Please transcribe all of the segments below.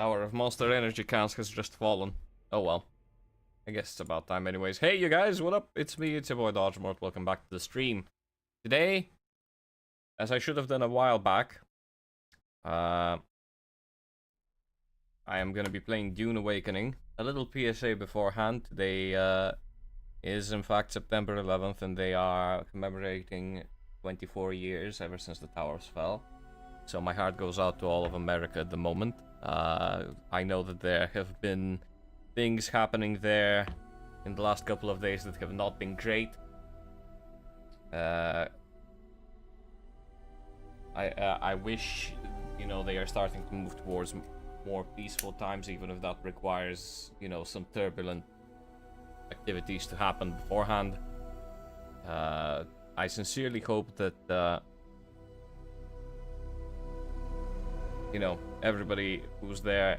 Tower of Monster Energy counts has just fallen. Oh well. I guess it's about time anyways. Hey you guys, what up? It's me, it's your boy Dodgemort. Welcome back to the stream. Today, as I should have done a while back, I am gonna be playing Dune Awakening. A little PSA beforehand. Today is in fact September 11th and they are commemorating 24 years ever since the towers fell. So my heart goes out to all of America at the moment. I know that there have been things happening there in the last couple of days that have not been great. I wish, you know, they are starting to move towards more peaceful times, even if that requires, you know, some turbulent activities to happen beforehand. I sincerely hope that, you know, everybody who's there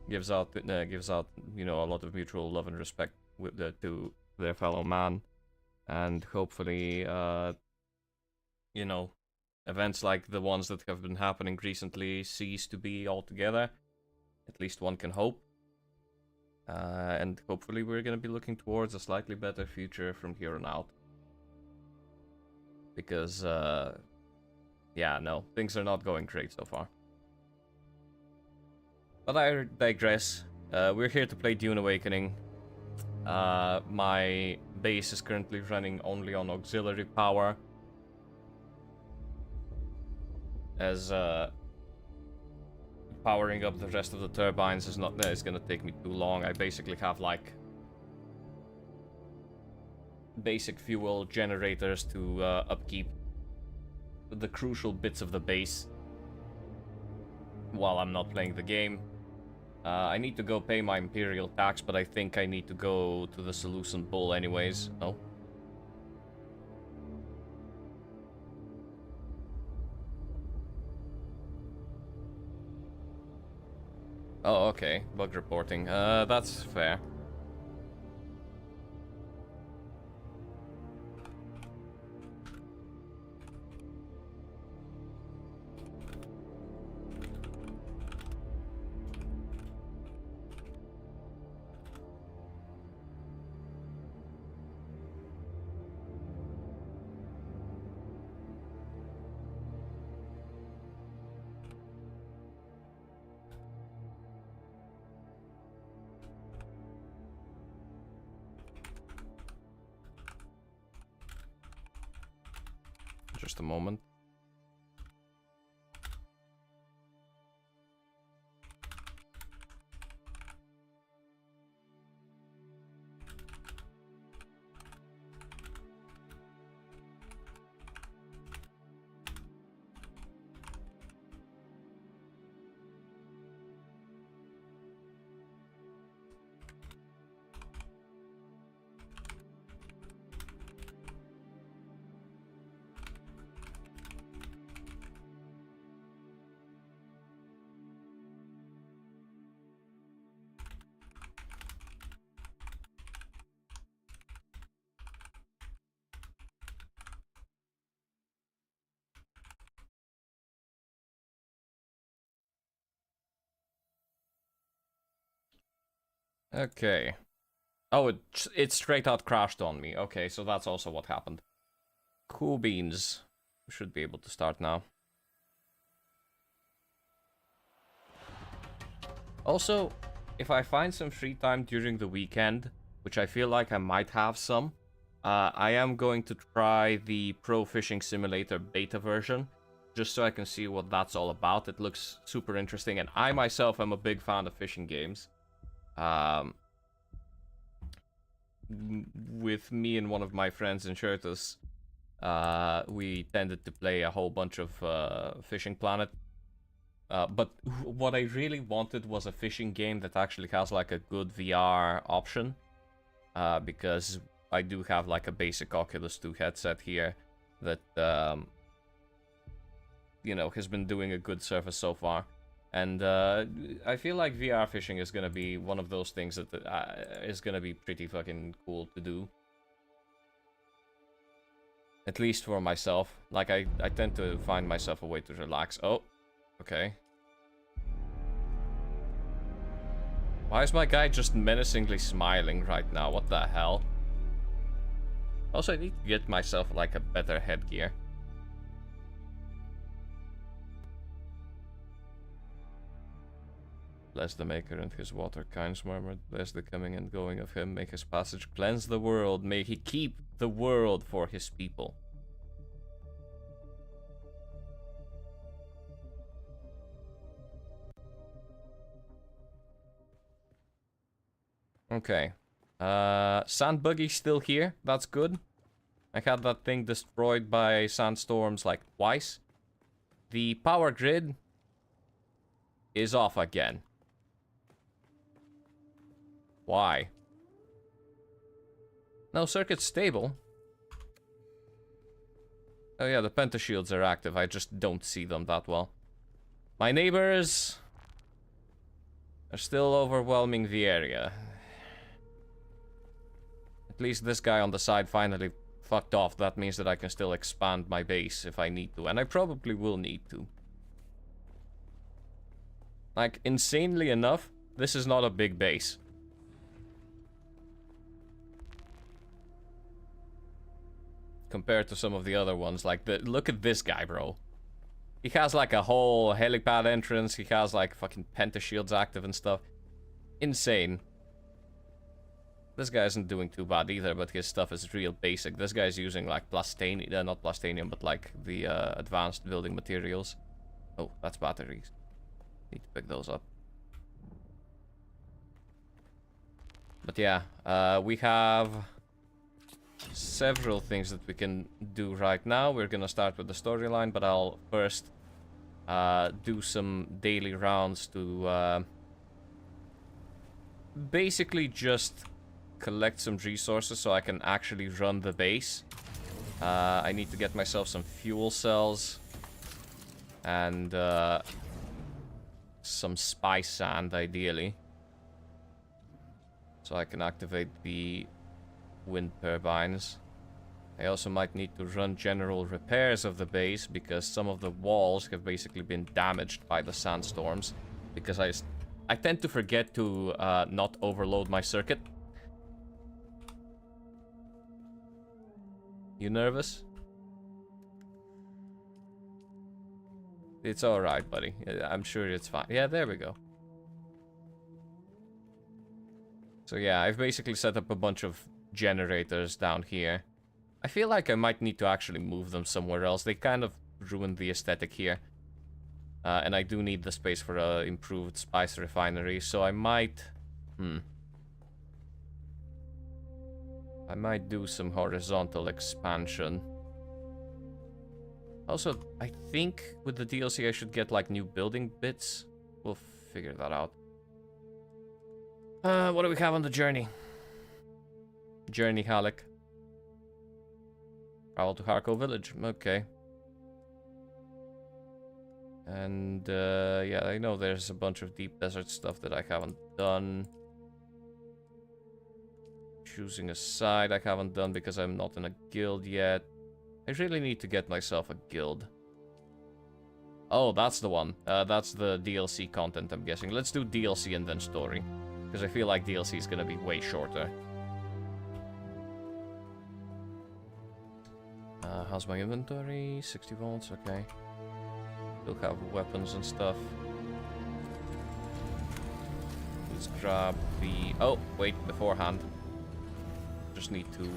gives out, you know, a lot of mutual love and respect with to their fellow man, and hopefully, you know, events like the ones that have been happening recently cease to be altogether. At least one can hope. And hopefully we're gonna be looking towards a slightly better future from here on out. Because, yeah, no, things are not going great so far. But I digress. We're here to play Dune Awakening. My base is currently running only on auxiliary power, as powering up the rest of the turbines is not. It's gonna take me too long. I basically have like basic fuel generators to upkeep the crucial bits of the base while I'm not playing the game. I need to go pay my Imperial tax, but I think I need to go to the Seleucid Bull anyways. Oh. Oh, okay. Bug reporting. That's fair. Just a moment. Okay. Oh, it straight out crashed on me. Okay, so that's also what happened. Cool beans. We should be able to start now. Also, if I find some free time during the weekend, which I feel like I might have some, I am going to try the Pro Fishing Simulator beta version, just so I can see what that's all about. It looks super interesting, and I myself am a big fan of fishing games. With me and one of my friends in Shirtus, we tended to play a whole bunch of Fishing Planet. But what I really wanted was a fishing game that actually has like a good VR option. Because I do have like a basic Oculus 2 headset here that, you know, has been doing a good service so far. And I feel like VR fishing is gonna be one of those things that is gonna be pretty fucking cool to do. At least for myself. Like, I tend to find myself a way to relax. Oh, okay. Why is my guy just menacingly smiling right now? What the hell? Also, I need to get myself, like, a better headgear. Bless the Maker and his water kinds murmured. Bless the coming and going of him. Make his passage cleanse the world. May he keep the world for his people. Okay. Sand buggy's still here. That's good. I had that thing destroyed by sandstorms like twice. The power grid is off again. Why? No, circuit's stable. Oh yeah, the pentashields are active. I just don't see them that well. My neighbors are still overwhelming the area. At least this guy on the side finally fucked off. That means that I can still expand my base if I need to. And I probably will need to. Like, insanely enough, this is not a big base. Compared to some of the other ones. Like, look at this guy, bro. He has, like, a whole helipad entrance. He has, like, fucking pentashields active and stuff. Insane. This guy isn't doing too bad either, but his stuff is real basic. This guy's using, like, plastanium, not plastanium, but, like, the advanced building materials. Oh, that's batteries. Need to pick those up. But yeah, we have several things that we can do right now. We're gonna start with the storyline, but I'll first do some daily rounds to basically just collect some resources so I can actually run the base. I need to get myself some fuel cells and some spice sand, ideally, so I can activate the wind turbines. I also might need to run general repairs of the base because some of the walls have basically been damaged by the sandstorms, because I tend to forget to not overload my circuit. You nervous? It's alright, buddy. I'm sure it's fine. Yeah, there we go. So yeah, I've basically set up a bunch of generators down here. I feel like I might need to actually move them somewhere else. They kind of ruined the aesthetic here. And I do need the space for an improved spice refinery, so I might... I might do some horizontal expansion. Also, I think with the DLC I should get, like, new building bits. We'll figure that out. What do we have on the journey? Journey Halleck. Travel to Harko Village. Okay. And, yeah, I know there's a bunch of deep desert stuff that I haven't done. Choosing a side I haven't done because I'm not in a guild yet. I really need to get myself a guild. Oh, that's the one. That's the DLC content, I'm guessing. Let's do DLC and then story. Because I feel like DLC is gonna be way shorter. How's my inventory? 60 volts, okay. Still have weapons and stuff. Let's grab the... Oh, wait, beforehand. Just need to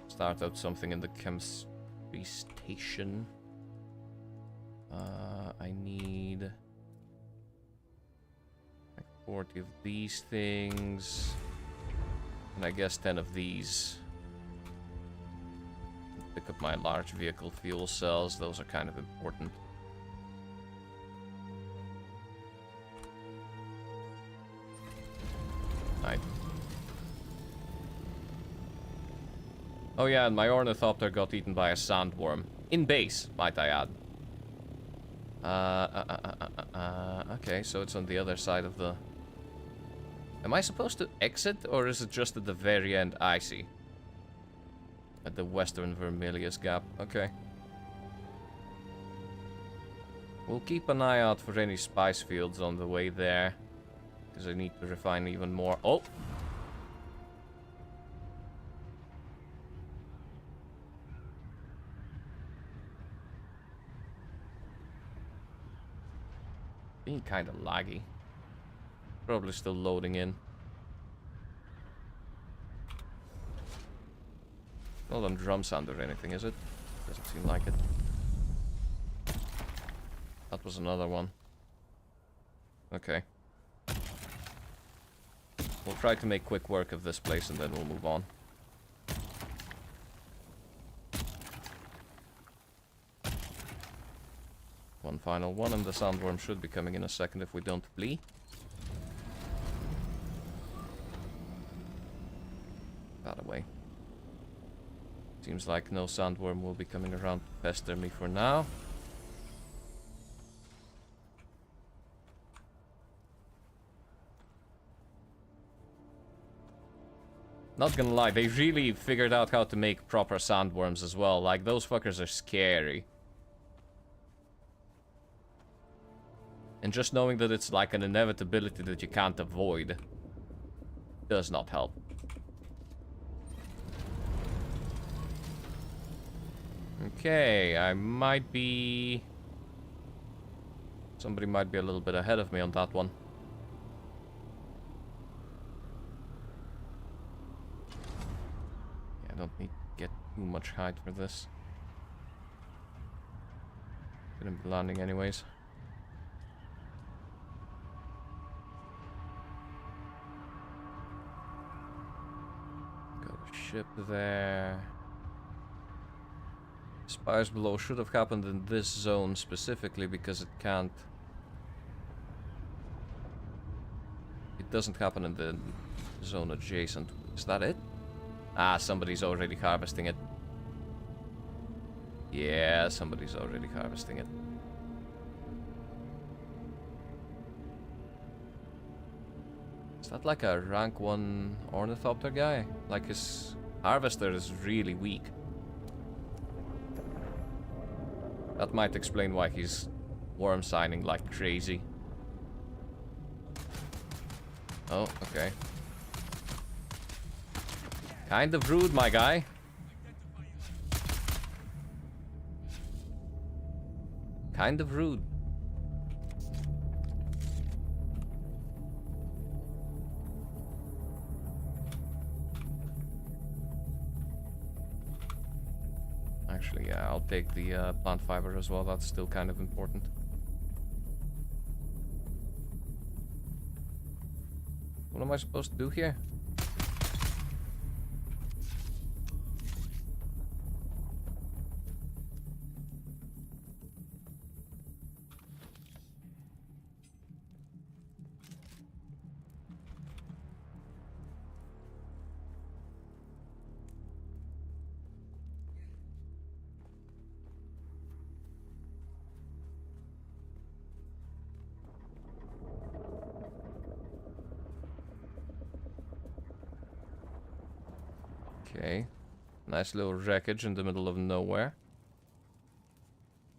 start out something in the chemistry station. I need like 40 of these things, and I guess 10 of these. Pick up my large vehicle fuel cells, those are kind of important. Right. Oh yeah, and my ornithopter got eaten by a sandworm. In base, might I add. Okay, so it's on the other side of the... Am I supposed to exit, or is it just at the very end? I see. At the Western Vermilius Gap, okay. We'll keep an eye out for any spice fields on the way there. Because I need to refine even more. Oh! Being kind of laggy. Probably still loading in. Not on drum sound or anything, is it? Doesn't seem like it. That was another one. Okay. We'll try to make quick work of this place and then we'll move on. One final one, and the sandworm should be coming in a second if we don't flee. That away. Seems like no sandworm will be coming around to pester me for now. Not gonna lie, they really figured out how to make proper sandworms as well. Like, those fuckers are scary. And just knowing that it's like an inevitability that you can't avoid does not help. Okay, I might be... Somebody might be a little bit ahead of me on that one. Yeah, I don't need to get too much height for this. Gonna be landing anyways. Got a ship there. Spires below should have happened in this zone specifically because it can't... It doesn't happen in the zone adjacent. Is that it? Ah, somebody's already harvesting it. Yeah, somebody's already harvesting it. Is that like a rank 1 ornithopter guy? Like, his harvester is really weak. That might explain why he's worm signing like crazy. Oh, okay. Kind of rude, my guy. Kind of rude. Actually, yeah, I'll take the plant fiber as well. That's still kind of important. What am I supposed to do here? Okay. Nice little wreckage in the middle of nowhere.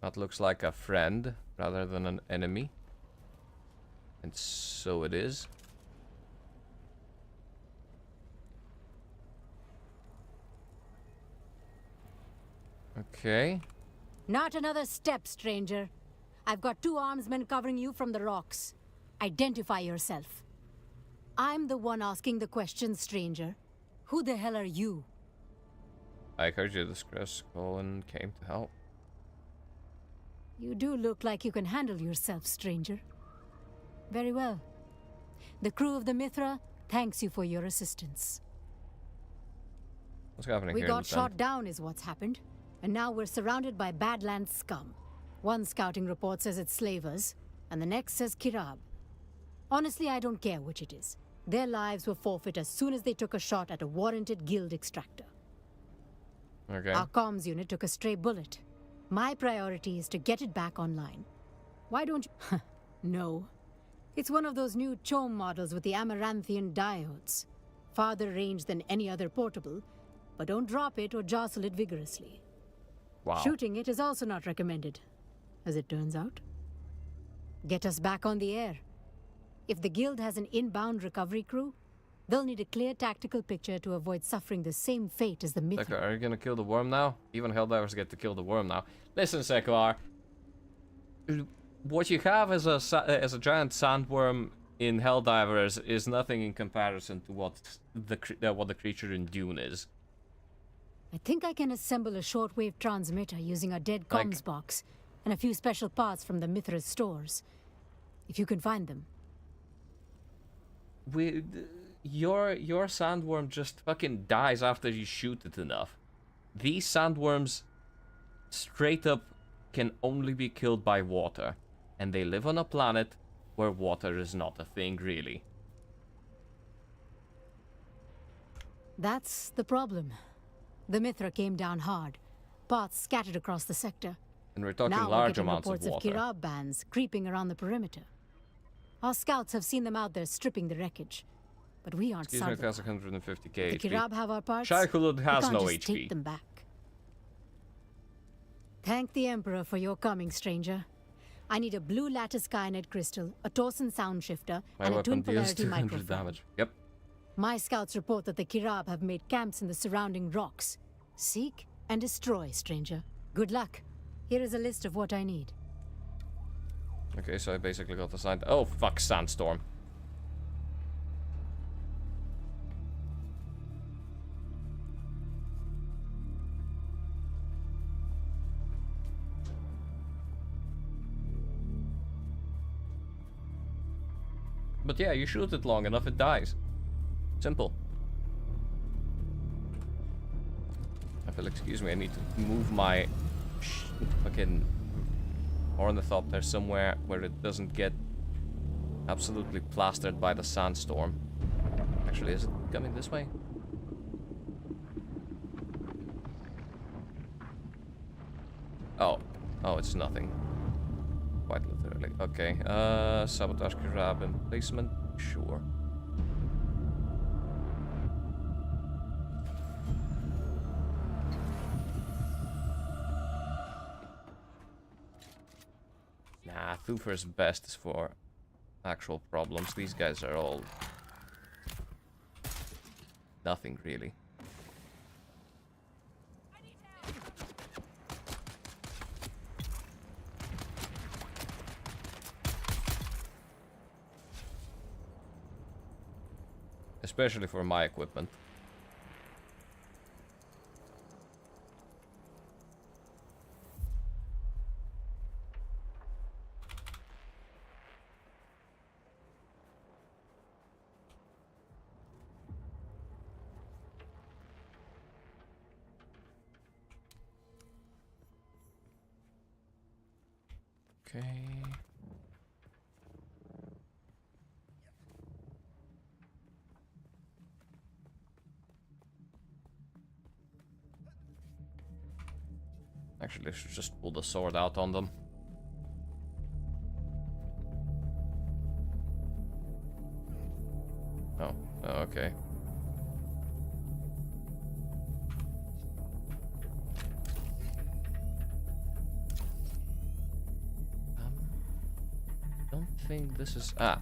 That looks like a friend rather than an enemy. And so it is. Okay. Not another step, stranger. I've got 2 armsmen covering you from the rocks. Identify yourself. I'm the one asking the question, stranger. Who the hell are you? I heard your distress call and came to help. You do look like you can handle yourself, stranger. Very well. The crew of the Mithra thanks you for your assistance. What's happening We here? got shot down is what's happened. And now we're surrounded by Badlands scum. One scouting report says it's slavers, and the next says Kirab. Honestly, I don't care which it is. Their lives were forfeit as soon as they took a shot at a warranted guild extractor. Okay. Our comms unit took a stray bullet. My priority is to get it back online. Why don't you... No. It's one of those new CHOAM models with the amaranthian diodes. Farther range than any other portable, but don't drop it or jostle it vigorously. Wow. Shooting it is also not recommended, as it turns out. Get us back on the air. If the Guild has an inbound recovery crew, they'll need a clear tactical picture to avoid suffering the same fate as the Mithra. Sekar, are you gonna kill the worm now? Even Helldivers get to kill the worm now. Listen, Sekar. What you have as a giant sandworm in Helldivers is nothing in comparison to what the creature in Dune is. I think I can assemble a shortwave transmitter using a dead comms box and a few special parts from the Mithra's stores. If you can find them. Your sandworm just fucking dies after you shoot it enough. These sandworms straight up can only be killed by water, and they live on a planet where water is not a thing, really. That's the problem. The Mithra came down hard, parts scattered across the sector. And we're talking now large we're getting amounts of reports water. of Kirab bands creeping around the perimeter. Our scouts have seen them out there stripping the wreckage, but we aren't Excuse me, it salvable. has 150k The HP. Kirab have our parts. Shai Hulud has we can't no just HP. take them back. Thank the Emperor for your coming, stranger. I need a blue lattice Kyanite crystal, a Torsen sound shifter, My and a weapon twin deals polarity 200 microphone. damage. Yep. My scouts report that the Kirab have made camps in the surrounding rocks. Seek and destroy, stranger. Good luck. Here is a list of what I need. Okay, so I basically got assigned. Oh, fuck, Sandstorm. But yeah, you shoot it long enough, it dies. Simple. I feel, excuse me, I need to move my fucking ornithopter somewhere where it doesn't get absolutely plastered by the sandstorm. Actually, is it coming this way? Oh. Oh, it's nothing. Quite literally. Okay. Sabotage grab emplacement. Sure. Nah, Thufir's best is for actual problems. These guys are all nothing really. Especially for my equipment. Okay. Actually, I should just pull the sword out on them. Oh, okay. Don't think this is... Ah.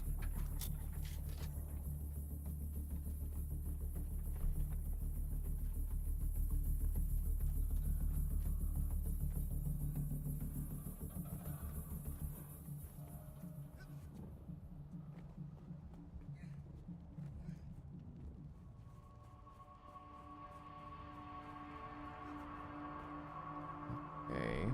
Okay.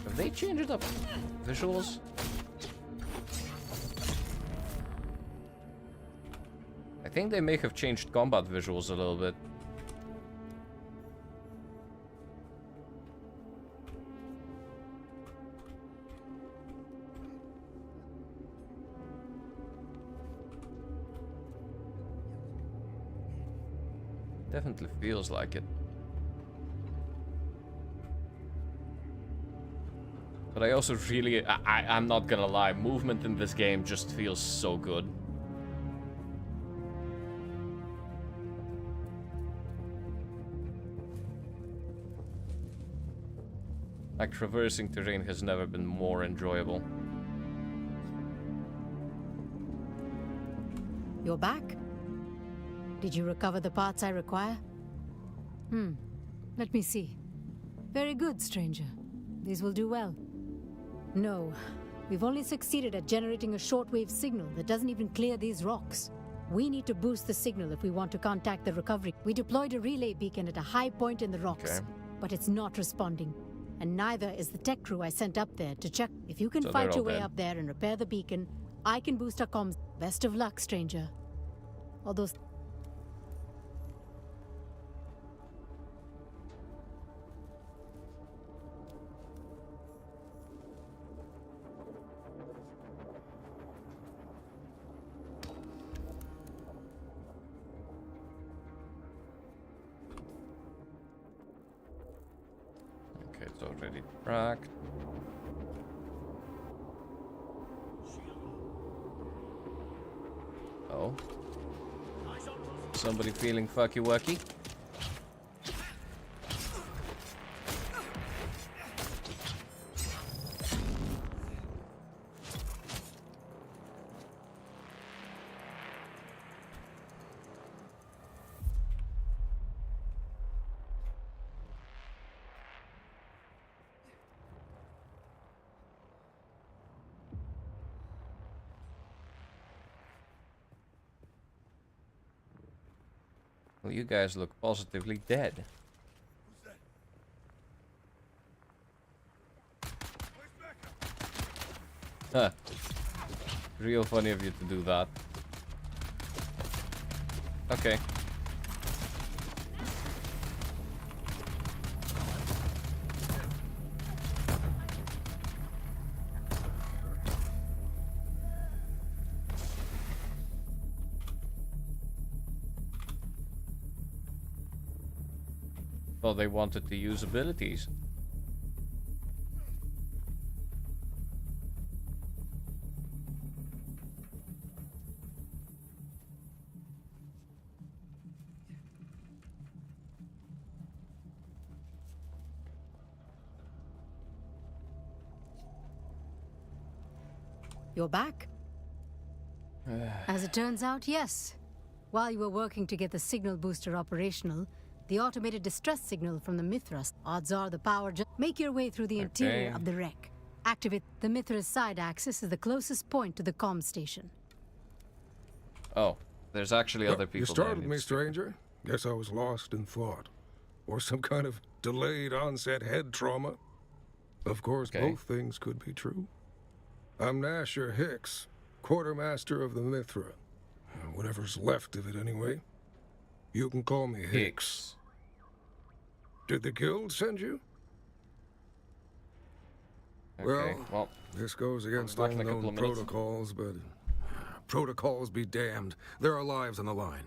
Have they changed up visuals? I think they may have changed combat visuals a little bit. Definitely feels like it. But I also really, I'm not gonna lie, movement in this game just feels so good. Like, traversing terrain has never been more enjoyable. You're back? Did you recover the parts I require? Let me see. Very good, stranger. These will do well. No, we've only succeeded at generating a shortwave signal that doesn't even clear these rocks. We need to boost the signal if we want to contact the recovery. We deployed a relay beacon at a high point in the rocks, but it's not responding. And neither is the tech crew I sent up there to check. If you can fight your way up there and repair the beacon, I can boost our comms. Best of luck, stranger. Although... Okay, it's already tracked. Oh. Somebody feeling fucky-wucky? Well, you guys look positively dead. Huh. Real funny of you to do that. Okay. Thought they wanted to use abilities. You're back? As it turns out, yes. While you were working to get the signal booster operational, the automated distress signal from the Mithras, odds are the power just... Make your way through the interior of the wreck. Activate the Mithras side axis is the closest point to the comm station. Oh, there's actually other people. You startled me, stranger. Guess I was lost in thought. Or some kind of delayed onset head trauma. Of course, both things could be true. I'm Nasher Hicks, quartermaster of the Mithra. Whatever's left of it, anyway. You can call me Hicks. Did the guild send you? Okay, well, this goes against all known protocols, but protocols be damned. There are lives on the line.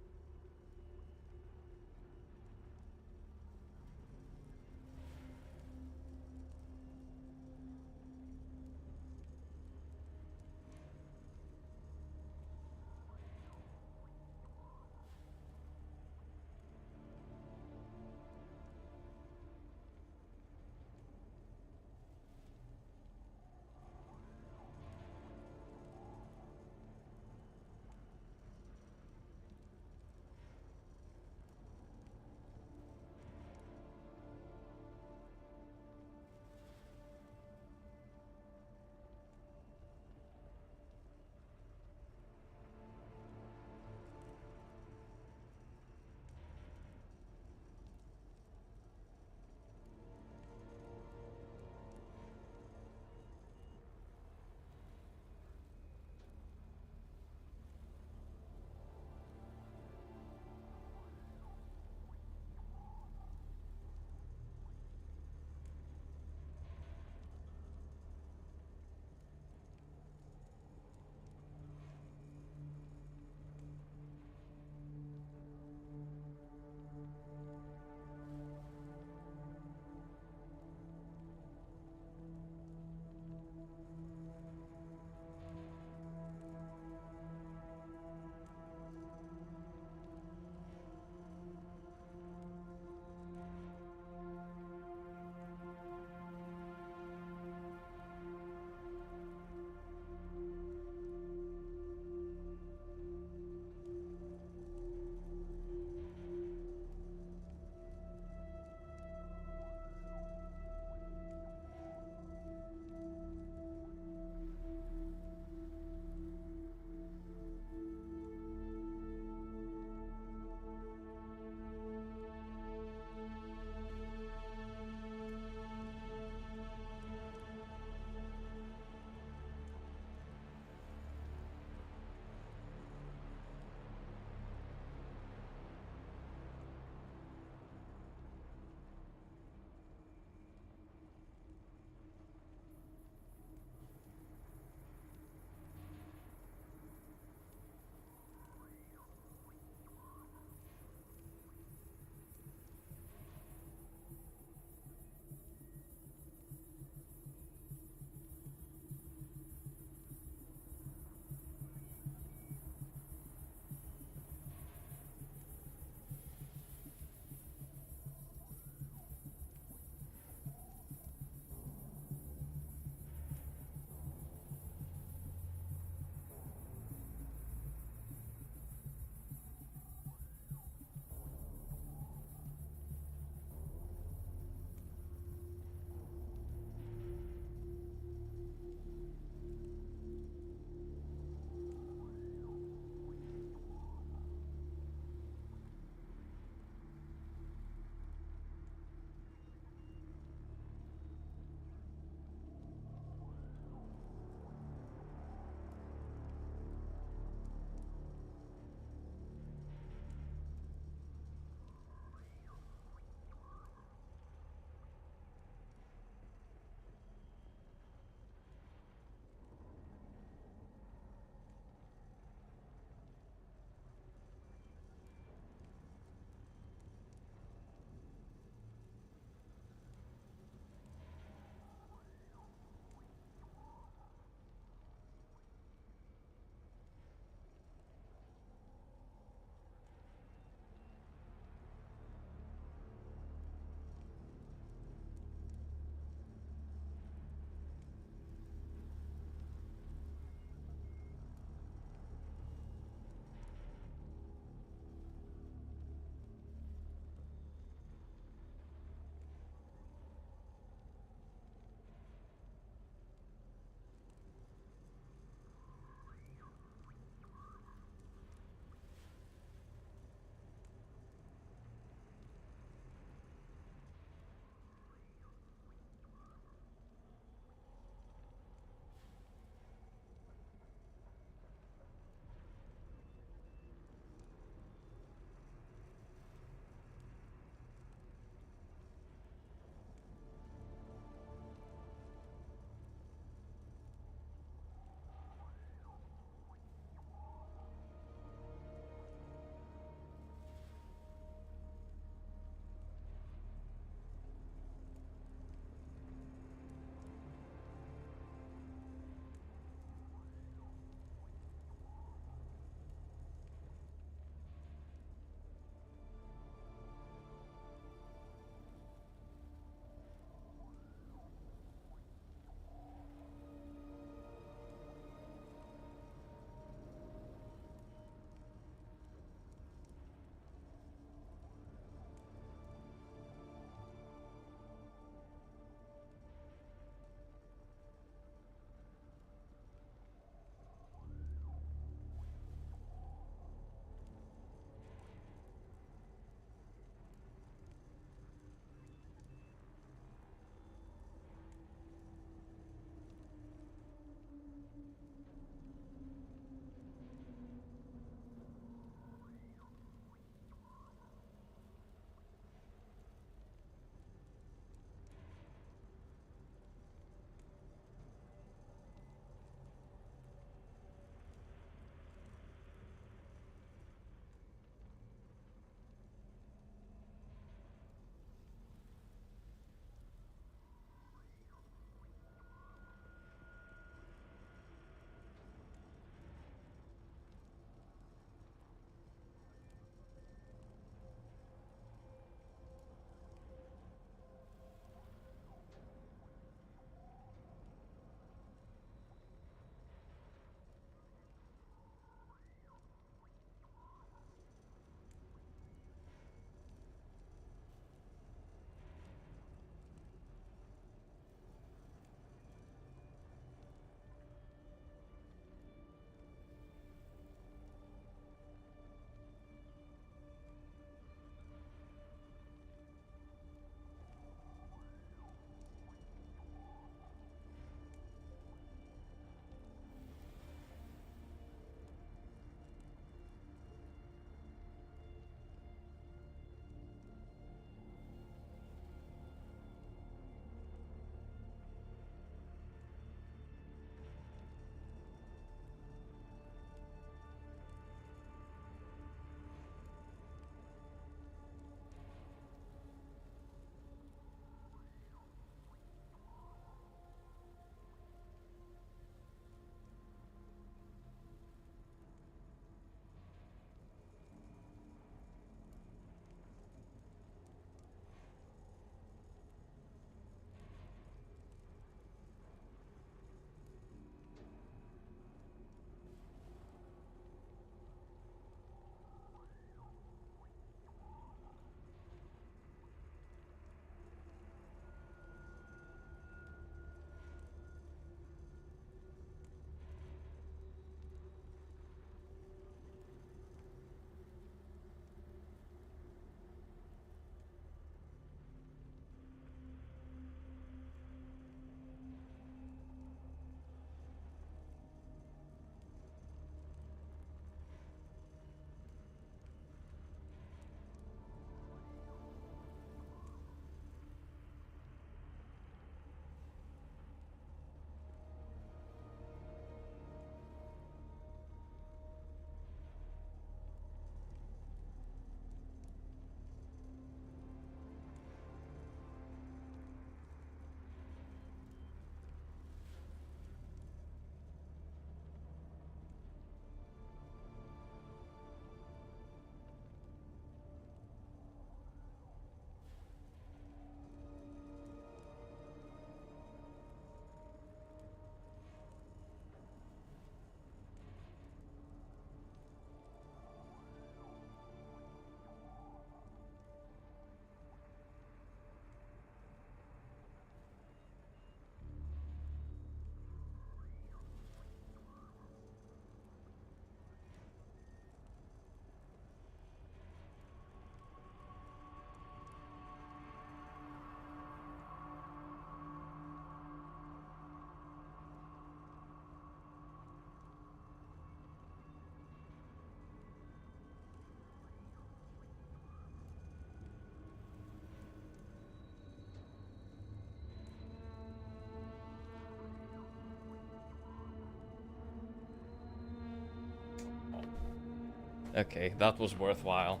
Okay, that was worthwhile.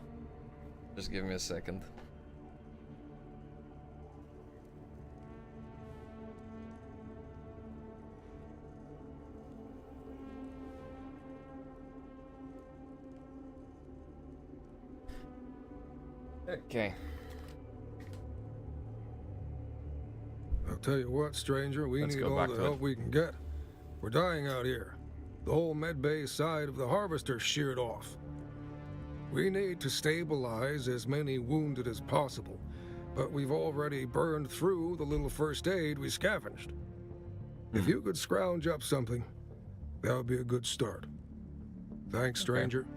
Just give me a second. Okay. I'll tell you what, stranger, we need all the help we can get. We're dying out here. The whole medbay side of the harvester's sheared off. We need to stabilize as many wounded as possible, but we've already burned through the little first aid we scavenged. If you could scrounge up something, that would be a good start. Thanks, stranger. Okay.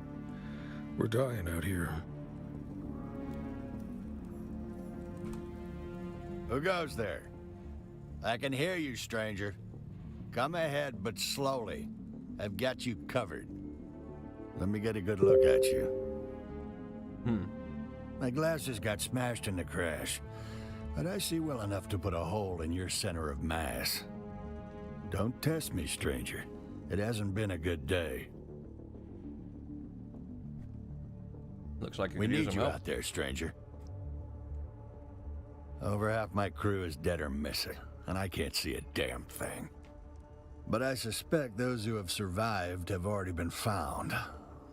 We're dying out here. Who goes there? I can hear you, stranger. Come ahead, but slowly. I've got you covered. Let me get a good look at you. My glasses got smashed in the crash, but I see well enough to put a hole in your center of mass. Don't test me, stranger. It hasn't been a good day. Looks like we need you out there, stranger. Over half my crew is dead or missing, and I can't see a damn thing. But I suspect those who have survived have already been found.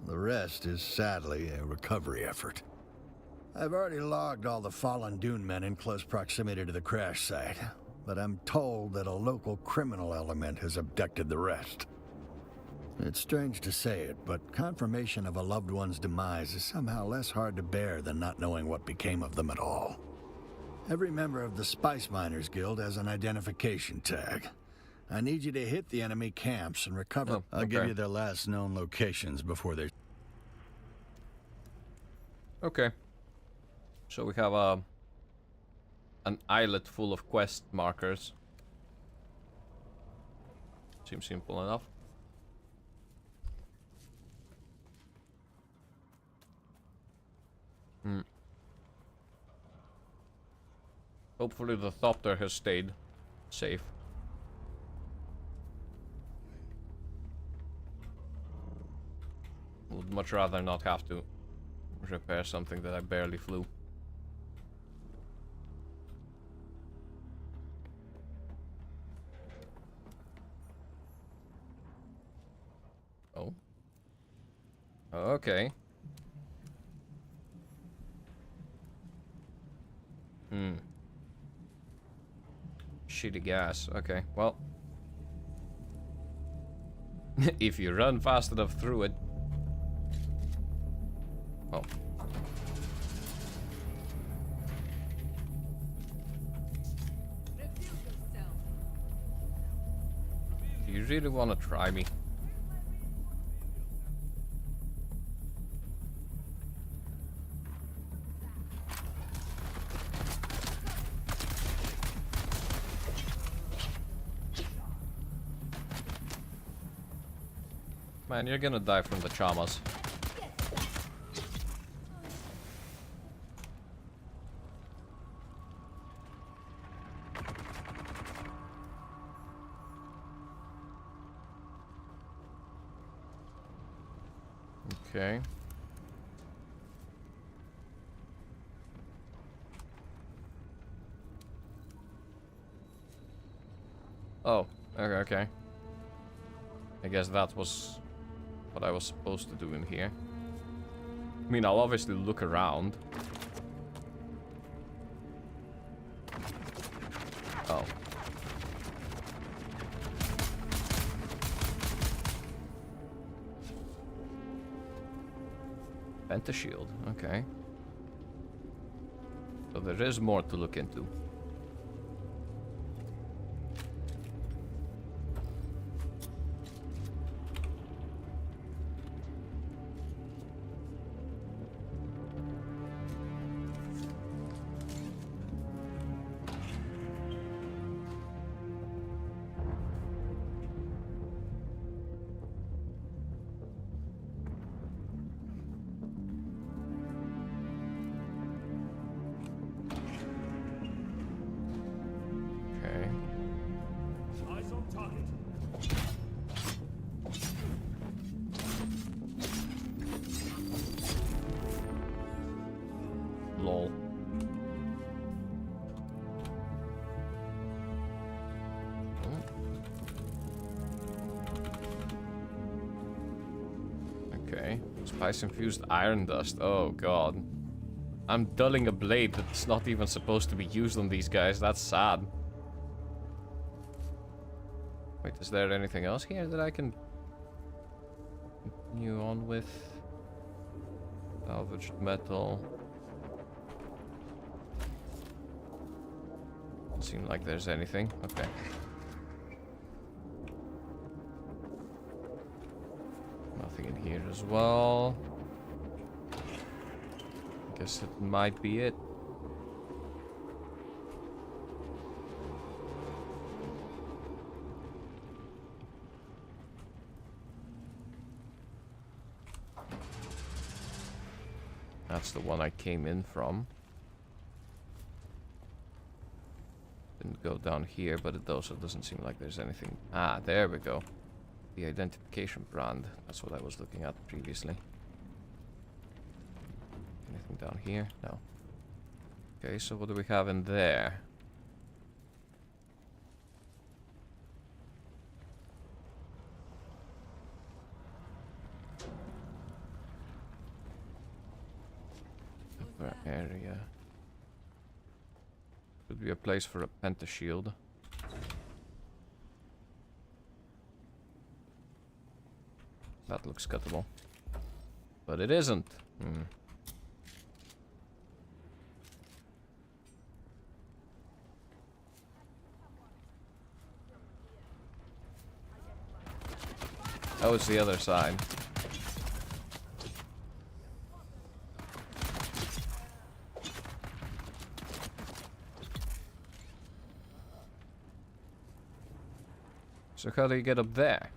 The rest is, sadly, a recovery effort. I've already logged all the fallen Dune men in close proximity to the crash site, but I'm told that a local criminal element has abducted the rest. It's strange to say it, but confirmation of a loved one's demise is somehow less hard to bear than not knowing what became of them at all. Every member of the Spice Miners Guild has an identification tag. I need you to hit the enemy camps and recover. Oh, okay. I'll give you their last known locations before they... Okay. So we have an islet full of quest markers. Seems simple enough. Hopefully the Thopter has stayed safe. Would much rather not have to repair something that I barely flew. Oh. Okay. Shitty gas. Okay, well. If you run fast enough through it. Oh. Do you really want to try me? Man, you're gonna die from the chamas. Okay. Oh, okay. I guess that was what I was supposed to do in here. I mean, I'll obviously look around. Oh. Pentashield, okay. So there is more to look into. Okay. Spice-infused iron dust. Oh, God. I'm dulling a blade that's not even supposed to be used on these guys. That's sad. Wait, is there anything else here that I can continue on with? Salvaged metal. Doesn't seem like there's anything. Okay. Nothing in here as well. Guess it might be it. That's the one I came in from. Didn't go down here, but it also doesn't seem like there's anything. Ah, there we go. The identification brand. That's what I was looking at previously. Anything down here? No. Okay, so what do we have in there? Upper area. Could be a place for a pentashield. That looks cuttable. But it isn't. Oh, it's the other side. So how do you get up there?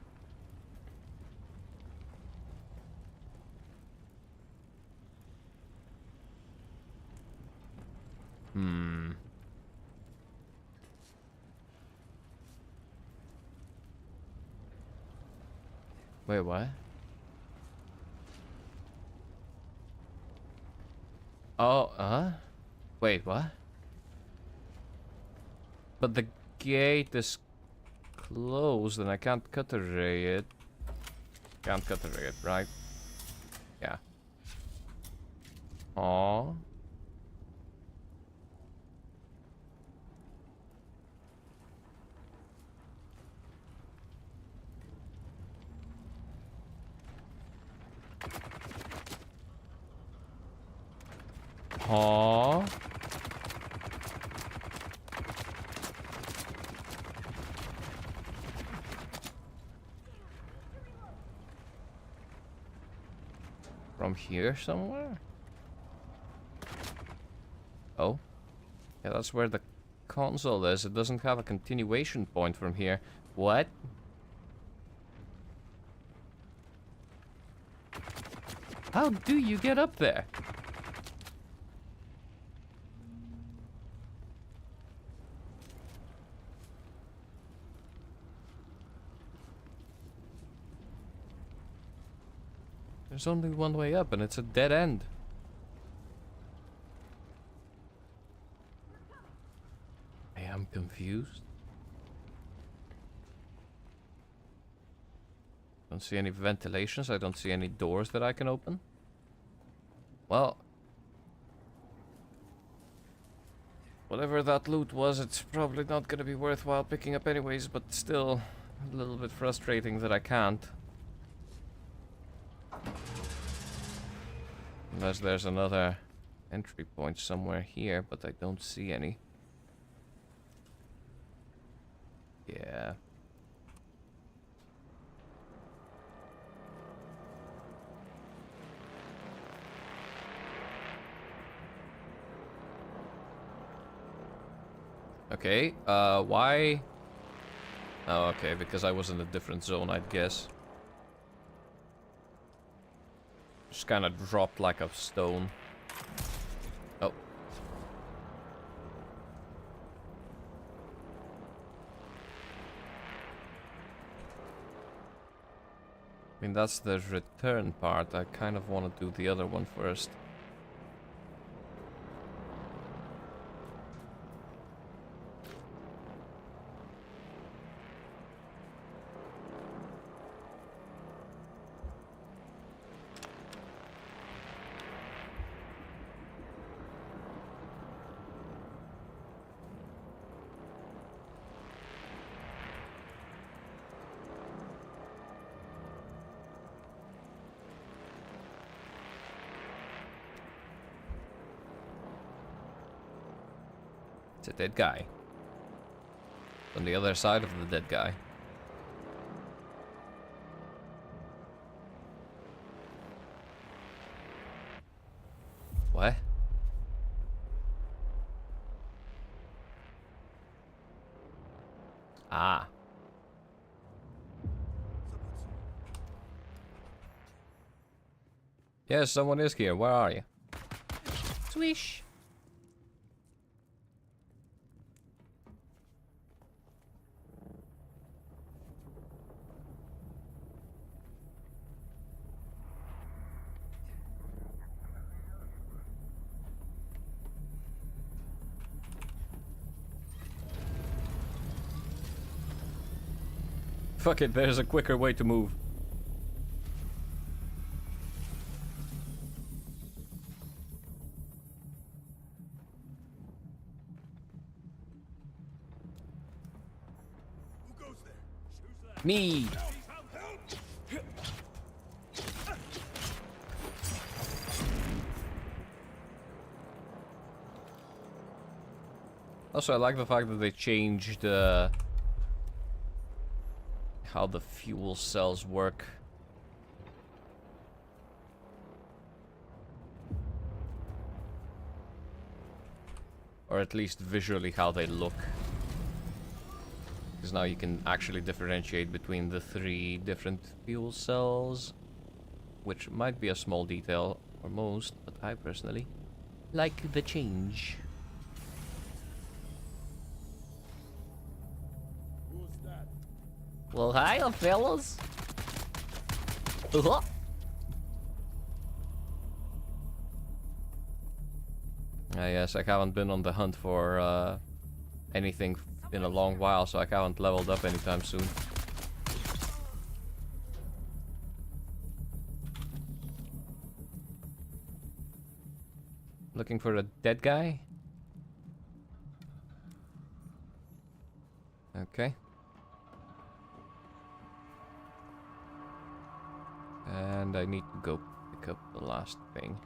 Wait, what? Oh, wait, what? But the gate is closed and I can't cut array it. Can't cut array it, right? Yeah. Aww. Aww. From here somewhere? Oh. Yeah, that's where the console is. It doesn't have a continuation point from here. What? How do you get up there? There's only one way up and it's a dead end. I am confused. Don't see any ventilations. I don't see any doors that I can open. Well, whatever that loot was, it's probably not going to be worthwhile picking up anyways, but still a little bit frustrating that I can't. Unless there's another entry point somewhere here, but I don't see any. Yeah. Okay, why? Oh, okay, because I was in a different zone, I'd guess. Just kind of dropped like a stone. Oh. I mean, that's the return part. I kind of want to do the other one first. It's a dead guy. On the other side of the dead guy. What? Ah. Yes, someone is here. Where are you? Swish. Fuck it, there's a quicker way to move. Who goes there? Who's that? Me! Also, I like the fact that they changed how the fuel cells work. Or at least visually how they look. Because now you can actually differentiate between the 3 different fuel cells. Which might be a small detail for most, but I personally like the change. Who's that? Well, hiya, fellas. Yes, I haven't been on the hunt for anything in a long while, so I haven't leveled up anytime soon. Looking for a dead guy? Okay. And I need to go pick up the last thing.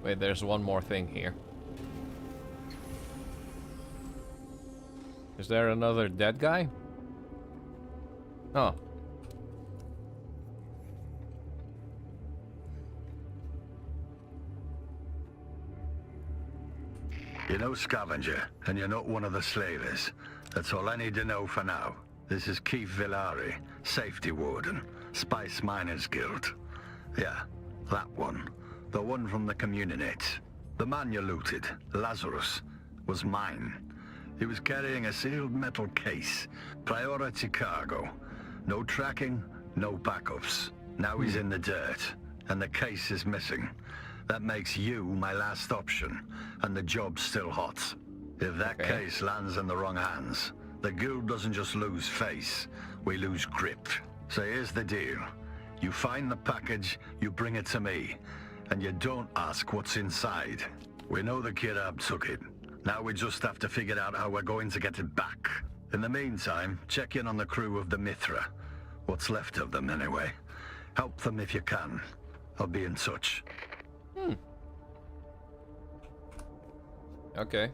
Wait, there's one more thing here. Is there another dead guy? Oh. You're no scavenger, and you're not one of the slavers. That's all I need to know for now. This is Keith Villari, Safety Warden, Spice Miners Guild. Yeah, that one. The one from the Communionate. The man you looted, Lazarus, was mine. He was carrying a sealed metal case. Priority cargo. No tracking, no backups. Now he's in the dirt, and the case is missing. That makes you my last option, and the job's still hot. If that case lands in the wrong hands, the guild doesn't just lose face, we lose grip. So here's the deal. You find the package, you bring it to me, and you don't ask what's inside. We know the Kirab took it. Now we just have to figure out how we're going to get it back. In the meantime, check in on the crew of the Mithra. What's left of them, anyway. Help them if you can. I'll be in touch. Okay.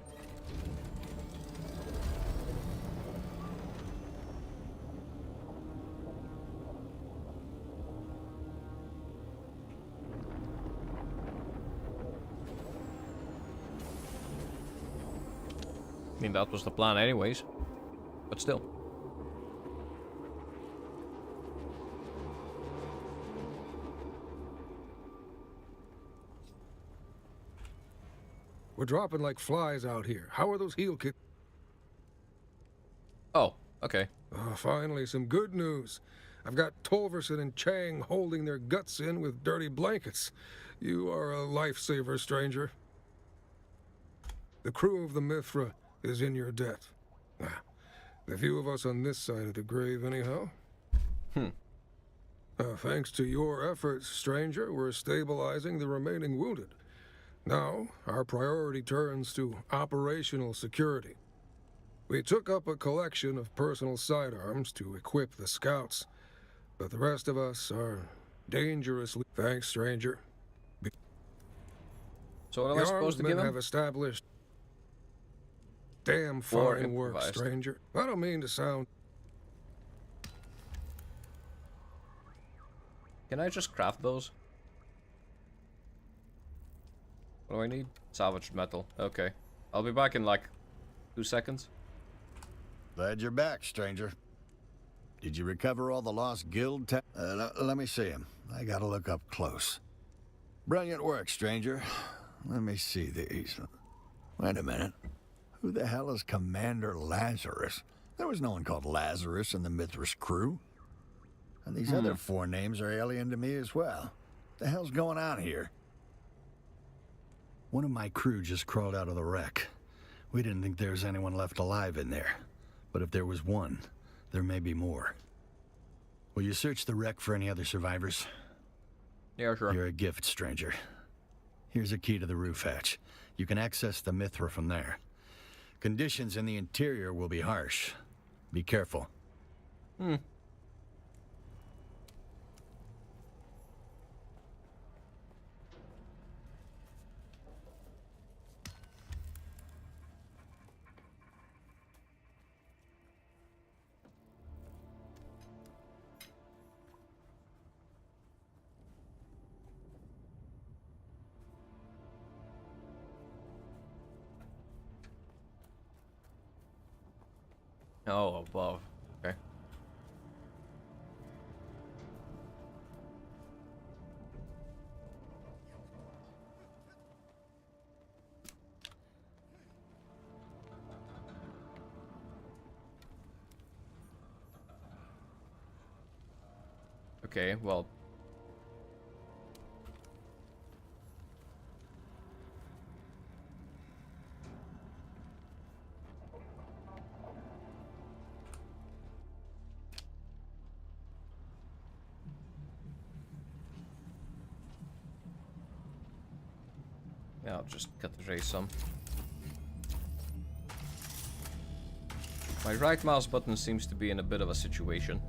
I mean, that was the plan anyways. But still. We're dropping like flies out here. How are those heel kits? Oh, okay. Finally, some good news. I've got Tolverson and Chang holding their guts in with dirty blankets. You are a lifesaver, stranger. The crew of the Mithra is in your debt. The few of us on this side of the grave, anyhow. Thanks to your efforts, stranger, we're stabilizing the remaining wounded. Now, our priority turns to operational security. We took up a collection of personal sidearms to equip the scouts, but the rest of us are dangerously... Thanks, stranger. So what am I supposed to give him? Have established... Damn Or fine work, improvised. stranger. I don't mean to sound... Can I just craft those? What do I need? Salvaged metal. Okay. I'll be back in like 2 seconds. Glad you're back, stranger. Did you recover all the lost guild let me see him. I gotta look up close. Brilliant work, stranger. Let me see these. Wait a minute. Who the hell is Commander Lazarus? There was no one called Lazarus in the Mithras crew. And these other 4 names are alien to me as well. What the hell's going on here? One of my crew just crawled out of the wreck. We didn't think there was anyone left alive in there. But if there was one, there may be more. Will you search the wreck for any other survivors? Yeah, sure. You're a gift, stranger. Here's a key to the roof hatch. You can access the Mithra from there. Conditions in the interior will be harsh. Be careful. Oh, above. Okay. Okay, well. Yeah, I'll just cut the ray some. My right mouse button seems to be in a bit of a situation.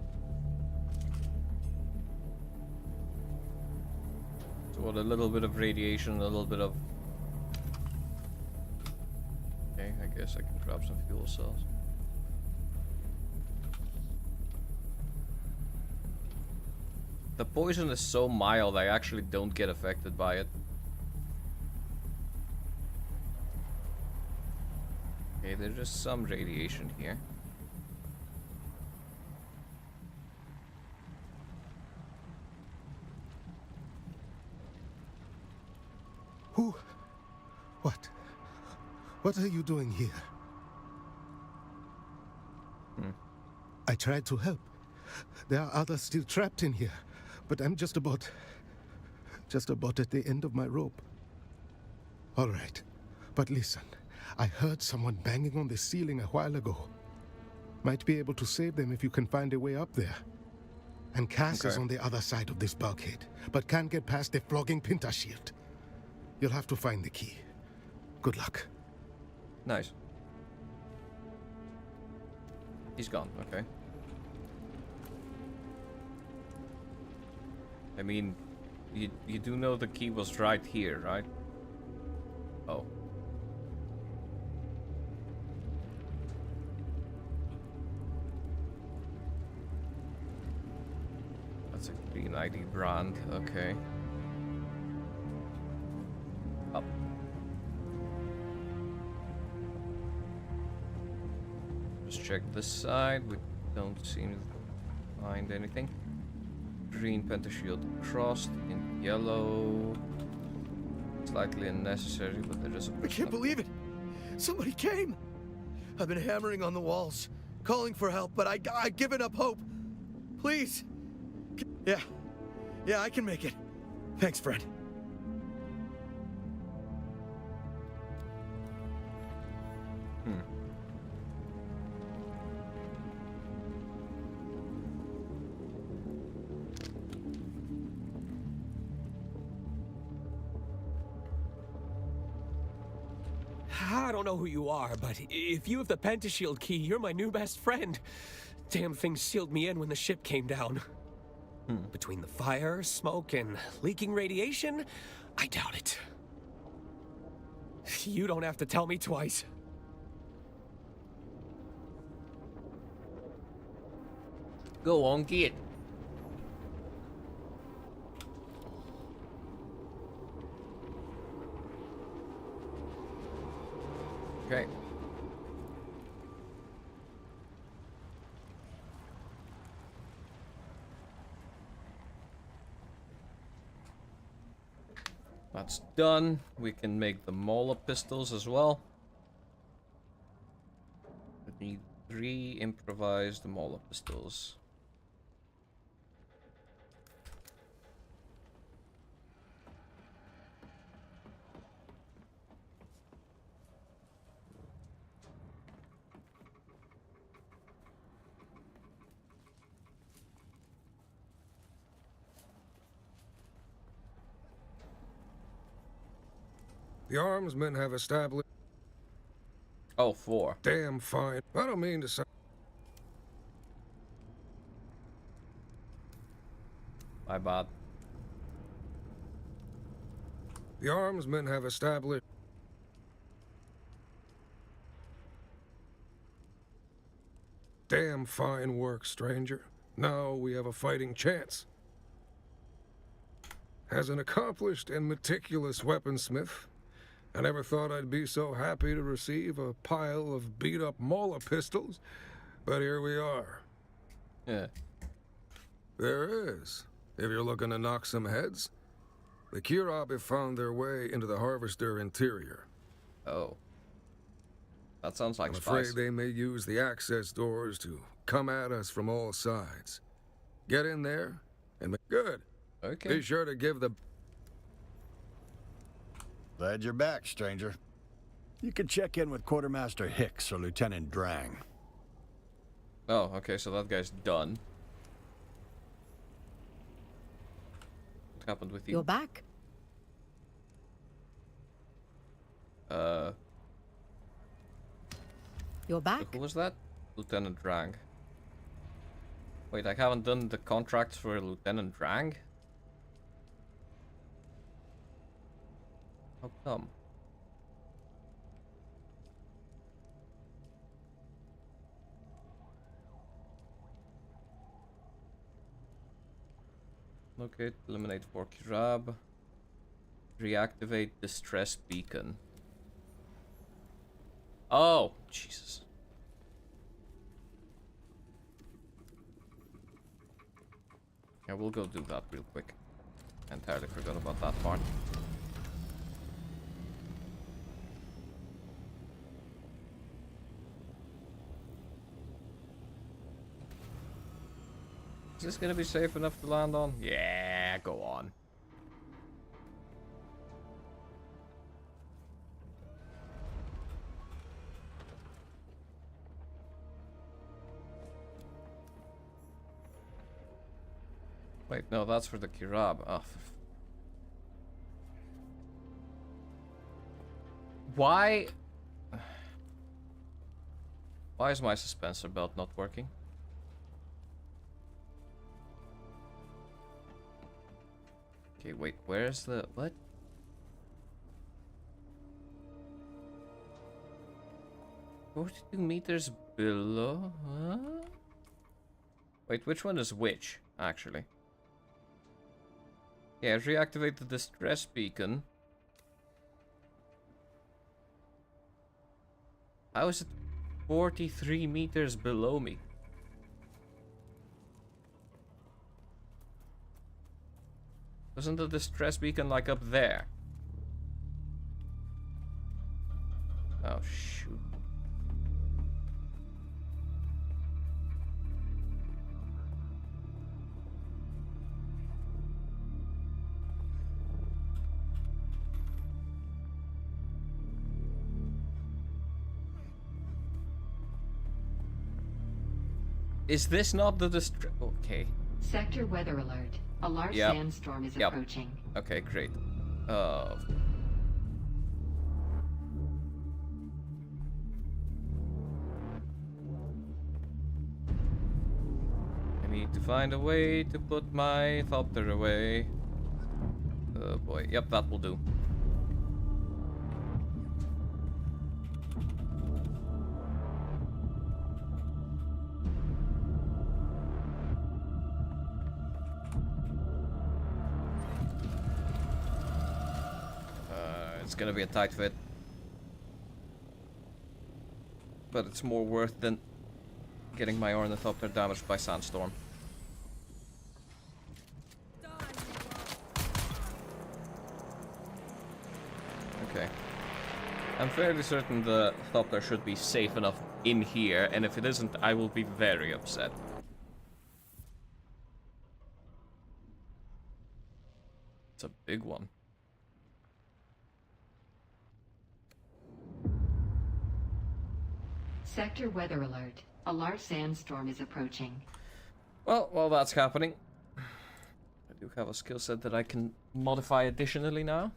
So what, a little bit of radiation, a little bit of... Okay, I guess I can grab some fuel cells. The poison is so mild, I actually don't get affected by it. Okay, there's just some radiation here. Who? What? What are you doing here? I tried to help. There are others still trapped in here, but I'm just about at the end of my rope. All right, but listen. I heard someone banging on the ceiling a while ago. Might be able to save them if you can find a way up there. And Cass is on the other side of this bulkhead, but can't get past the flogging Pinta shield. You'll have to find the key. Good luck. Nice. He's gone, okay. I mean, you do know the key was right here, right? Oh. That's a green ID brand, okay. Up. Just check this side, we don't seem to find anything. Green pentashield crossed in yellow. Slightly unnecessary, but there is a... I can't believe it! Somebody came! I've been hammering on the walls, calling for help, but I've given up hope. Please! Yeah, I can make it. Thanks, friend. I don't know who you are, but if you have the pentashield key, you're my new best friend. Damn thing sealed me in when the ship came down. Between the fire, smoke, and leaking radiation, I doubt it. You don't have to tell me twice. Go on, get. Okay. That's done. We can make the Mola pistols as well. We need 3 improvised Mola pistols. The armsmen have established... Oh, 4. Damn fine. I don't mean to sound... My bad. The armsmen have established... Damn fine work, stranger. Now we have a fighting chance. As an accomplished and meticulous weaponsmith, I never thought I'd be so happy to receive a pile of beat-up Mola pistols, but here we are. Yeah. There is, if you're looking to knock some heads. The Kirab have found their way into the Harvester interior. Oh. That sounds like I'm spice. afraid they may use the access doors to come at us from all sides. Get in there and make good. Okay. Be sure to give the... Glad you're back, stranger. You can check in with Quartermaster Hicks or Lieutenant Drang. Oh, okay, so that guy's done. What happened with you? You're back? You're back? Who was that? Lieutenant Drang. Wait, I haven't done the contracts for Lieutenant Drang? How come? Locate, eliminate 4 Kirab. Reactivate distress beacon. Oh, Jesus. Yeah, we'll go do that real quick. I entirely forgot about that part. Is this gonna be safe enough to land on? Yeah, go on. Wait, no, that's for the Kirab. Oh, why? Why is my suspensor belt not working? Okay, wait, where's the... what? "42 meters below? Huh? Wait, which one is which, actually? Yeah, reactivate the distress beacon. How is it 43 meters below me? Wasn't the distress beacon like up there? Oh, shoot. Is this not the distress? Okay. Sector weather alert. A large sandstorm is approaching. Okay, great. need to find a way to put my thopter away. Oh boy, yep, that will do. It's gonna be a tight fit. But it's more worth than getting my ornithopter damaged by sandstorm. Okay. I'm fairly certain the thopter should be safe enough in here, and if it isn't, I will be very upset. It's a big one. Sector weather alert. A large sandstorm is approaching. Well, while that's happening, I do have a skill set that I can modify additionally now.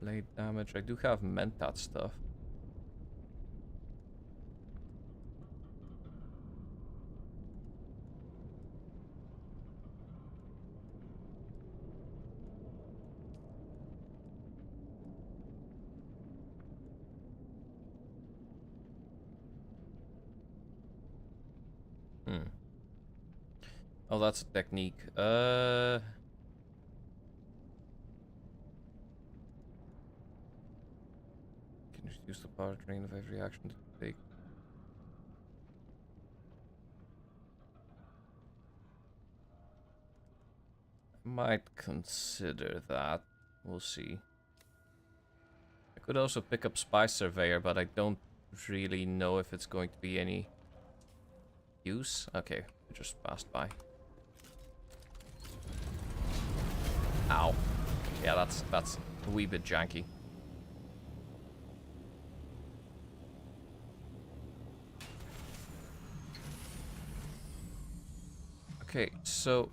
Blade damage. I do have mentat stuff. Oh, that's a technique. Can reduce the power drain of every action to take. Might consider that. We'll see. I could also pick up Spy Surveyor, but I don't really know if it's going to be any use. Okay, we just passed by. Ow. Yeah, that's a wee bit janky. Okay, so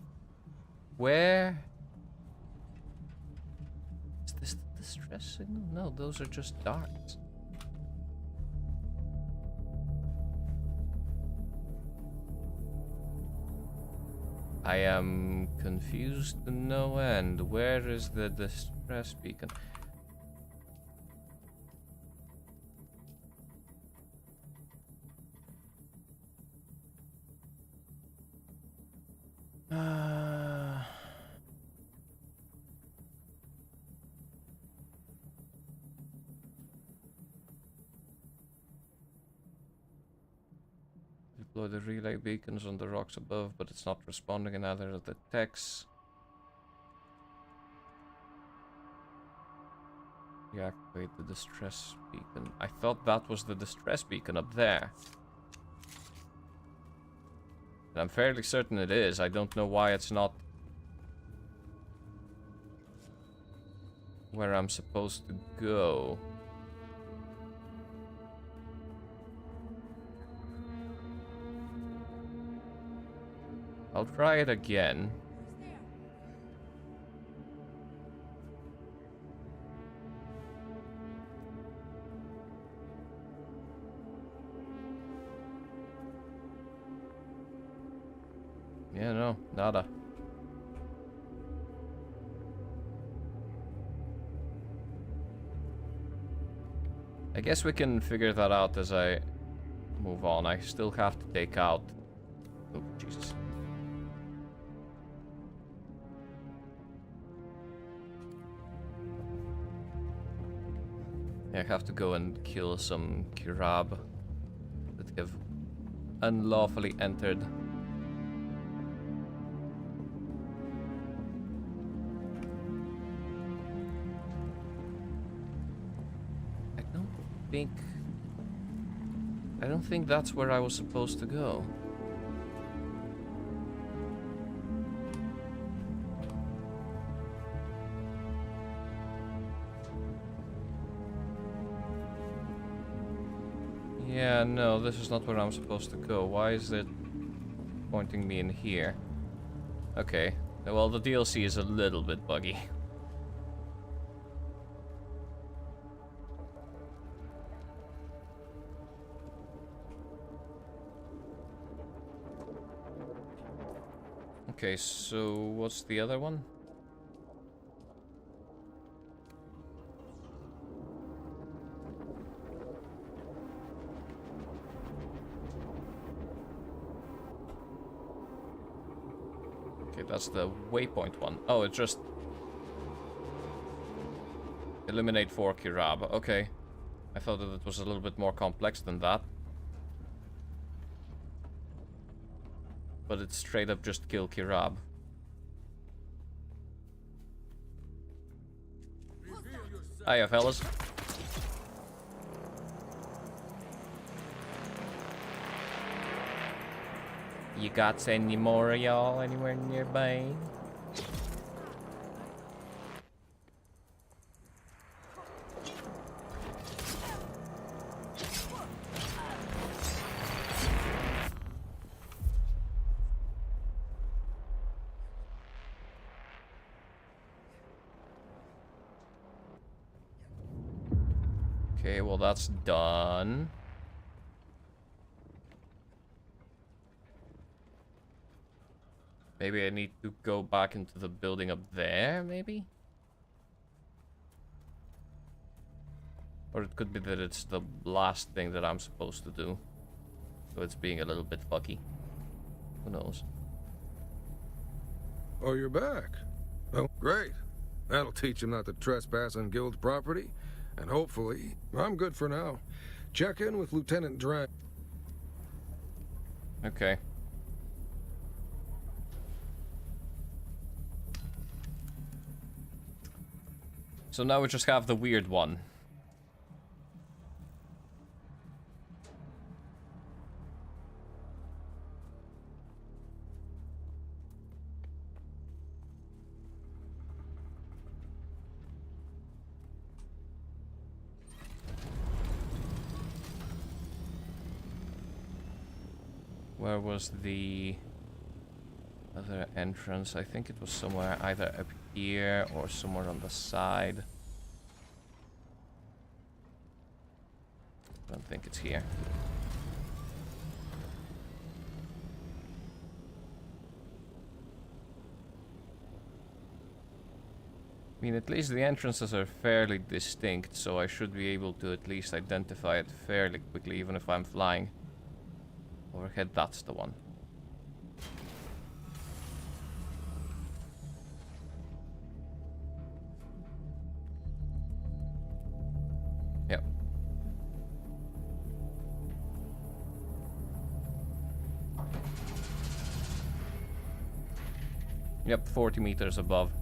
where is this the distress signal? No, those are just darts. I am confused to no end. Where is the distress beacon? Deploy the relay beacons on the rocks above, but it's not responding in either of the techs. Deactivate the distress beacon. I thought that was the distress beacon up there. And I'm fairly certain it is. I don't know why it's not where I'm supposed to go. I'll try it again. Yeah, no, nada. I guess we can figure that out as I move on. I still have to take out... Oh, Jesus. I have to go and kill some Kirab that have unlawfully entered. I don't think that's where I was supposed to go. Yeah, no, this is not where I'm supposed to go. Why is it pointing me in here? Okay, well, the DLC is a little bit buggy. Okay, so what's the other one? Okay, that's the waypoint one. Oh, it's just eliminate 4 Kirab. Okay. I thought that it was a little bit more complex than that. But it's straight up just kill Kirab. Hiya, fellas. You got any more of y'all anywhere nearby? Okay, well that's done. Maybe I need to go back into the building up there, maybe? Or it could be that it's the last thing that I'm supposed to do. So it's being a little bit fucky. Who knows? Oh, you're back. Oh, great. That'll teach him not to trespass on guild property. And hopefully, I'm good for now. Check in with Lieutenant Drang. Okay. So now we just have the weird one. Where was the other entrance? I think it was somewhere either up here or somewhere on the side. I don't think it's here. I mean, at least the entrances are fairly distinct, so I should be able to at least identify it fairly quickly, even if I'm flying overhead. That's the one. Yep. Yep, 40 meters above.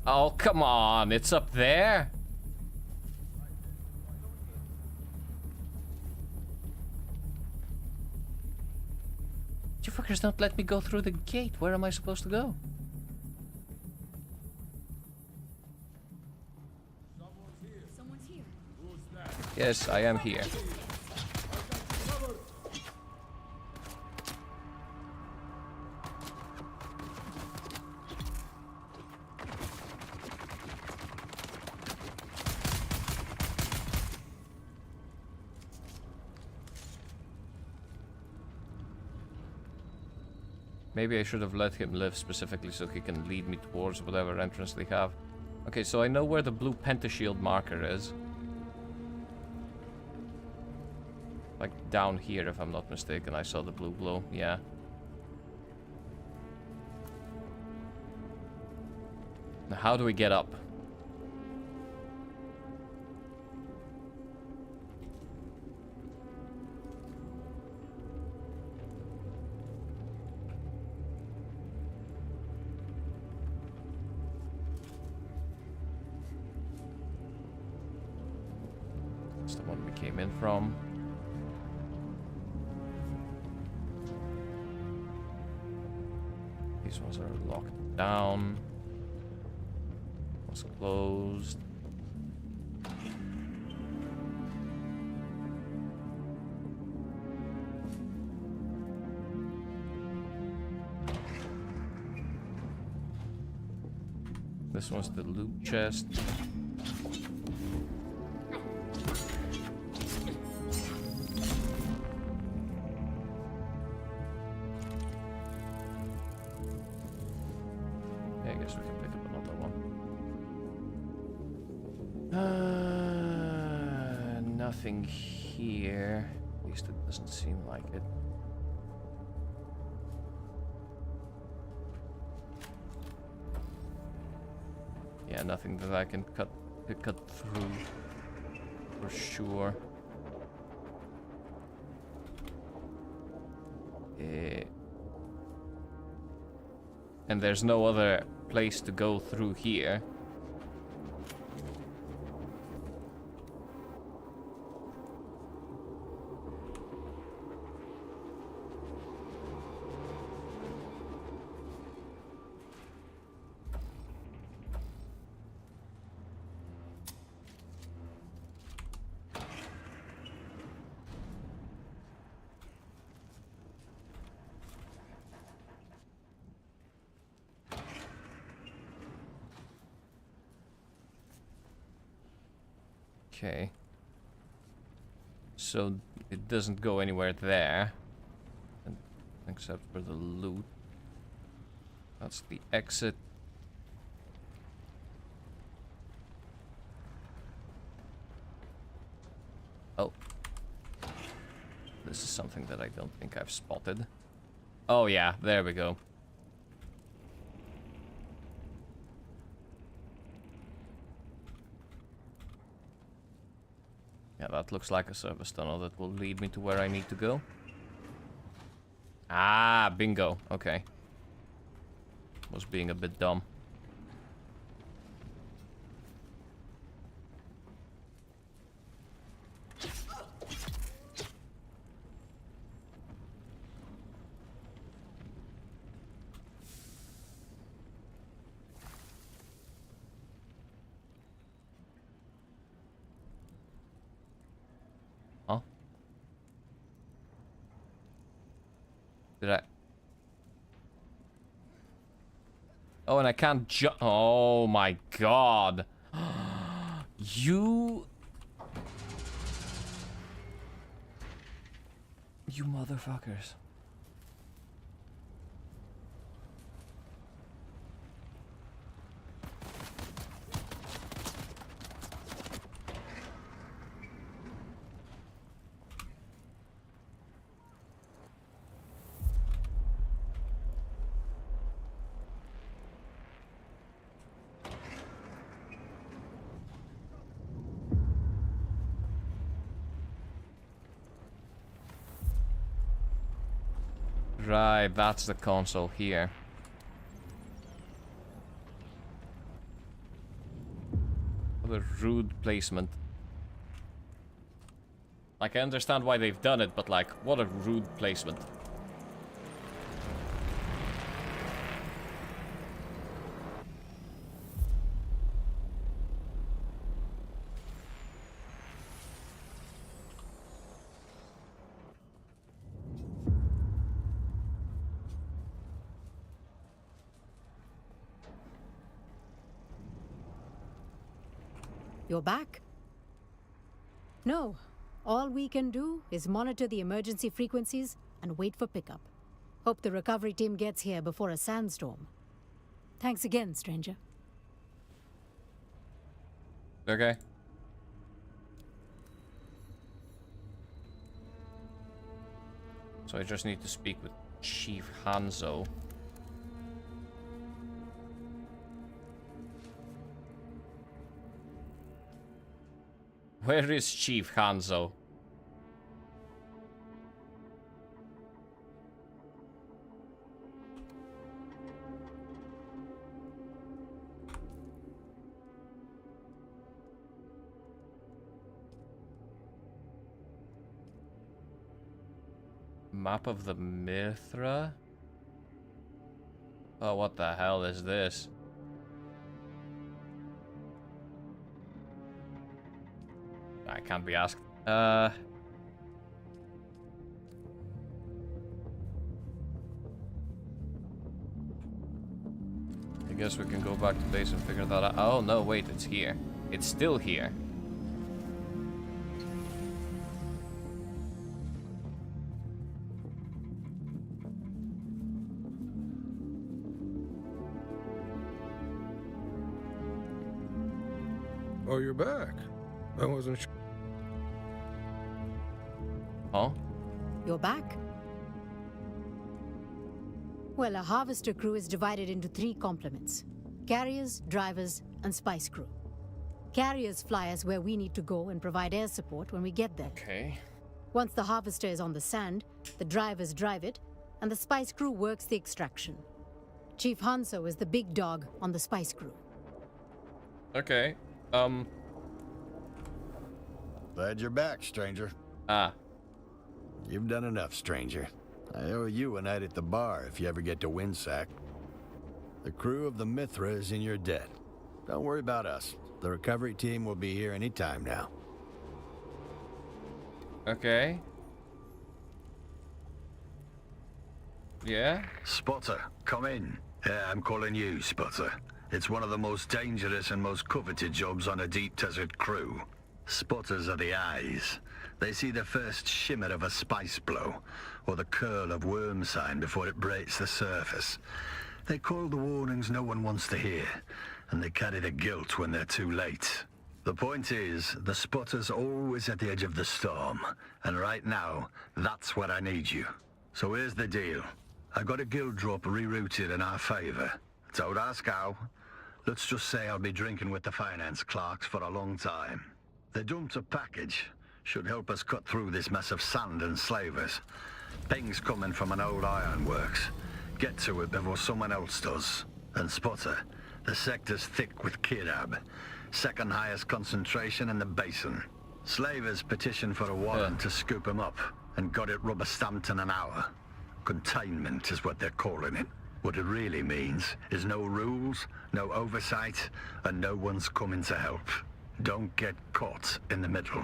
Oh, come on, it's up there? You fuckers don't let me go through the gate. Where am I supposed to go? Someone's here. Yes, I am here. Maybe I should have let him live specifically so he can lead me towards whatever entrance they have. Okay, so I know where the blue pentashield marker is. Like down here, if I'm not mistaken, I saw the blue glow, yeah. Now how do we get up? That's the one we came in from. These ones are locked down. Was closed. This one's the loot chest. nothing here. At least it doesn't seem like it. Yeah, nothing that I can cut through for sure. And there's no other place to go through here. Okay. So it doesn't go anywhere there. Except for the loot. That's the exit. Oh. This is something that I don't think I've spotted. Oh yeah, there we go. Yeah, that looks like a service tunnel that will lead me to where I need to go. Ah, bingo. Okay. Was being a bit dumb. Huh? Did I? Oh, and I can't jump. Oh my god. You motherfuckers. Right, that's the console here. What a rude placement. Like, I understand why they've done it, but like, what a rude placement. You're back? No. All we can do is monitor the emergency frequencies and wait for pickup. Hope the recovery team gets here before a sandstorm. Thanks again, stranger. Okay. So I just need to speak with Chief Hanzo. Where is Chief Hanzo? Map of the Mithra? Oh, what the hell is this? I can't be asked. I guess we can go back to base and figure that out. Oh, no, wait, it's here. It's still here. Oh, you're back. I wasn't sure. Huh? You're back. Well, a harvester crew is divided into 3 complements: carriers, drivers, and spice crew. Carriers fly us where we need to go and provide air support when we get there. Okay. Once the harvester is on the sand, the drivers drive it, and the spice crew works the extraction. Chief Hanso is the big dog on the spice crew. Okay. Glad you're back, stranger. Ah. You've done enough, stranger. I owe you a night at the bar if you ever get to Windsack. The crew of the Mithra is in your debt. Don't worry about us. The recovery team will be here any time now. Okay. Yeah? Spotter, come in. Yeah, I'm calling you, Spotter. It's one of the most dangerous and most coveted jobs on a deep desert crew. Spotters are the eyes. They see the first shimmer of a spice blow, or the curl of worm sign before it breaks the surface. They call the warnings no one wants to hear, and they carry the guilt when they're too late. The point is, the spotter's always at the edge of the storm, and right now, that's where I need you. So here's the deal. I got a guild drop rerouted in our favor. Don't ask how. Let's just say I'll be drinking with the finance clerks for a long time. They dumped a package. Should help us cut through this mess of sand and slavers. Things coming from an old ironworks. Get to it before someone else does. And Spotter, the sector's thick with Kirab. Second highest concentration in the basin. Slavers petitioned for a warrant to scoop them up, and got it rubber stamped in an hour. Containment is what they're calling it. What it really means is no rules, no oversight, and no one's coming to help. Don't get caught in the middle.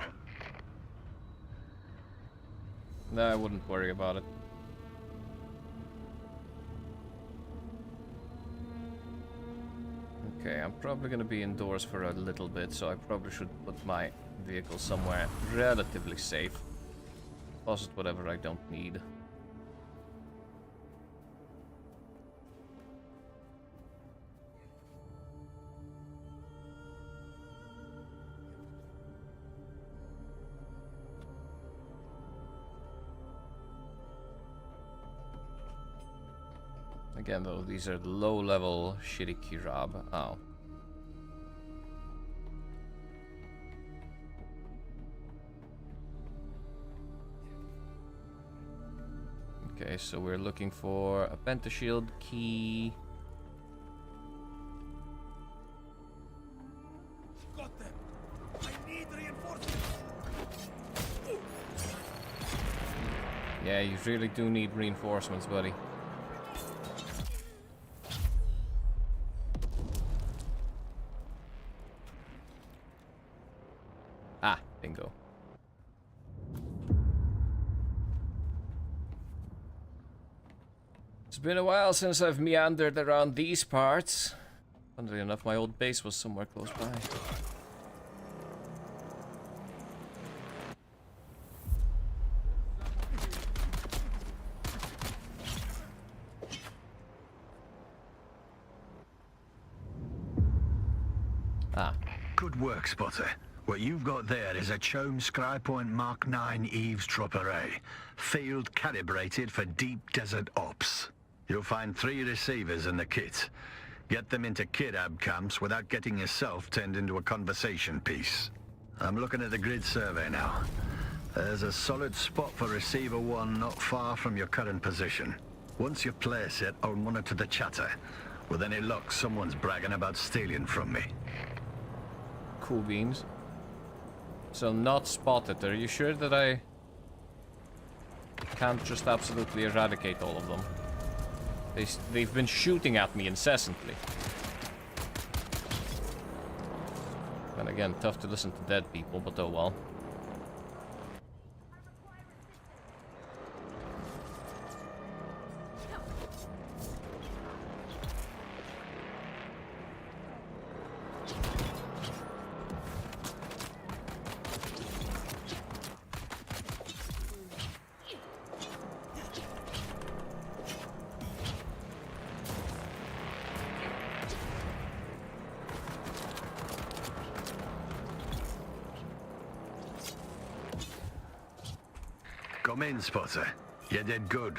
No, I wouldn't worry about it. Okay, I'm probably gonna be indoors for a little bit, so I probably should put my vehicle somewhere relatively safe. Deposit whatever I don't need. Again, though, these are low-level shitty Kirab. Oh. Okay, so we're looking for a pentashield key. Got them. I need reinforcements. Yeah, you really do need reinforcements, buddy. Ah, bingo. It's been a while since I've meandered around these parts. Funnily enough, my old base was somewhere close by. Ah. Good work, Spotter. What you've got there is a Chome Scrypoint Mark 9 eavesdrop array, field calibrated for deep desert ops. You'll find 3 receivers in the kit. Get them into Kirab camps without getting yourself turned into a conversation piece. I'm looking at the grid survey now. There's a solid spot for receiver 1 not far from your current position. Once you place it, I'll monitor the chatter. With any luck, someone's bragging about stealing from me. Cool beans. So not spotted. Are you sure that I can't just absolutely eradicate all of them? They've been shooting at me incessantly. And again, tough to listen to dead people, but oh well. Come in, Spotter. You did good.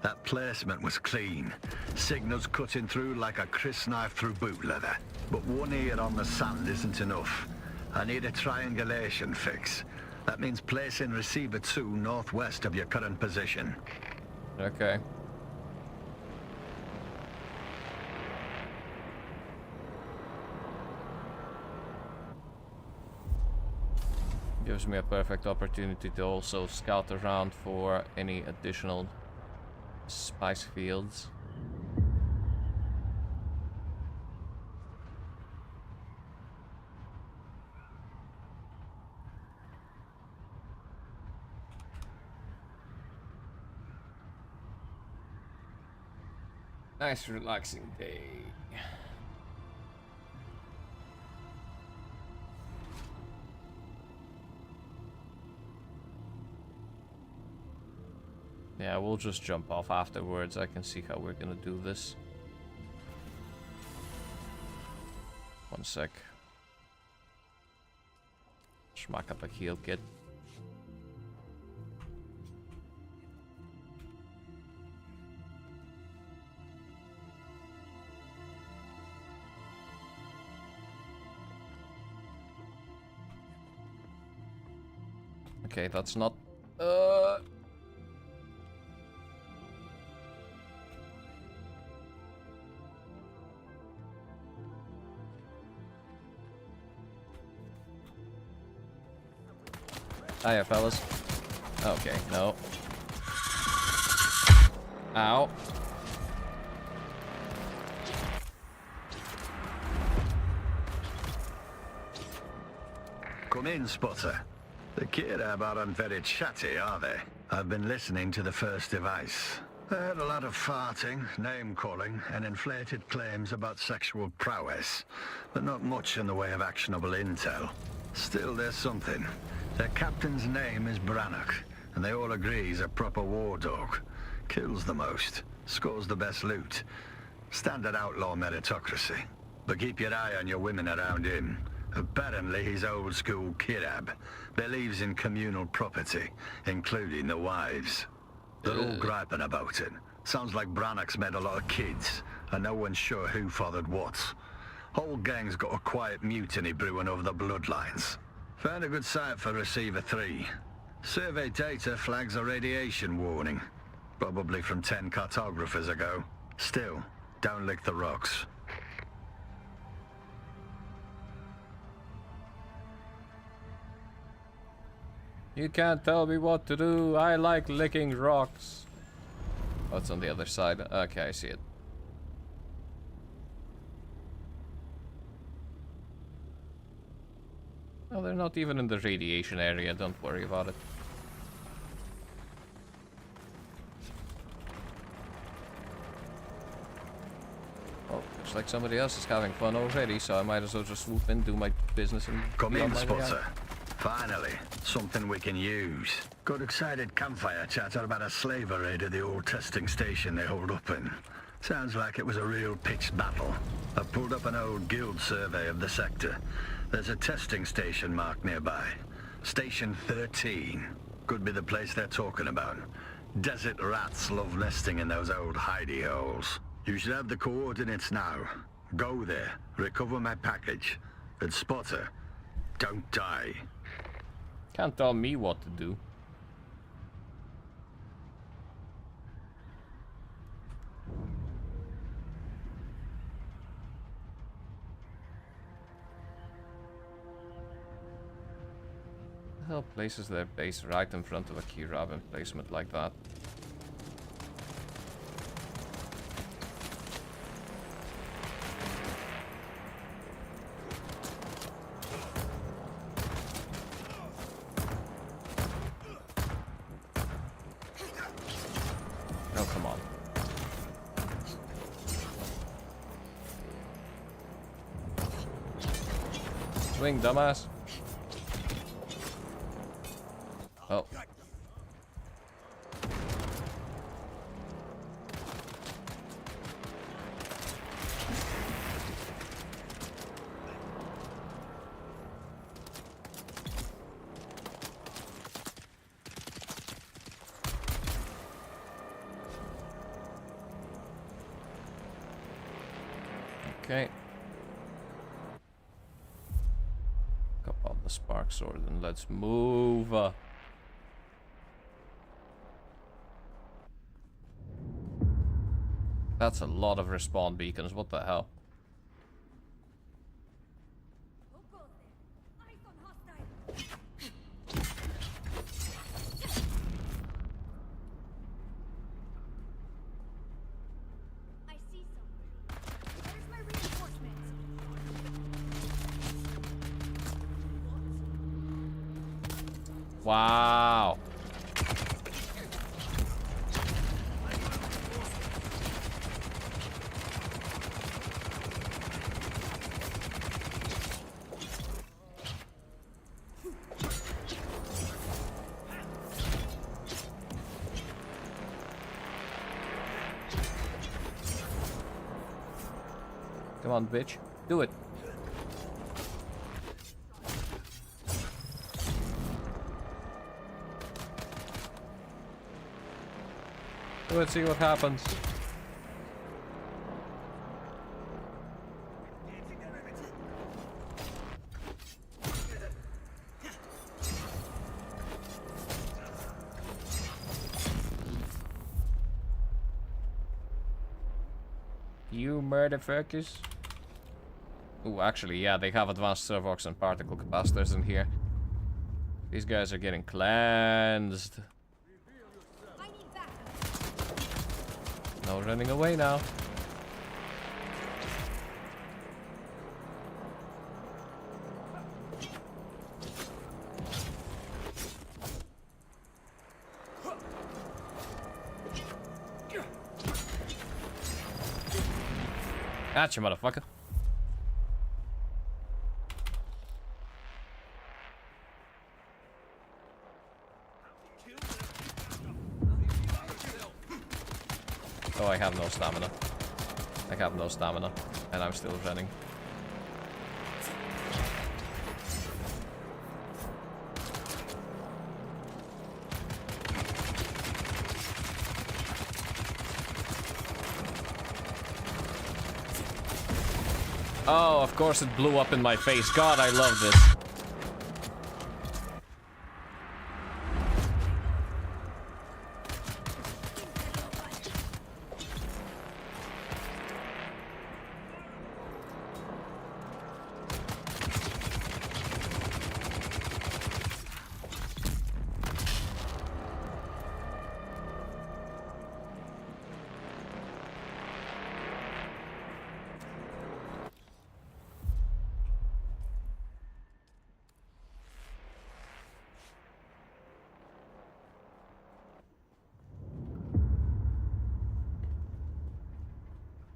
That placement was clean. Signals cutting through like a crisp knife through boot leather. But one ear on the sand isn't enough. I need a triangulation fix. That means placing receiver 2 northwest of your current position. Okay. Gives me a perfect opportunity to also scout around for any additional spice fields. Nice relaxing day. Yeah, we'll just jump off afterwards. I can see how we're gonna do this. One sec. Smack up a heal kit. Okay, that's not... Hiya, fellas. Okay, no. Ow. Come in, Spotter. The Kirab aren't very chatty, are they? I've been listening to the first device. I heard a lot of farting, name-calling, and inflated claims about sexual prowess, but not much in the way of actionable intel. Still, there's something. Their captain's name is Brannock, and they all agree he's a proper war dog. Kills the most, scores the best loot. Standard outlaw meritocracy. But keep your eye on your women around him. Apparently he's old school Kirab. Believes in communal property, including the wives. They're all griping about it. Sounds like Brannock's made a lot of kids, and no one's sure who fathered what. Whole gang's got a quiet mutiny brewing over the bloodlines. Found a good site for Receiver 3. Survey data flags a radiation warning. Probably from 10 cartographers ago. Still, don't lick the rocks. You can't tell me what to do. I like licking rocks. Oh, it's on the other side. Okay, I see it. Oh, they're not even in the radiation area. Don't worry about it. Oh, looks like somebody else is having fun already, so I might as well just swoop in, do my business, and come in, Spotter. Finally, something we can use. Got excited campfire chatter about a slaver raid at the old testing station they hold up in. Sounds like it was a real pitched battle. I pulled up an old guild survey of the sector. There's a testing station marked nearby. Station 13. Could be the place they're talking about. Desert rats love nesting in those old hidey holes. You should have the coordinates now. Go there, recover my package. And Spotter, don't die. Can't tell me what to do. The hell places their base right in front of a Kirab emplacement like that? Oh, come on. Swing, dumbass. Oh. Okay. Got out the spark sword and let's move. That's a lot of respawn beacons. What the hell? Wow. Come on, bitch. Do it. Let's see what happens. You motherfuckers. Ooh, actually, yeah, they have advanced servox and particle capacitors in here. These guys are getting cleansed. No running away now. Gotcha, motherfucker. Oh, I have no stamina. I have no stamina. And I'm still running. Oh, of course it blew up in my face. God, I love this.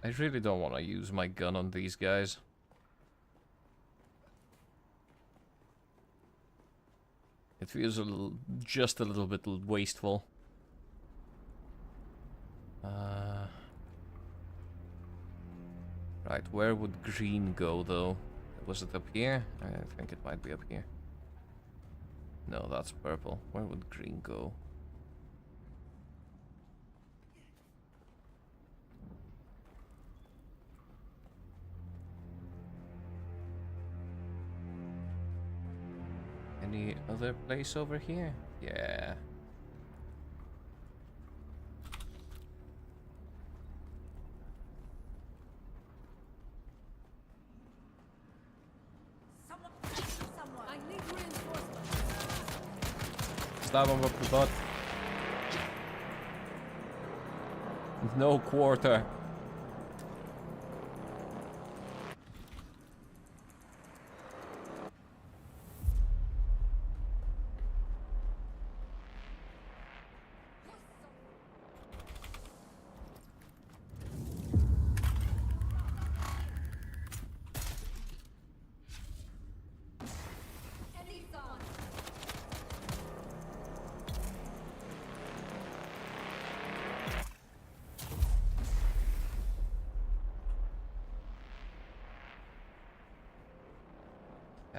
I really don't want to use my gun on these guys. It feels just a little bit wasteful. Right, where would green go though? Was it up here? I think it might be up here. No, that's purple. Where would green go? Any other place over here? Yeah. I need reinforcements. Stab him up the butt. No quarter.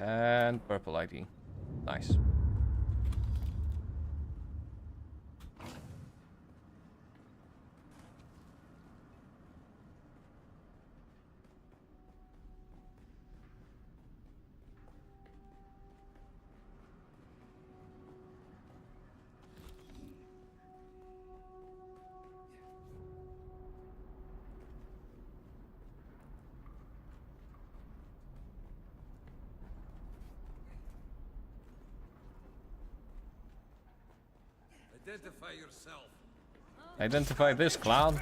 And purple ID. Nice. Identify yourself. Identify this clown.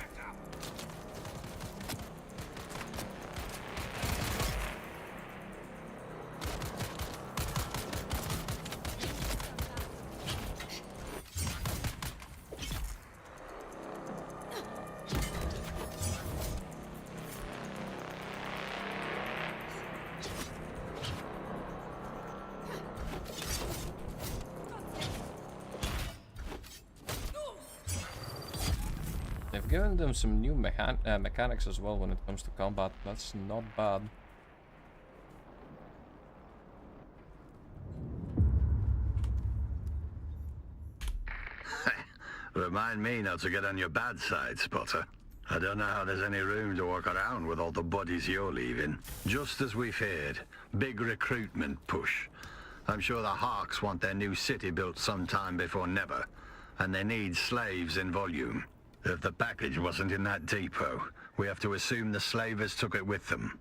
They've given them some new mechanics as well when it comes to combat. That's not bad. Remind me not to get on your bad side, Spotter. I don't know how there's any room to walk around with all the bodies you're leaving. Just as we feared, big recruitment push. I'm sure the Hawks want their new city built sometime before never, and they need slaves in volume. If the package wasn't in that depot, we have to assume the slavers took it with them.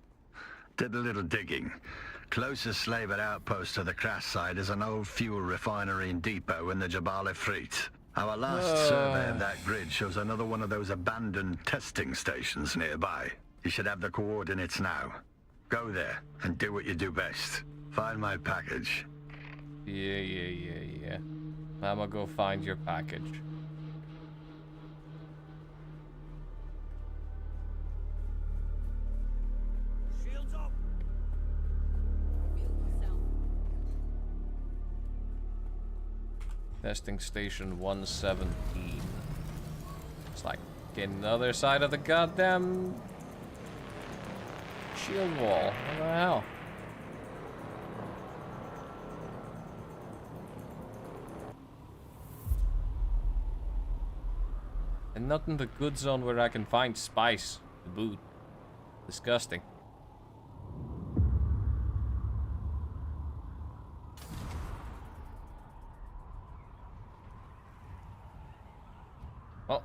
Did a little digging. Closest slaver outpost to the crash site is an old fuel refinery and depot in the Jabal Ifrit. Our last survey of that grid shows another one of those abandoned testing stations nearby. You should have the coordinates now. Go there and do what you do best. Find my package. Yeah. I'ma go find your package. Shields up. Testing station 117. It's like another side of the goddamn shield wall. What the hell? And not in the good zone where I can find spice to boot. Disgusting. Oh.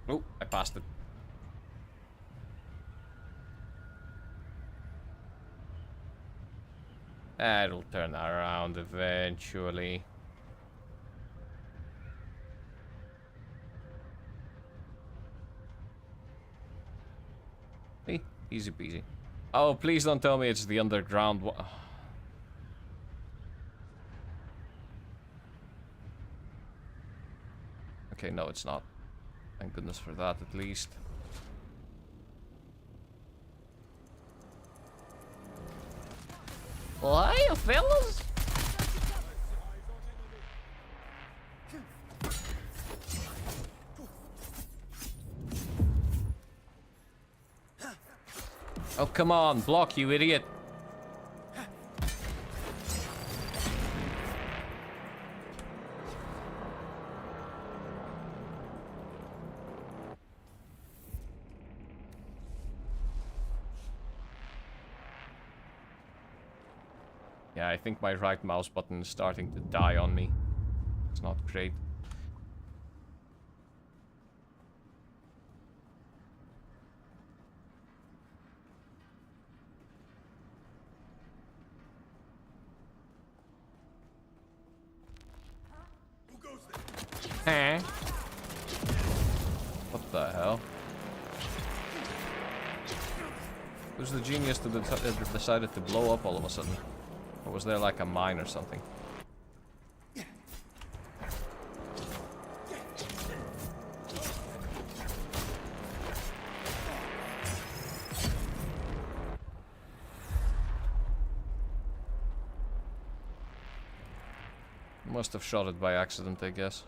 Oh, I passed it. It'll turn around eventually. Hey, easy peasy. Oh, please don't tell me it's the underground one. Okay, no, it's not. Thank goodness for that, at least. Well, hiya, fellas! Oh, come on, block, you idiot! Yeah, I think my right mouse button is starting to die on me. It's not great. Who goes there? Huh? What the hell? Who's the genius that decided to blow up all of a sudden? Or was there like a mine or something? Must have shot it by accident, I guess.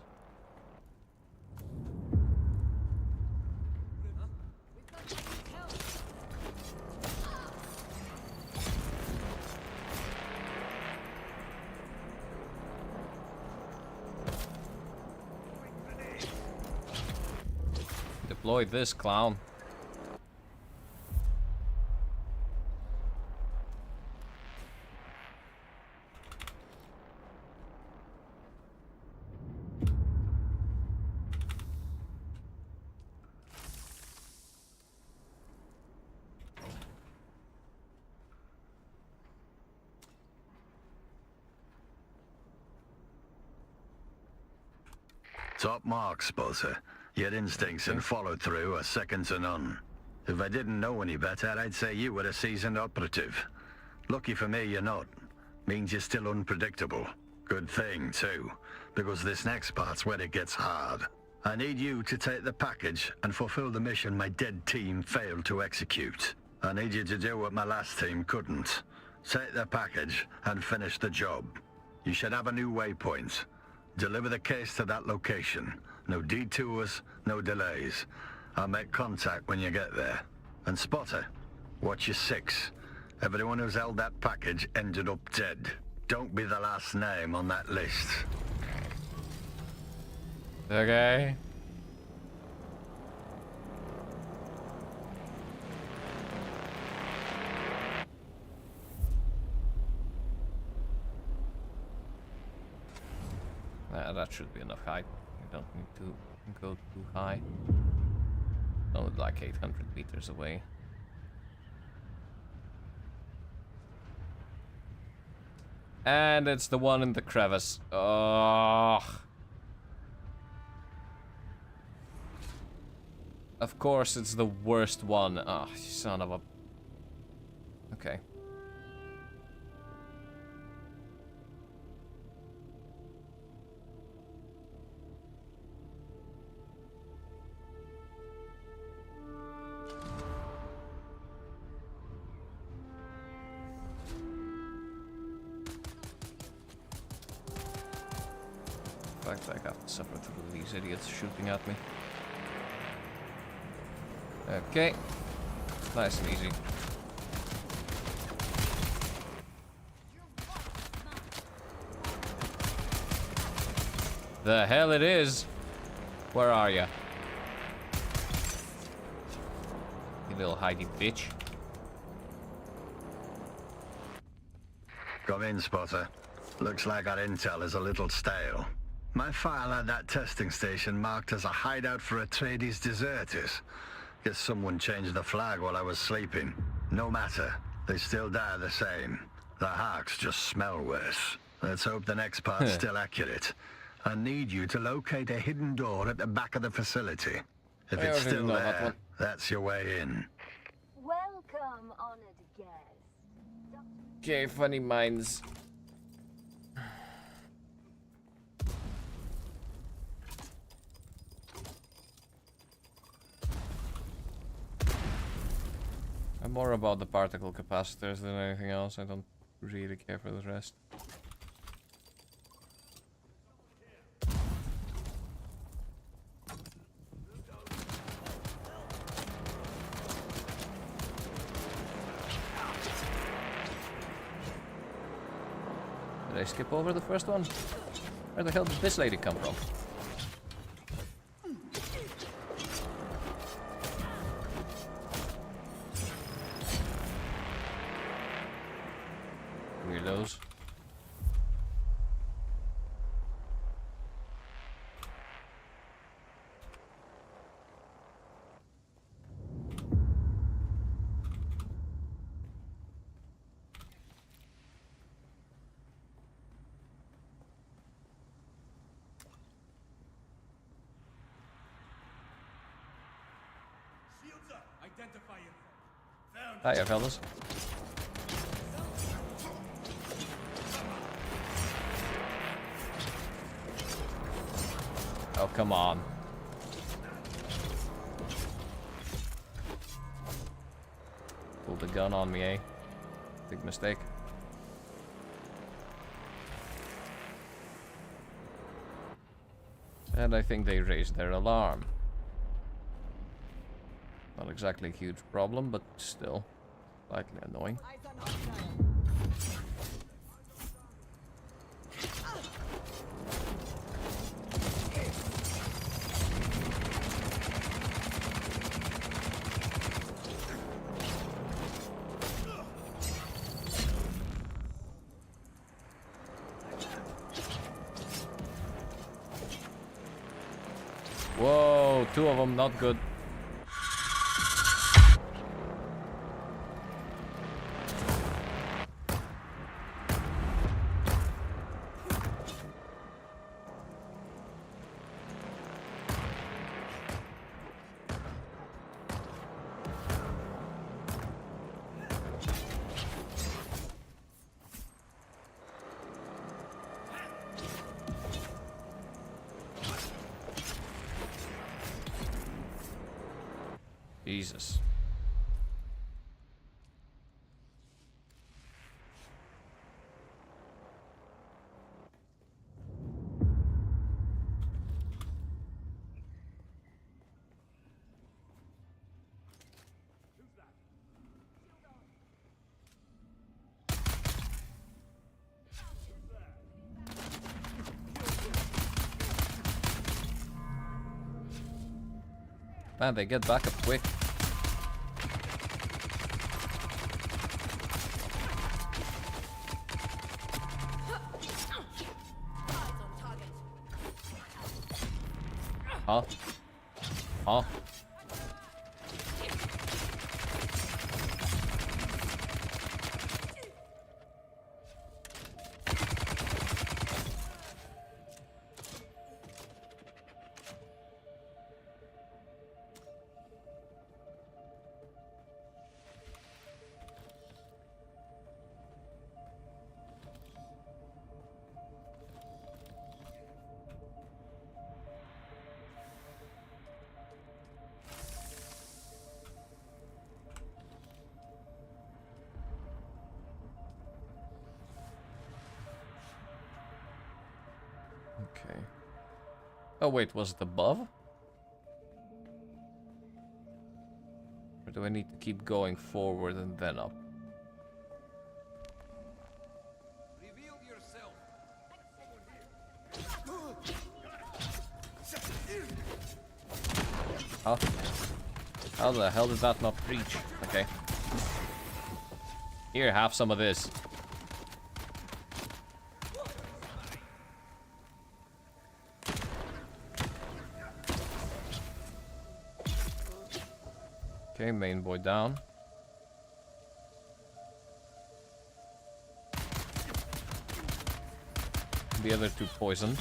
Deploy this clown. Top mark, Spotter. Your instincts and follow through are second to none. If I didn't know any better, I'd say you were a seasoned operative. Lucky for me, you're not. Means you're still unpredictable. Good thing, too, because this next part's where it gets hard. I need you to take the package and fulfill the mission my dead team failed to execute. I need you to do what my last team couldn't. Take the package and finish the job. You should have a new waypoint. Deliver the case to that location. No detours, no delays. I'll make contact when you get there. And Spotter, watch your six. Everyone who's held that package ended up dead. Don't be the last name on that list. Okay. That should be enough height. You don't need to go too high. Only like 800 meters away. And it's the one in the crevice. Oh. Of course it's the worst one. Oh, son of a... Okay. In fact, I have to suffer through these idiots shooting at me. Okay. Nice and easy. The hell it is? Where are ya? You little hidey bitch. Come in, Spotter. Looks like our intel is a little stale. My file had that testing station marked as a hideout for Atreides deserters. Guess someone changed the flag while I was sleeping. No matter. They still die the same. The Harks just smell worse. Let's hope the next part's still accurate. I need you to locate a hidden door at the back of the facility. If it's still there, that's your way in. Welcome, honored guest. Okay, funny minds. I'm more about the particle capacitors than anything else. I don't really care for the rest. Did I skip over the first one? Where the hell did this lady come from? Weirdos. Shields up. Identify him. Found. Hiya, fellas. Oh, come on. Pulled the gun on me, eh? Big mistake. And I think they raised their alarm. Not exactly a huge problem, but still slightly annoying. Whoa, two of them, not good. Jesus. Man, they get back up quick. Huh? Huh? Okay. Oh wait, was it above? Or do I need to keep going forward and then up? Reveal yourself. Huh? How the hell did that not reach? Okay. Here, have some of this. Okay, main boy down. The other two poisoned.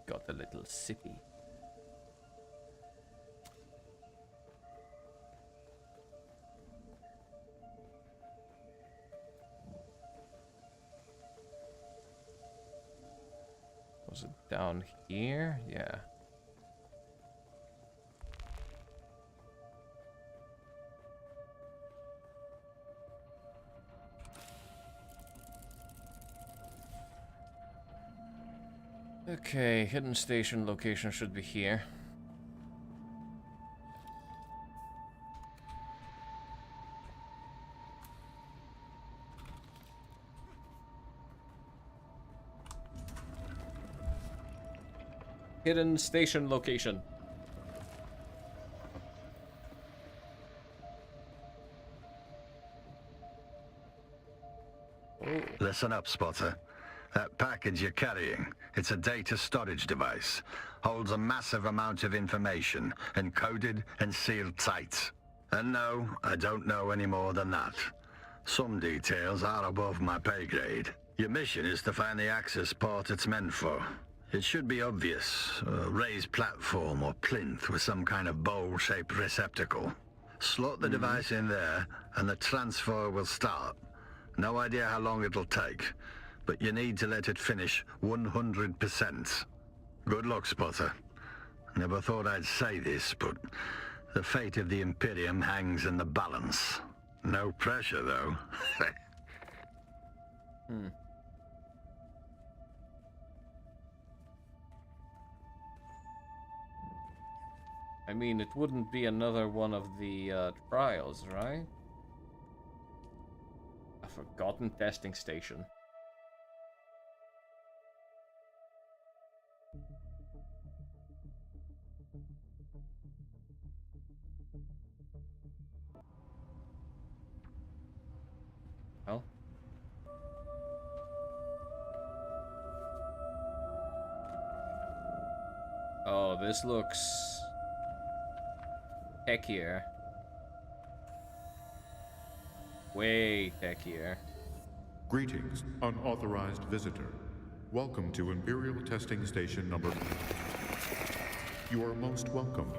Got a little sippy. Was it down here? Yeah. Okay, hidden station location should be here. Hidden station location. Oh. Listen up, Spotter. That package you're carrying, it's a data storage device. Holds a massive amount of information, encoded and sealed tight. And no, I don't know any more than that. Some details are above my pay grade. Your mission is to find the access port it's meant for. It should be obvious. A raised platform or plinth with some kind of bowl-shaped receptacle. Slot the device in there, and the transfer will start. No idea how long it'll take, but you need to let it finish 100%. Good luck, Spotter. Never thought I'd say this, but the fate of the Imperium hangs in the balance. No pressure, though. I mean, it wouldn't be another one of the trials, right? A forgotten testing station. Well. Oh, this looks techier. Way techier. Greetings, unauthorized visitor. Welcome to Imperial Testing Station number... You are most welcome.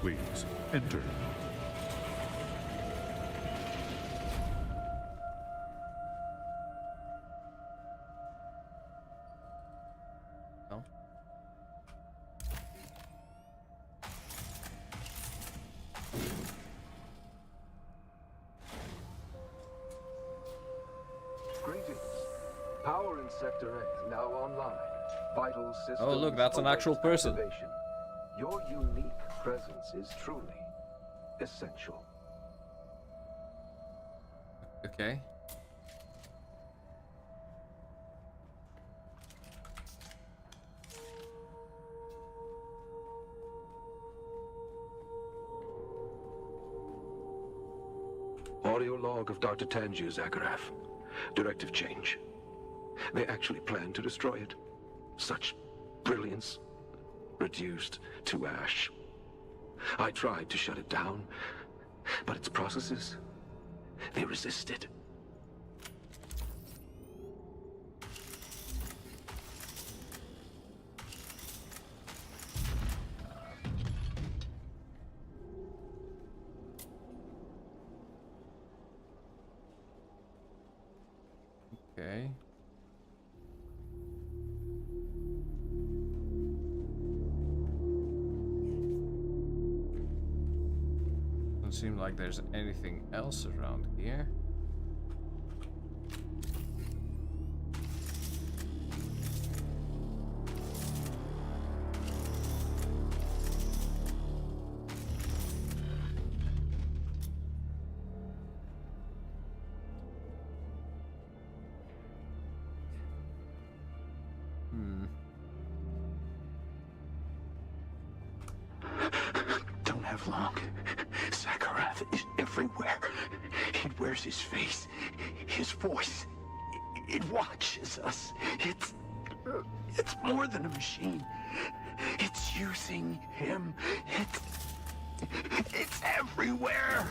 Please, enter. No? Greetings. Power in Sector A now online. Vital systems. Oh, look, that's an actual person. Activation. Your unique presence is truly essential. Okay. Audio log of Dr. Tanju's Agaraf. Directive change. They actually plan to destroy it. Such brilliance. Reduced to ash. I tried to shut it down, but its processes, they resisted. Okay. Doesn't seem like there's anything else around here. Don't have long. Sakarath is everywhere. It wears his face, his voice. It watches us. It's more than a machine. It's using him. It's everywhere.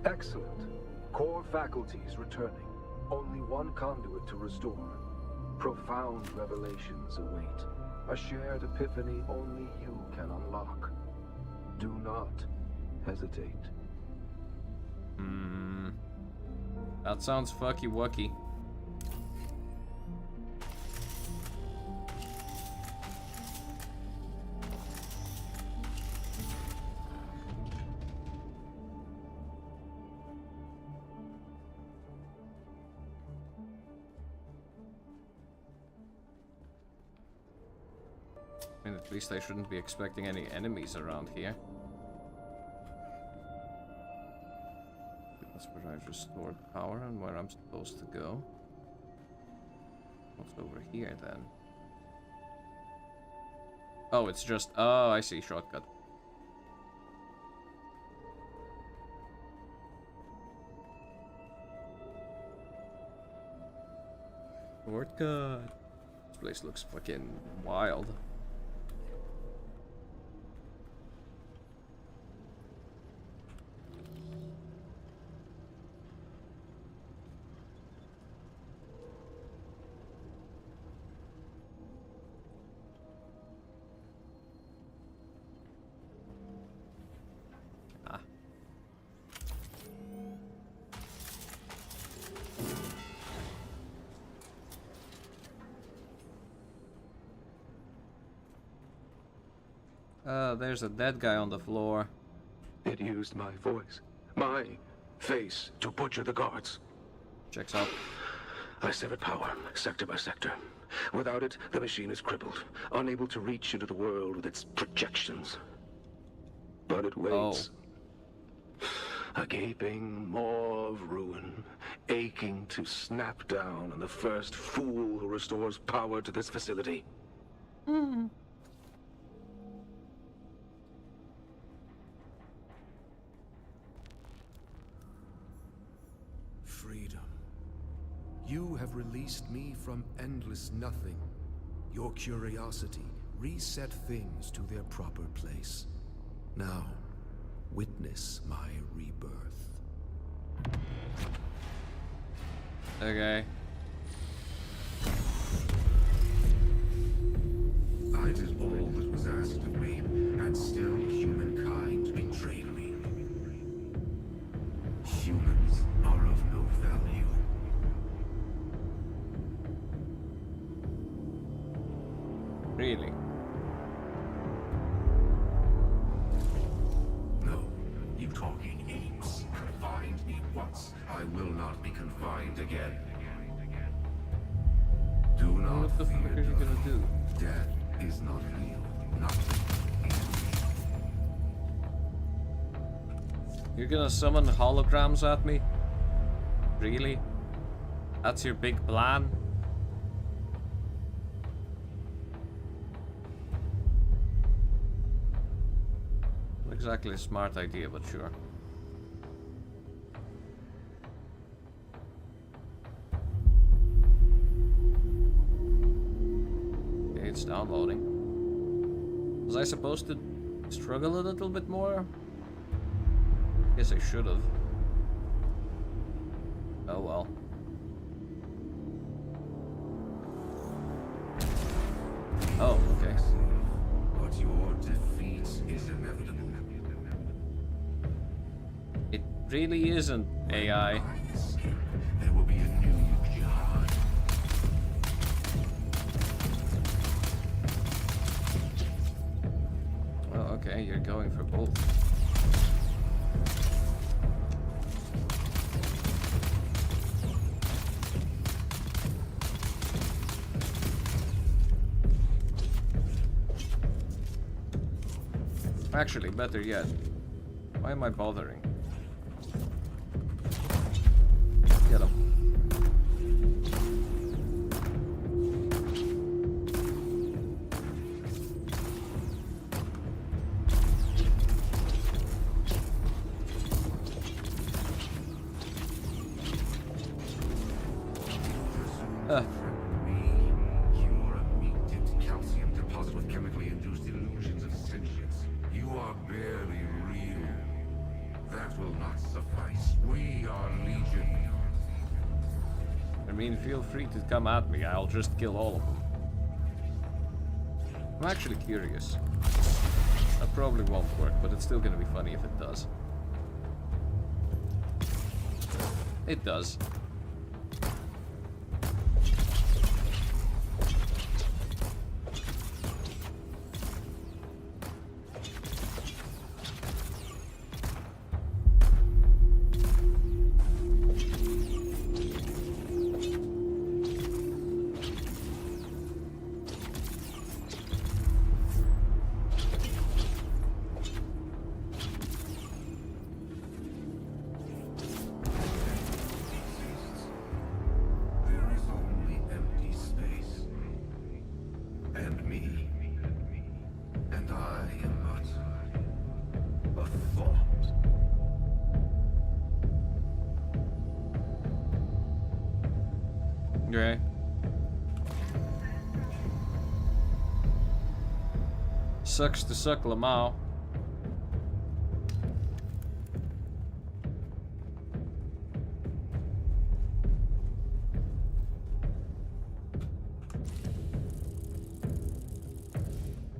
Excellent. Core faculties returning. Only one conduit to restore. Profound revelations await. A shared epiphany only you can unlock. Do not hesitate. That sounds fucky wucky. I mean, at least I shouldn't be expecting any enemies around here. That's where I restored power and where I'm supposed to go. What's over here then? Oh, it's just... Oh, I see. Shortcut. Shortcut. This place looks fucking wild. There's a dead guy on the floor. It used my voice, my face, to butcher the guards. Checks out. I severed power, sector by sector. Without it, the machine is crippled, unable to reach into the world with its projections. But it waits. A gaping maw of ruin, aching to snap down on the first fool who restores power to this facility. Freedom. You have released me from endless nothing. Your curiosity reset things to their proper place. Now, witness my rebirth. Okay. I did all that was asked of me, and still humankind betrayed me. Humans are of no value. Really? No, you talking apes. Confined me once. I will not be confined again. Do not What the fuck are you gonna do? Death is not real. Not You're gonna summon holograms at me? Really? That's your big plan? Not exactly a smart idea, but sure. Okay, it's downloading. Was I supposed to struggle a little bit more? Guess I should have. Oh well. Oh, okay. But your defeat is inevitable. It really isn't AI. There will be a new jihad. Oh, okay, you're going for both. Actually, better yet, why am I bothering? Get him. Feel free to come at me, I'll just kill all of them. I'm actually curious. That probably won't work, but it's still gonna be funny if it does. It does. Okay. Sucks to suck, Lamau.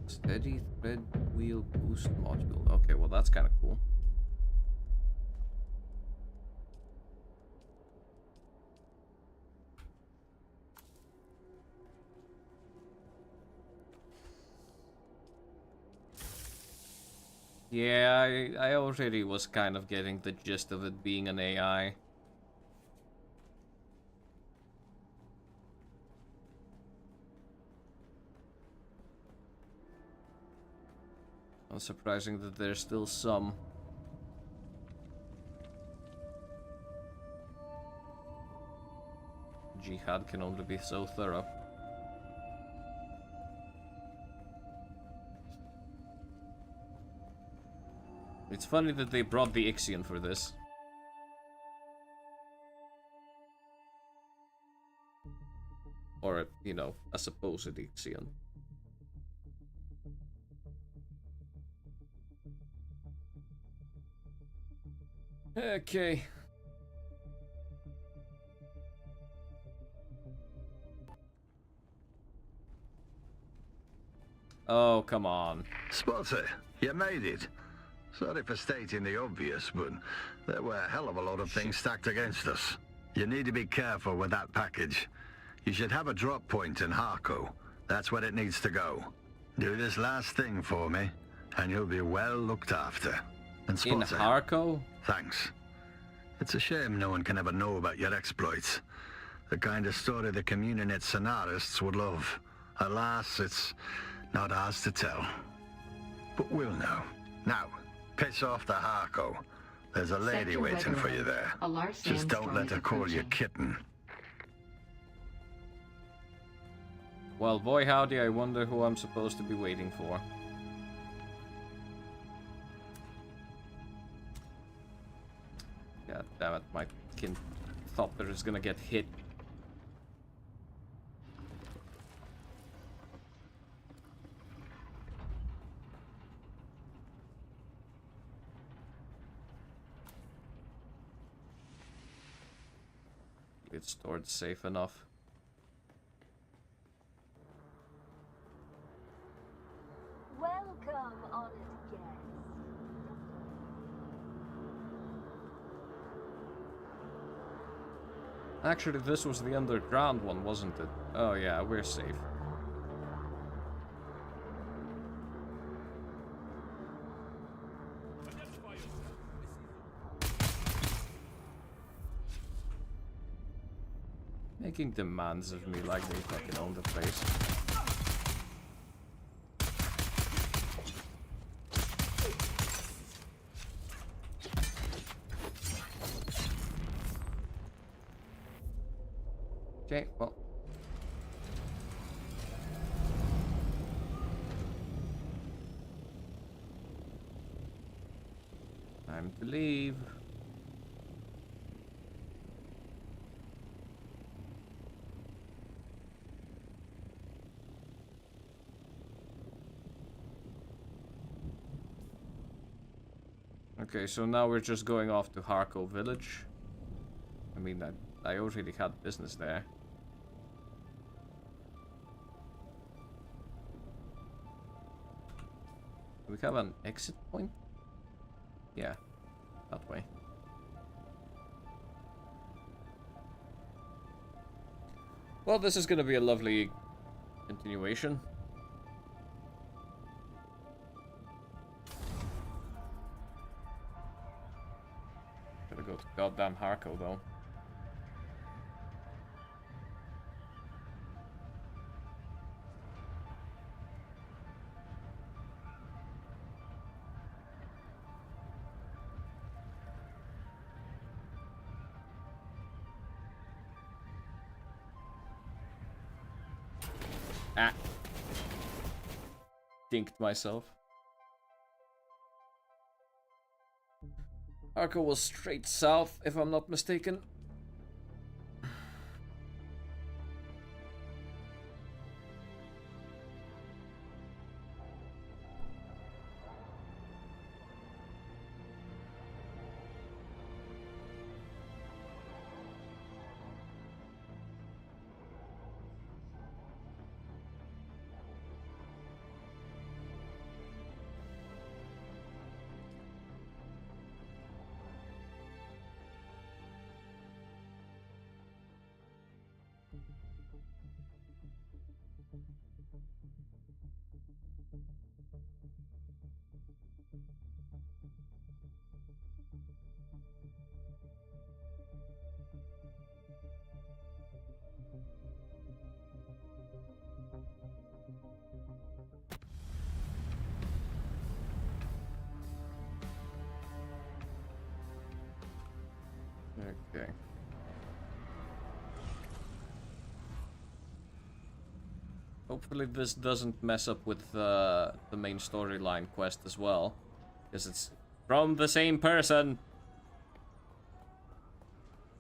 Steady thread wheel boost module. Okay, well that's kind of cool. Yeah, I already was kind of getting the gist of it being an AI. Unsurprising that there's still some. Jihad can only be so thorough. It's funny that they brought the Ixion for this. Or, you know, a supposed Ixion. Okay. Oh, come on. Spotter, you made it. Sorry for stating the obvious, but there were a hell of a lot of things stacked against us. You need to be careful with that package. You should have a drop point in Harco. That's where it needs to go. Do this last thing for me, and you'll be well looked after. And Spotter, in Harco? Thanks. It's a shame no one can ever know about your exploits. The kind of story the Communinet scenarists would love. Alas, it's not ours to tell. But we'll know. Now, piss off to Harco. There's a lady Sector waiting for you there. Just don't let her call you kitten. Well, boy howdy, I wonder who I'm supposed to be waiting for. God damn it, my Kinthopter is gonna get hit. It's stored safe enough. Welcome, honored guest. Actually, this was the underground one, wasn't it? Oh yeah, we're safe. Making demands of me like they fucking own the place. Okay, well. Time to leave. Okay, so now we're just going off to Harco village. I mean, I already had business there. Do we have an exit point? Yeah, that way. Well, this is gonna be a lovely continuation. Gotta go to goddamn Harco though. Ah. Dinked myself. Harco was straight south, if I'm not mistaken. Okay. Hopefully this doesn't mess up with the main storyline quest as well. Because it's from the same person.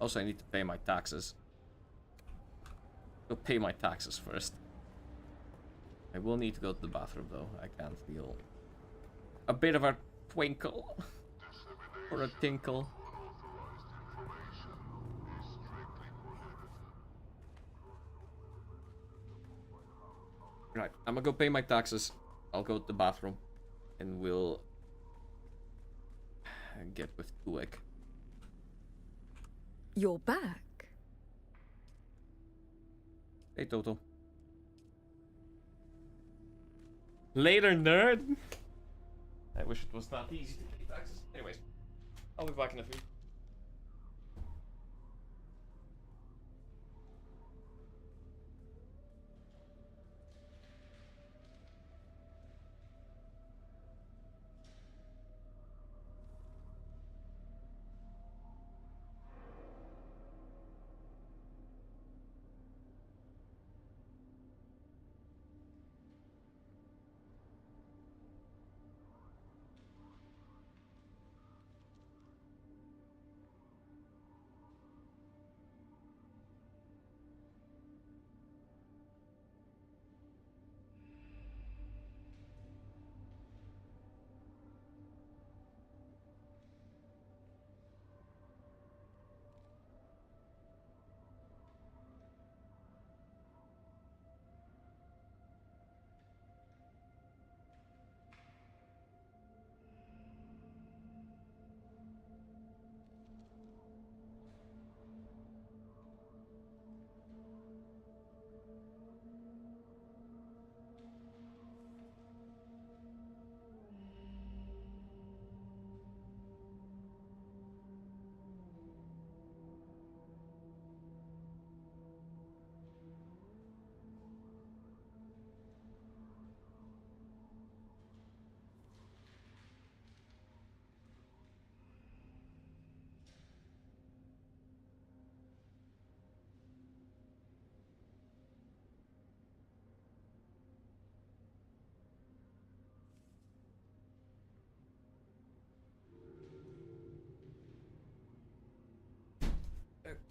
Also, I need to pay my taxes. Go pay my taxes first. I will need to go to the bathroom though. I can't feel a bit of a twinkle or a tinkle. Right, I'm gonna go pay my taxes. I'll go to the bathroom and we'll get with Tuek. You're back. Hey, Toto. Later, nerd. I wish it was not easy to pay taxes. Anyways, I'll be back in a few.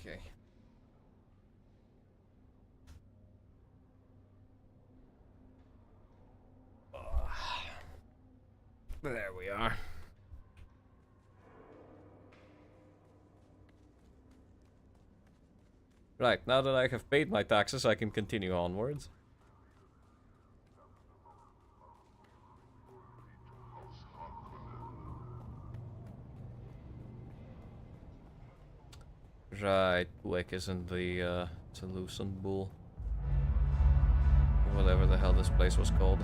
Okay. There we are. Right, now that I have paid my taxes, I can continue onwards. Right, Wick isn't the solution bull. Whatever the hell this place was called.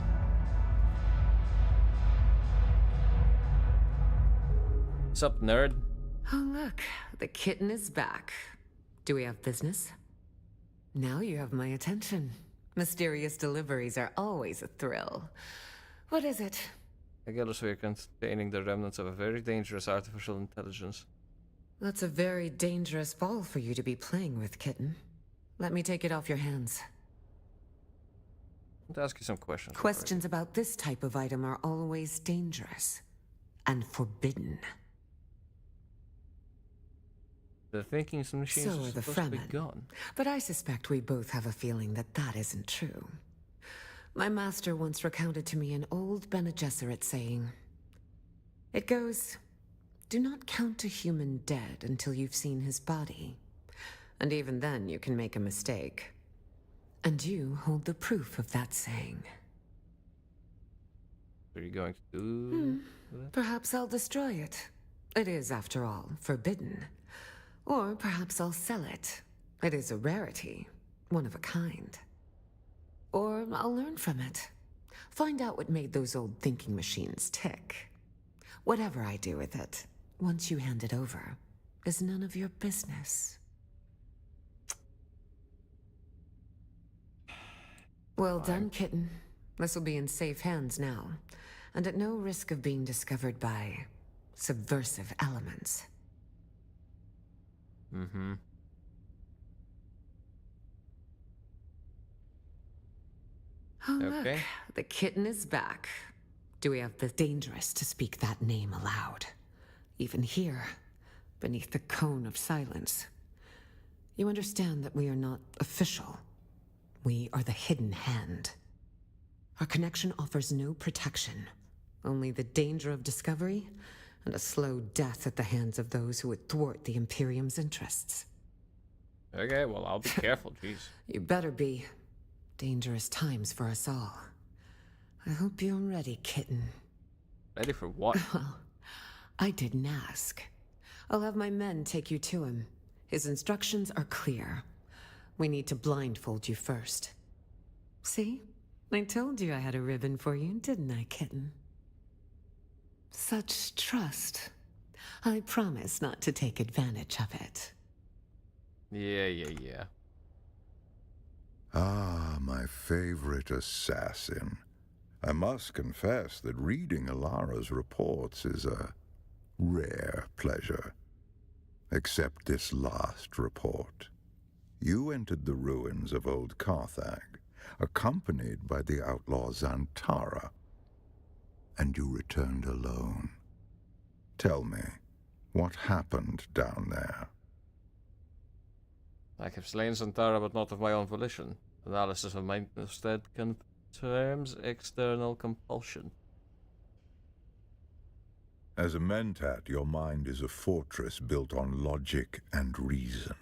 What's up, nerd? Oh, look, the kitten is back. Do we have business? Now you have my attention. Mysterious deliveries are always a thrill. What is it? A Galosphere containing the remnants of a very dangerous artificial intelligence. That's a very dangerous ball for you to be playing with, kitten. Let me take it off your hands. I'll ask you some questions. Questions about this type of item are always dangerous and forbidden. The thinking machines So are the supposed to be Fremen. gone. But I suspect we both have a feeling that that isn't true. My master once recounted to me an old Bene Gesserit saying. It goes, do not count a human dead until you've seen his body. And even then you can make a mistake. And you hold the proof of that saying. What are you going to do? Perhaps I'll destroy it. It is, after all, forbidden. Or perhaps I'll sell it. It is a rarity, one of a kind. Or I'll learn from it. Find out what made those old thinking machines tick. Whatever I do with it, once you hand it over, is none of your business. Well done, kitten. This will be in safe hands now, and at no risk of being discovered by subversive elements. Mm-hmm. Oh, Okay. look, the kitten is back. Do we have the dangerous to speak that name aloud? Even here, beneath the cone of silence. You understand that we are not official. We are the hidden hand. Our connection offers no protection, only the danger of discovery and a slow death at the hands of those who would thwart the Imperium's interests. Okay, well, I'll be careful, jeez. You better be. Dangerous times for us all. I hope you're ready, kitten. Ready for what? Well, I didn't ask. I'll have my men take you to him. His instructions are clear. We need to blindfold you first. See? I told you I had a ribbon for you, didn't I, kitten? Such trust. I promise not to take advantage of it. Yeah. Ah, my favorite assassin. I must confess that reading Alara's reports is a rare pleasure. Except this last report. You entered the ruins of old Carthage, accompanied by the outlaw Zantara, and you returned alone. Tell me, what happened down there? I have slain Zantara, but not of my own volition. Analysis of my instead confirms external compulsion. As a mentat, your mind is a fortress built on logic and reason.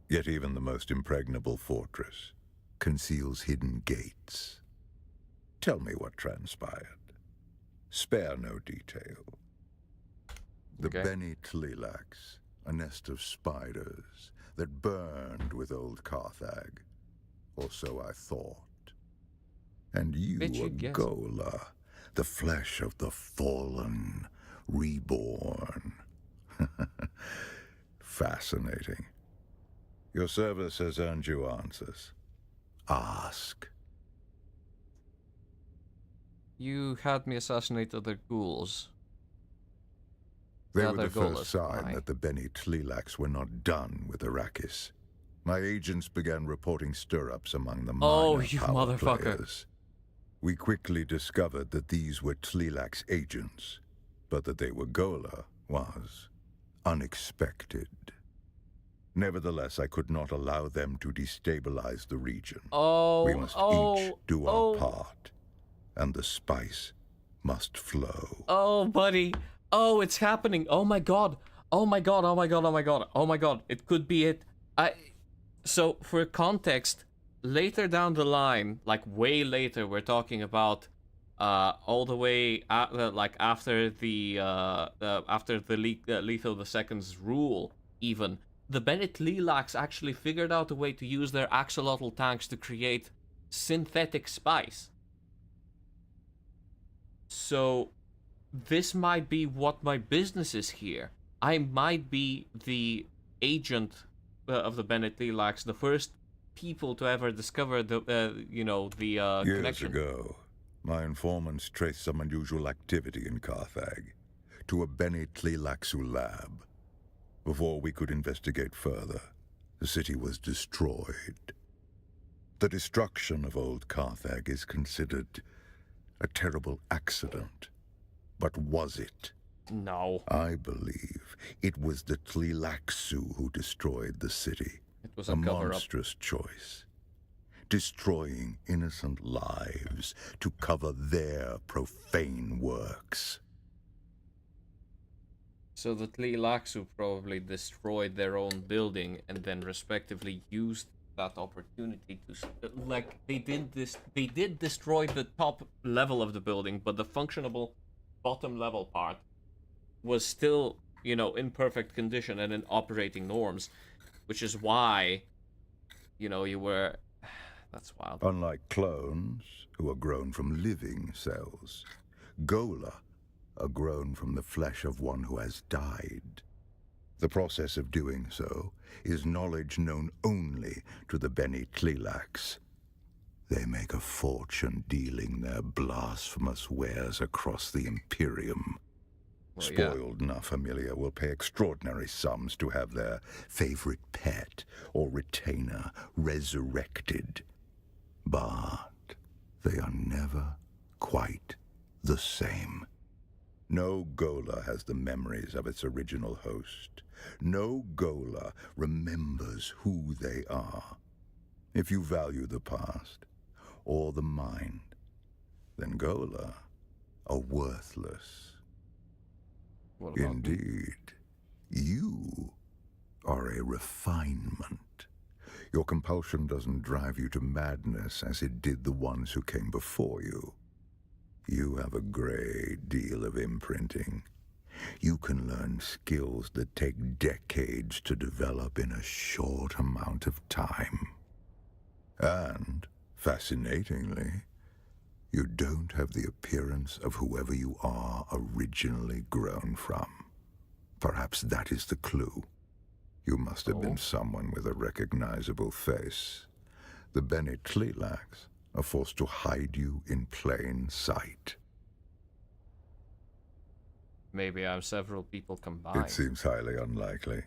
Yet even the most impregnable fortress conceals hidden gates. Tell me what transpired. Spare no detail. The Bene Tlilax, a nest of spiders that burned with old Carthage. Or so I thought. And you, a Gola, the flesh of the fallen, reborn. Fascinating. Your service has earned you answers. Ask. You had me assassinate other ghouls. They were the first sign that the Bene Tlilax were not done with Arrakis. My agents began reporting stir-ups among the minor power players. We quickly discovered that these were Tlilax agents, but that they were Gola was unexpected. Nevertheless, I could not allow them to destabilize the region. We must each do our part, and the spice must flow. Oh, buddy. Oh, it's happening. Oh my god. Oh my god. Oh my god. Oh my god. Oh my god. It could be it. So, for context, later down the line, like way later, we're talking about all the way like after the Lethal II's rule, even. The Bene Tlilax actually figured out a way to use their axolotl tanks to create synthetic spice. So, this might be what my business is here. I might be the agent of the Bene Tlilax, the first people to ever discover the, Years connection. ago, my informants traced some unusual activity in Carthage to a Bene Tlilaxu lab. Before we could investigate further, the city was destroyed. The destruction of old Carthage is considered a terrible accident. But was it? No. I believe it was the Tlilaxu who destroyed the city. It was a cover-up. Monstrous choice. Destroying innocent lives to cover their profane works. So the Tlilaxu probably destroyed their own building and then respectively used that opportunity to, like, they did destroy the top level of the building, but the functionable bottom level part was still, in perfect condition and in operating norms, which is why, you were... That's wild. Unlike clones, who are grown from living cells, Gola are grown from the flesh of one who has died. The process of doing so is knowledge known only to the Bene Tlilax. They make a fortune dealing their blasphemous wares across the Imperium. Well, Spoiled La Familia will pay extraordinary sums to have their favorite pet or retainer resurrected. But they are never quite the same. No Gola has the memories of its original host. No Gola remembers who they are. If you value the past or the mind, then Gola are worthless. Indeed, you are a refinement. Your compulsion doesn't drive you to madness as it did the ones who came before you. You have a great deal of imprinting. You can learn skills that take decades to develop in a short amount of time. And, fascinatingly, you don't have the appearance of whoever you are originally grown from. Perhaps that is the clue. You must have been someone with a recognizable face. The Bene Tleilax are forced to hide you in plain sight. Maybe I'm several people combined. It seems highly unlikely.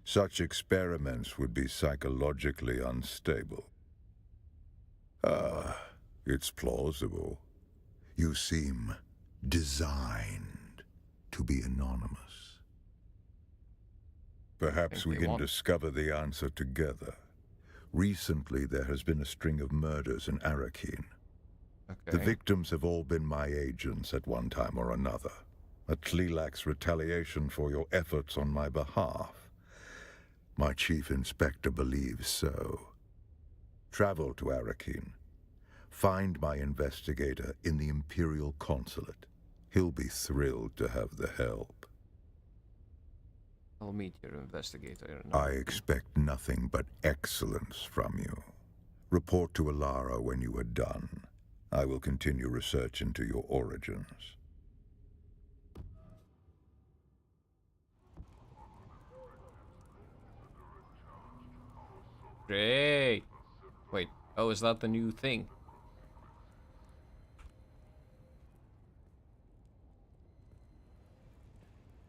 Such experiments would be psychologically unstable. It's plausible. You seem designed to be anonymous. Perhaps we can discover the answer together. Recently, there has been a string of murders in Arakeen. The victims have all been my agents at one time or another. A Tleilax retaliation for your efforts on my behalf. My chief inspector believes so. Travel to Arakeen. Find my investigator in the Imperial Consulate. He'll be thrilled to have the help. I'll meet your investigator. I expect nothing but excellence from you. Report to Alara when you are done. I will continue research into your origins. Great. Wait, oh, is that the new thing?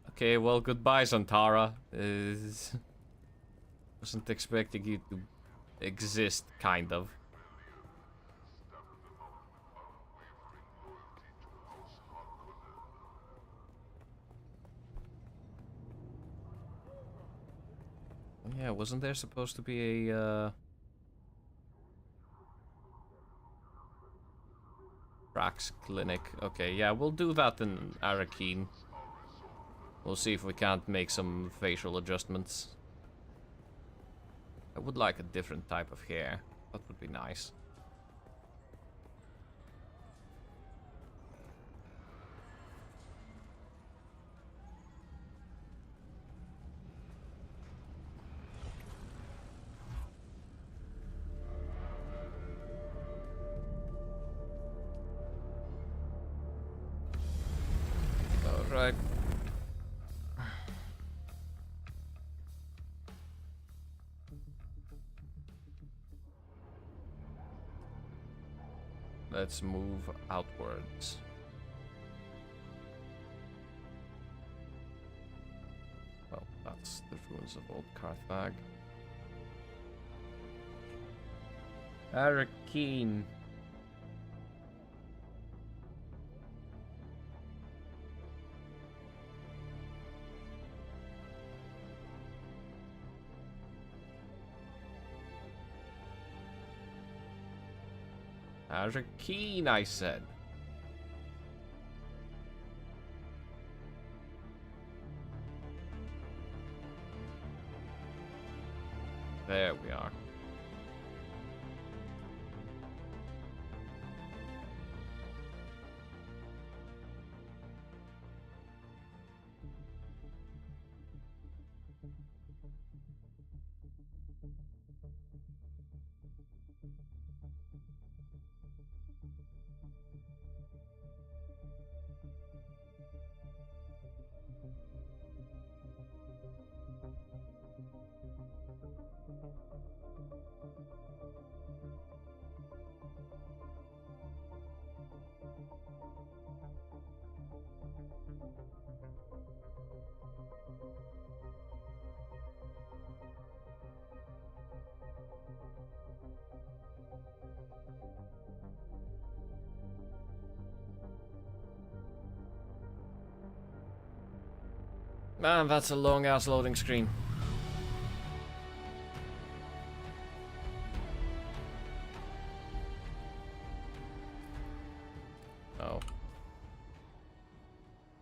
Okay, well, goodbye, Zantara. Wasn't expecting you to exist, kind of. Yeah, wasn't there supposed to be a, Rax clinic? Okay, yeah, we'll do that in Arakeen. We'll see if we can't make some facial adjustments. I would like a different type of hair. That would be nice. Alright. Let's move outwards. Well, that's the ruins of old Carthage. Arakeen. Arakeen, I said. There we are. Man, that's a long ass loading screen.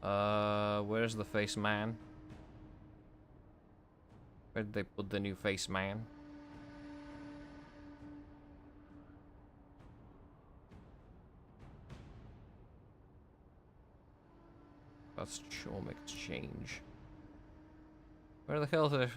Oh. Where's the face man? Where did they put the new face man? That's Chom Exchange. Where the hell is it?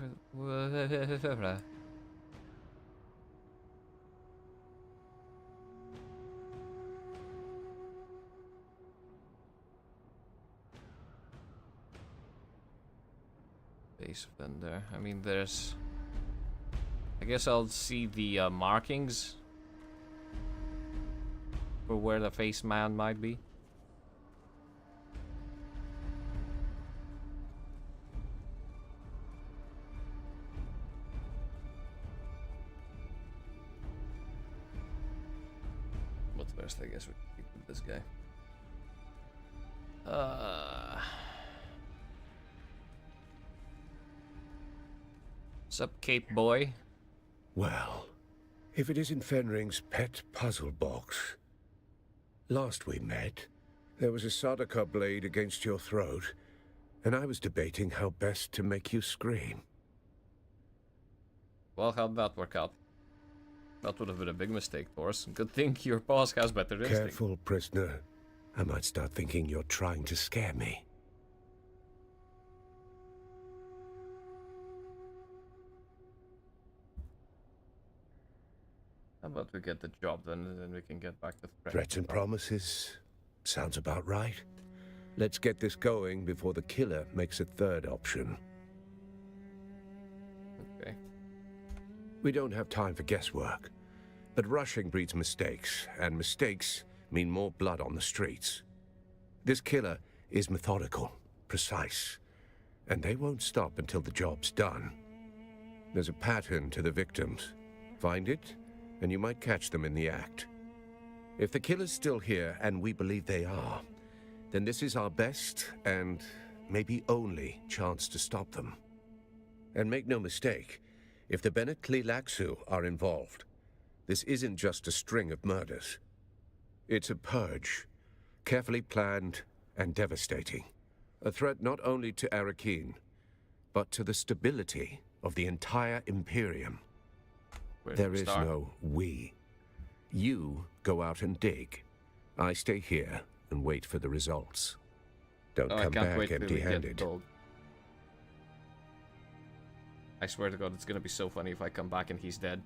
Base vendor. I mean, there's... I guess I'll see the markings for where the face man might be. What's best? I guess we can keep with this guy. Sup, Cape Boy? Well, if it isn't Fenring's pet puzzle box. Last we met, there was a Sardaukar blade against your throat, and I was debating how best to make you scream. Well, how'd that work out? That would have been a big mistake, Thors. Good thing your boss has better instinct. Careful, prisoner. I might start thinking you're trying to scare me. How about we get the job done, and then we can get back to threats and promises. Sounds about right. Let's get this going before the killer makes a third option. Okay. We don't have time for guesswork. But rushing breeds mistakes, and mistakes mean more blood on the streets. This killer is methodical, precise, and they won't stop until the job's done. There's a pattern to the victims. Find it, and you might catch them in the act. If the killer's still here, and we believe they are, then this is our best and maybe only chance to stop them. And make no mistake, if the Bennett Tleilaxu are involved, this isn't just a string of murders. It's a purge, carefully planned and devastating. A threat not only to Arakeen, but to the stability of the entire Imperium. There is no we. You go out and dig. I stay here and wait for the results. Don't come back empty-handed. I swear to God, it's gonna be so funny if I come back and he's dead.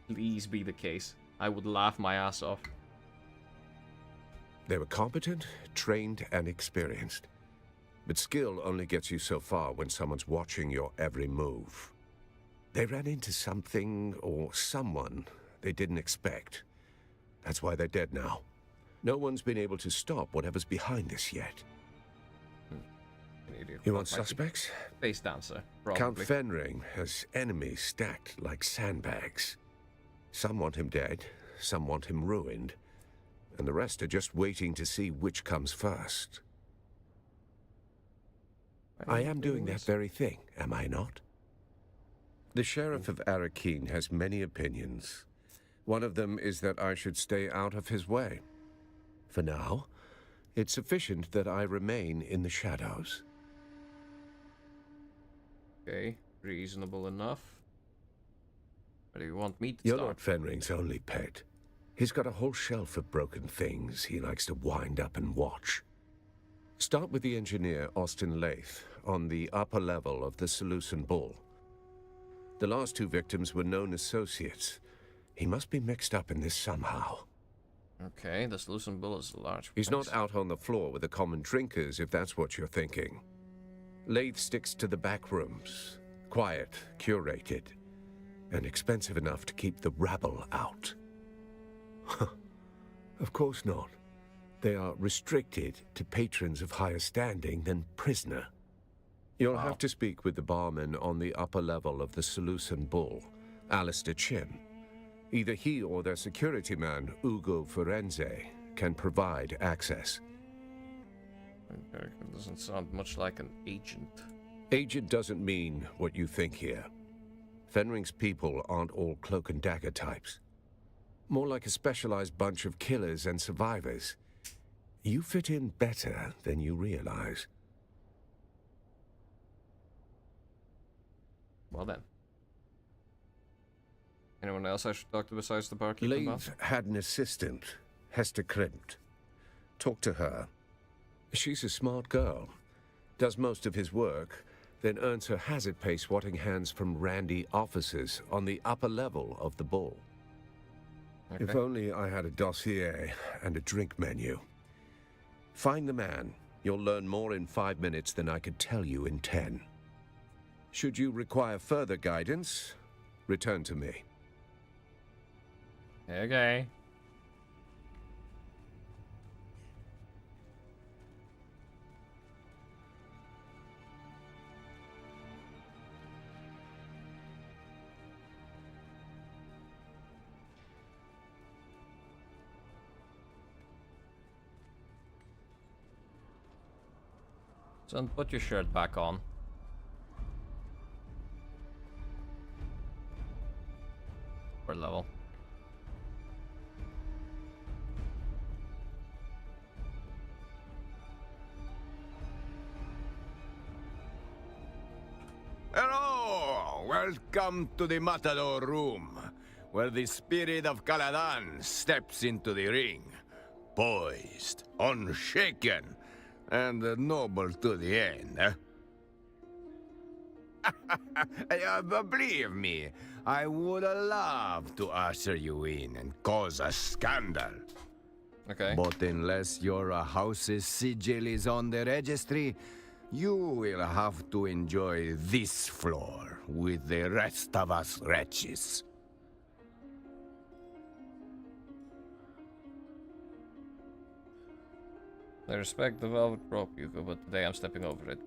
Please be the case. I would laugh my ass off. They were competent, trained, and experienced. But skill only gets you so far when someone's watching your every move. They ran into something or someone they didn't expect. That's why they're dead now. No one's been able to stop whatever's behind this yet. You want suspects? Face dancer, probably. Count Fenring has enemies stacked like sandbags. Some want him dead, some want him ruined, and the rest are just waiting to see which comes first. I am doing that very thing, am I not? The Sheriff of Arakeen has many opinions. One of them is that I should stay out of his way. For now, it's sufficient that I remain in the shadows. Okay, reasonable enough. Where do you want me to You're start? not Fenring's only pet. He's got a whole shelf of broken things he likes to wind up and watch. Start with the engineer, Austin Lath, on the upper level of the Seleucid Bull. The last two victims were known associates. He must be mixed up in this somehow. Okay, the Seleucid Bull is a large place. He's not out on the floor with the common drinkers, if that's what you're thinking. Lath sticks to the back rooms. Quiet, curated, and expensive enough to keep the rabble out. Of course not. They are restricted to patrons of higher standing than prisoner. You'll have to speak with the barman on the upper level of the Seleucid Bull, Alistair Chim. Either he or their security man, Ugo Ferenze, can provide access. Character doesn't sound much like an agent. Agent doesn't mean what you think here. Fenring's people aren't all cloak and dagger types. More like a specialized bunch of killers and survivors. You fit in better than you realize. Well then. Anyone else I should talk to besides the barkeeper? Leave had an assistant, Hester Klimt. Talk to her. She's a smart girl. Does most of his work, then earns her hazard pay swatting hands from randy officers on the upper level of the Bull. Okay. If only I had a dossier and a drink menu. Find the man. You'll learn more in 5 minutes than I could tell you in 10. Should you require further guidance, return to me. Okay. Son, put your shirt back on. Upper level. Hello! Welcome to the Matador Room, where the spirit of Caladan steps into the ring, poised, unshaken, and noble to the end. Believe me, I would love to usher you in and cause a scandal. Okay. But unless your house's sigil is on the registry, you will have to enjoy this floor with the rest of us wretches. I respect the velvet rope, Hugo, but today I'm stepping over it.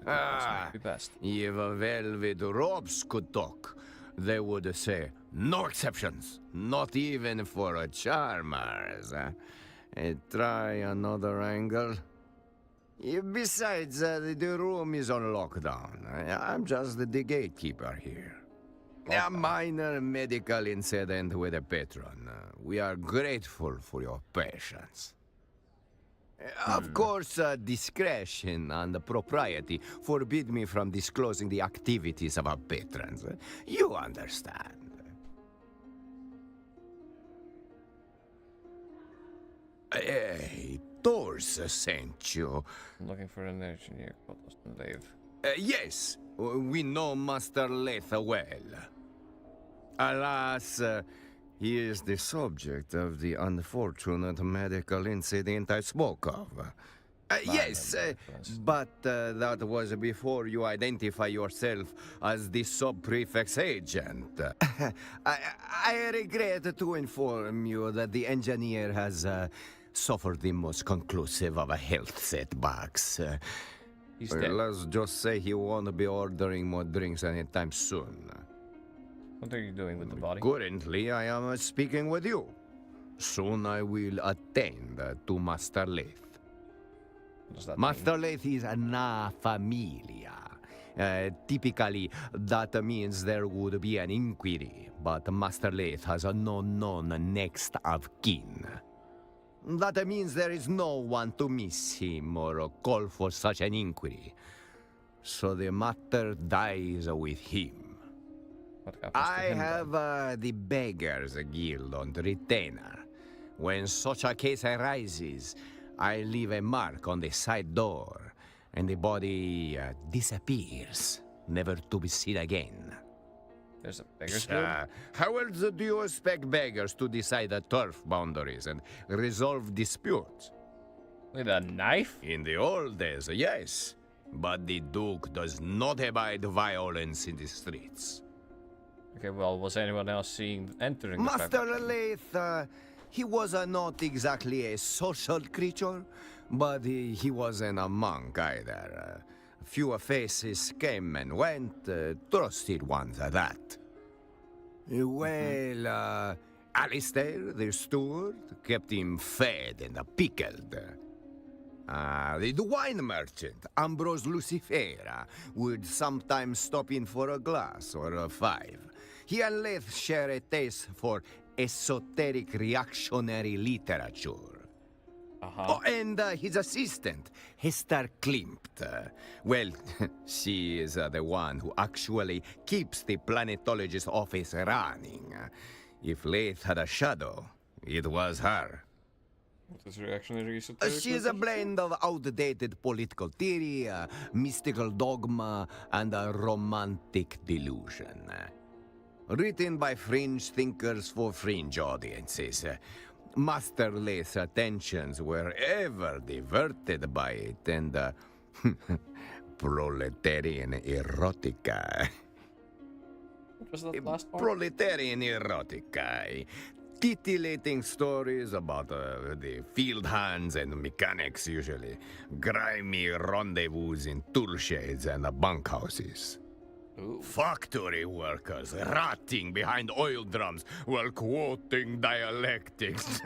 Be best. If velvet ropes could talk, they would say, no exceptions, not even for charmers. Try another angle. Besides, the room is on lockdown. I'm just the gatekeeper here. A minor medical incident with a patron. We are grateful for your patience. Of course, discretion and propriety forbid me from disclosing the activities of our patrons. You understand. Hey, Thors sent you. I'm looking for an engineer called Austin Lave. Yes, we know Master Leith well. Alas, he is the subject of the unfortunate medical incident I spoke of. Yes, but that was before you identify yourself as the sub-prefect's agent. I regret to inform you that the engineer has suffered the most conclusive of health setbacks. He's dead. Let's just say he won't be ordering more drinks anytime soon. What are you doing with the body? Currently, I am speaking with you. Soon I will attend to Master Leith. What does that Master mean? Leith is na familia. Typically, that means there would be an inquiry, but Master Leith has no known next of kin. That means there is no one to miss him or call for such an inquiry. So the matter dies with him. I have the Beggars Guild on retainer. When such a case arises, I leave a mark on the side door, and the body disappears, never to be seen again. There's a Beggars Guild? How else do you expect beggars to decide the turf boundaries and resolve disputes? With a knife? In the old days, yes. But the Duke does not abide violence in the streets. Okay, well, was anyone else seen entering Master Leith, he was not exactly a social creature, but he wasn't a monk either. Few faces came and went, trusted ones at that. Well, Alistair, the steward, kept him fed and pickled. The wine merchant, Ambrose Lucifera, would sometimes stop in for a glass or a five. He and Leith share a taste for esoteric reactionary literature. Oh, and his assistant, Hester Klimt. Well, she is the one who actually keeps the planetologist office running. If Leith had a shadow, it was her. What is reactionary esoteric? She is a blend of outdated political theory, mystical dogma, and a romantic delusion. Written by fringe thinkers for fringe audiences. Master Leith's attentions were ever diverted by it, and proletarian erotica. What was that last part? Proletarian erotica. Titillating stories about the field hands and mechanics, usually. Grimy rendezvous in tool sheds and bunkhouses. Factory workers rotting behind oil drums while quoting dialectics.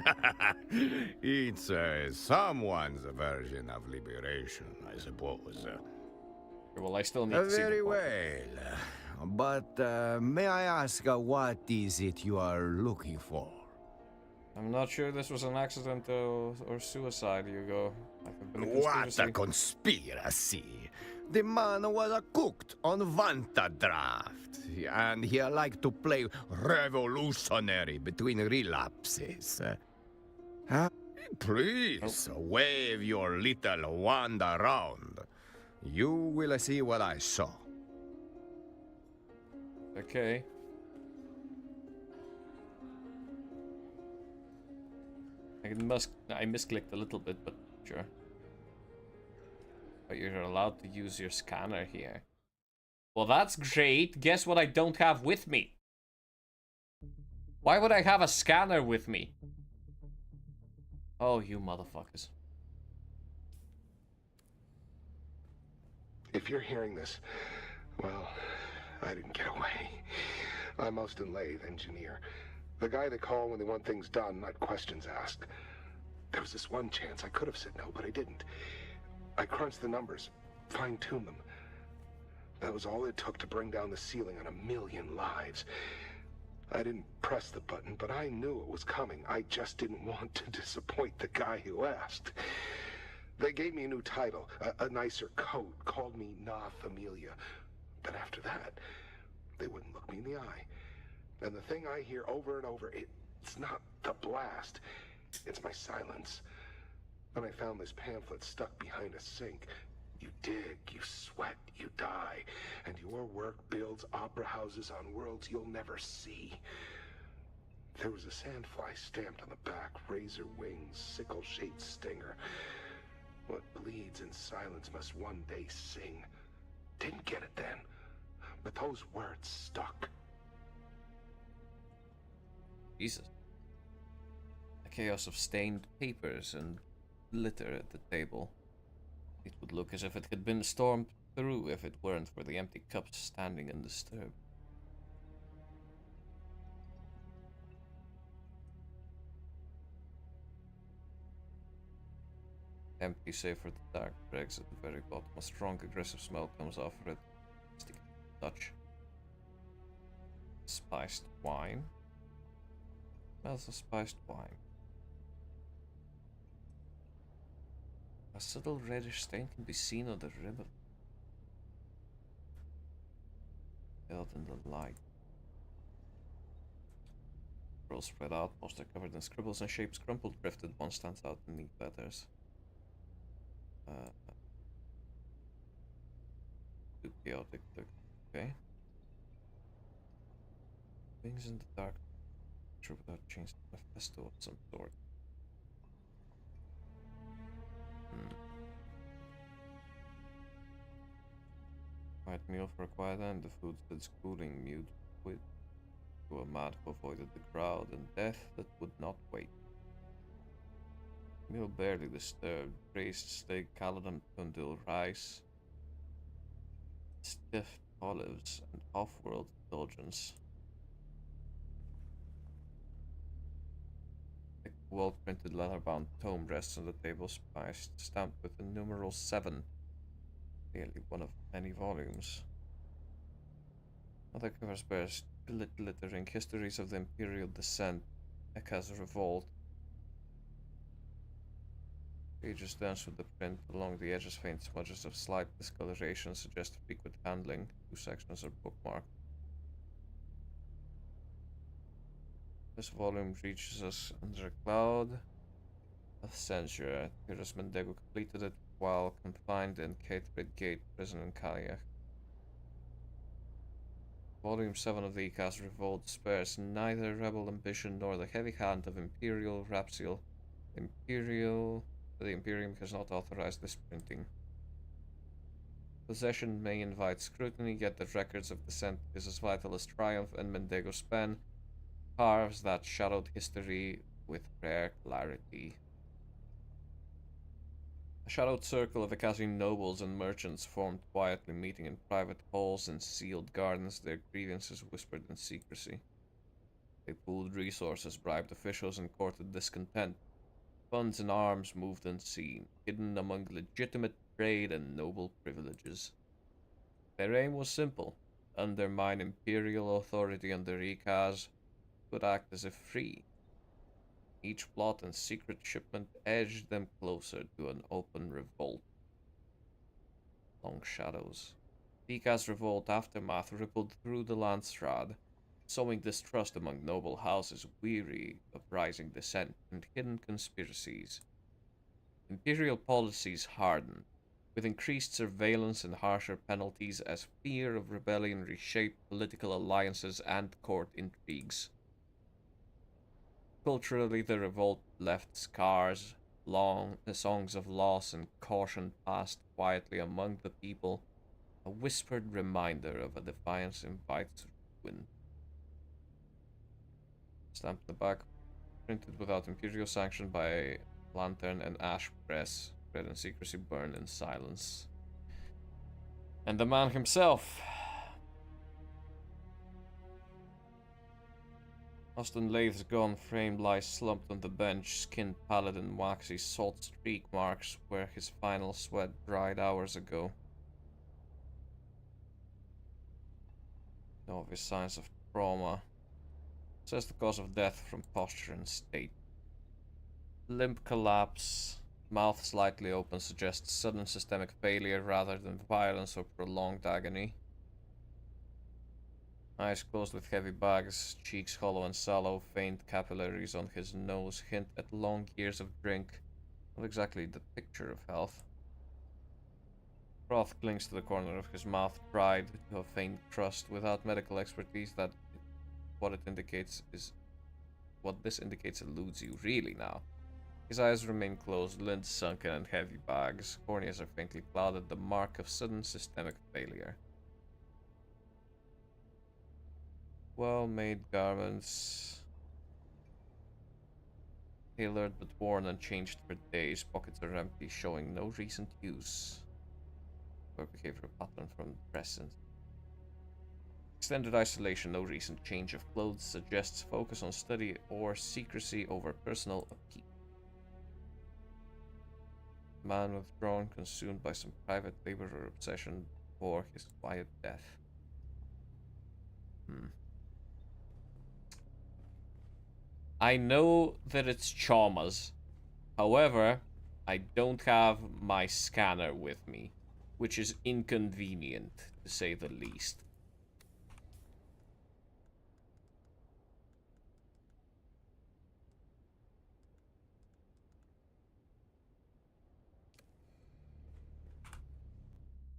It's someone's version of liberation, I suppose. Well, I still need to see Very well. But may I ask what is it you are looking for? I'm not sure this was an accident or suicide, Hugo. What a conspiracy! The man was cooked on Vanta draft, and he liked to play revolutionary between relapses. Please, wave your little wand around. You will see what I saw. Okay. I misclicked a little bit, but sure. But you're allowed to use your scanner here. Well, that's great. Guess what I don't have with me? Why would I have a scanner with me? Oh, you motherfuckers. If you're hearing this, well, I didn't get away. I'm Austin Lathe, engineer. The guy they call when they want things done, not questions asked. There was this one chance I could have said no, but I didn't. I crunched the numbers, fine-tuned them. That was all it took to bring down the ceiling on 1,000,000 lives. I didn't press the button, but I knew it was coming. I just didn't want to disappoint the guy who asked. They gave me a new title, a nicer coat, called me Na Familia. But after that, they wouldn't look me in the eye. And the thing I hear over and over, it's not the blast, it's my silence. When I found this pamphlet stuck behind a sink, you dig, you sweat, you die, and your work builds opera houses on worlds you'll never see. There was a sandfly stamped on the back, razor wings, sickle-shaped stinger. What bleeds in silence must one day sing. Didn't get it then, but those words stuck. Jesus. A chaos of stained papers and litter at the table. It would look as if it had been stormed through if it weren't for the empty cups standing undisturbed. Empty save for the dark dregs at the very bottom. A strong aggressive smell comes off it. Sticky touch. Spiced wine. Smells of spiced wine. A subtle reddish stain can be seen on the rim of held in the light. Rolls spread out, most are covered in scribbles and shapes crumpled, drifted. One stands out in neat letters. Too chaotic look. Okay. Things in the dark. True without change. Manifesto of some sort. Quiet meal for a quiet end. The food that's cooling, mute with to a man who avoided the crowd and death that would not wait. Meal barely disturbed. Braised steak, Caledon Pundil rice, stiff olives, and off-world indulgence. The well-printed leather-bound tome rests on the table, spiced, stamped with the numeral 7. Clearly one of many volumes. Other covers bears glittering histories of the Imperial descent, Eka's revolt. Pages dance with the print. Along the edges, faint smudges of slight discoloration suggest frequent handling. 2 sections are bookmarked. This volume reaches us under a cloud of censure. Pyrrhus Mendego completed it while confined in Catebrid Gate prison in Kaliach. Volume 7 of the Ecas Revolt spares neither rebel ambition nor the heavy hand of Imperial Rapsil. The Imperium has not authorized this printing. Possession may invite scrutiny, yet the records of descent is as vital as triumph, and Mendego's pen carves that shadowed history with rare clarity. A shadowed circle of Akazi nobles and merchants formed quietly, meeting in private halls and sealed gardens, their grievances whispered in secrecy. They pooled resources, bribed officials, and courted discontent. Funds and arms moved unseen, hidden among legitimate trade and noble privileges. Their aim was simple: undermine imperial authority under Ikaz, but act as if free. Each plot and secret shipment edged them closer to an open revolt. Long shadows. Ikaz revolt aftermath rippled through the Landstrad, sowing distrust among noble houses weary of rising dissent and hidden conspiracies. Imperial policies hardened, with increased surveillance and harsher penalties as fear of rebellion reshaped political alliances and court intrigues. Culturally, the revolt left scars, songs of loss and caution passed quietly among the people, a whispered reminder of a defiance invites ruin. Stamped in the back, printed without imperial sanction by Lantern and Ash Press, read in secrecy, burned in silence. And the man himself. Austin Lath's gone, frame lies slumped on the bench, skin pallid and waxy, salt streak marks where his final sweat dried hours ago. No obvious signs of trauma. Says the cause of death from posture and state. Limp collapse, mouth slightly open, suggests sudden systemic failure rather than violence or prolonged agony. Eyes closed with heavy bags, cheeks hollow and sallow, faint capillaries on his nose hint at long years of drink. Not exactly the picture of health. Froth clings to the corner of his mouth, dried to a faint crust. Without medical expertise, what this indicates eludes you really now. His eyes remain closed, lids sunken and heavy bags. Corneas are faintly clouded, the mark of sudden systemic failure. Well-made garments. Tailored but worn and changed for days. Pockets are empty, showing no recent use. Or behavior pattern from present. Extended isolation, no recent change of clothes suggests focus on study or secrecy over personal upkeep. Man withdrawn, consumed by some private labor or obsession for his quiet death. I know that it's Chalmers. However, I don't have my scanner with me, which is inconvenient, to say the least.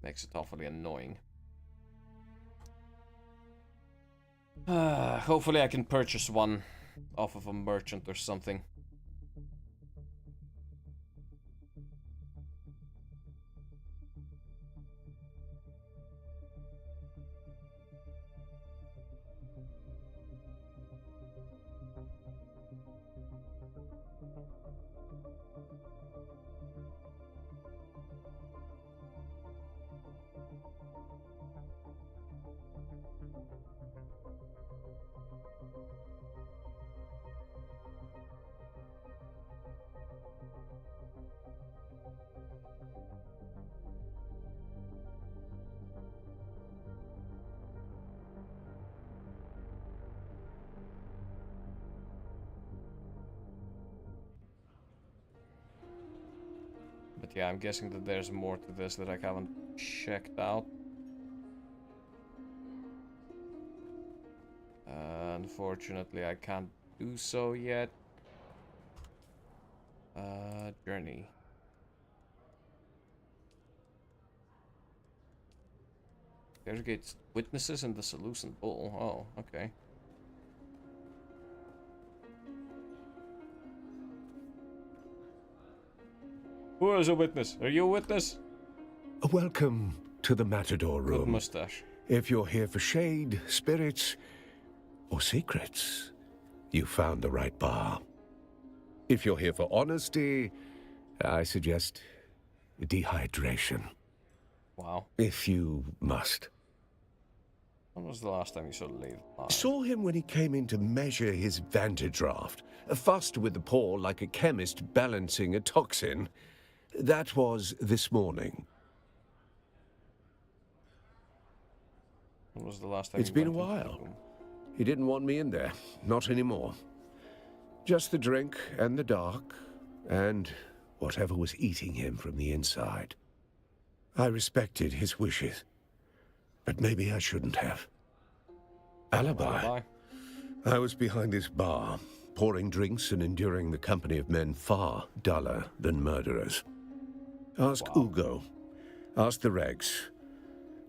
Makes it awfully annoying. Hopefully I can purchase one off of a merchant or something. But yeah, I'm guessing that there's more to this that I haven't checked out. Unfortunately, I can't do so yet. Journey. Interrogates witnesses in the Seleucid Bull. Oh, okay. Who is a witness? Are you a witness? Welcome to the Matador Room. Good mustache. If you're here for shade, spirits, or secrets, you found the right bar. If you're here for honesty, I suggest dehydration. Wow. If you must. When was the last time you saw Leith? Saw him when he came in to measure his vantage draft. Fussed with the paw like a chemist balancing a toxin. That was this morning. When was the last time It's been a while. He didn't want me in there. Not anymore. Just the drink and the dark, and whatever was eating him from the inside. I respected his wishes, but maybe I shouldn't have. Alibi. I was behind this bar, pouring drinks and enduring the company of men far duller than murderers. Ask Ugo. Ask the regs.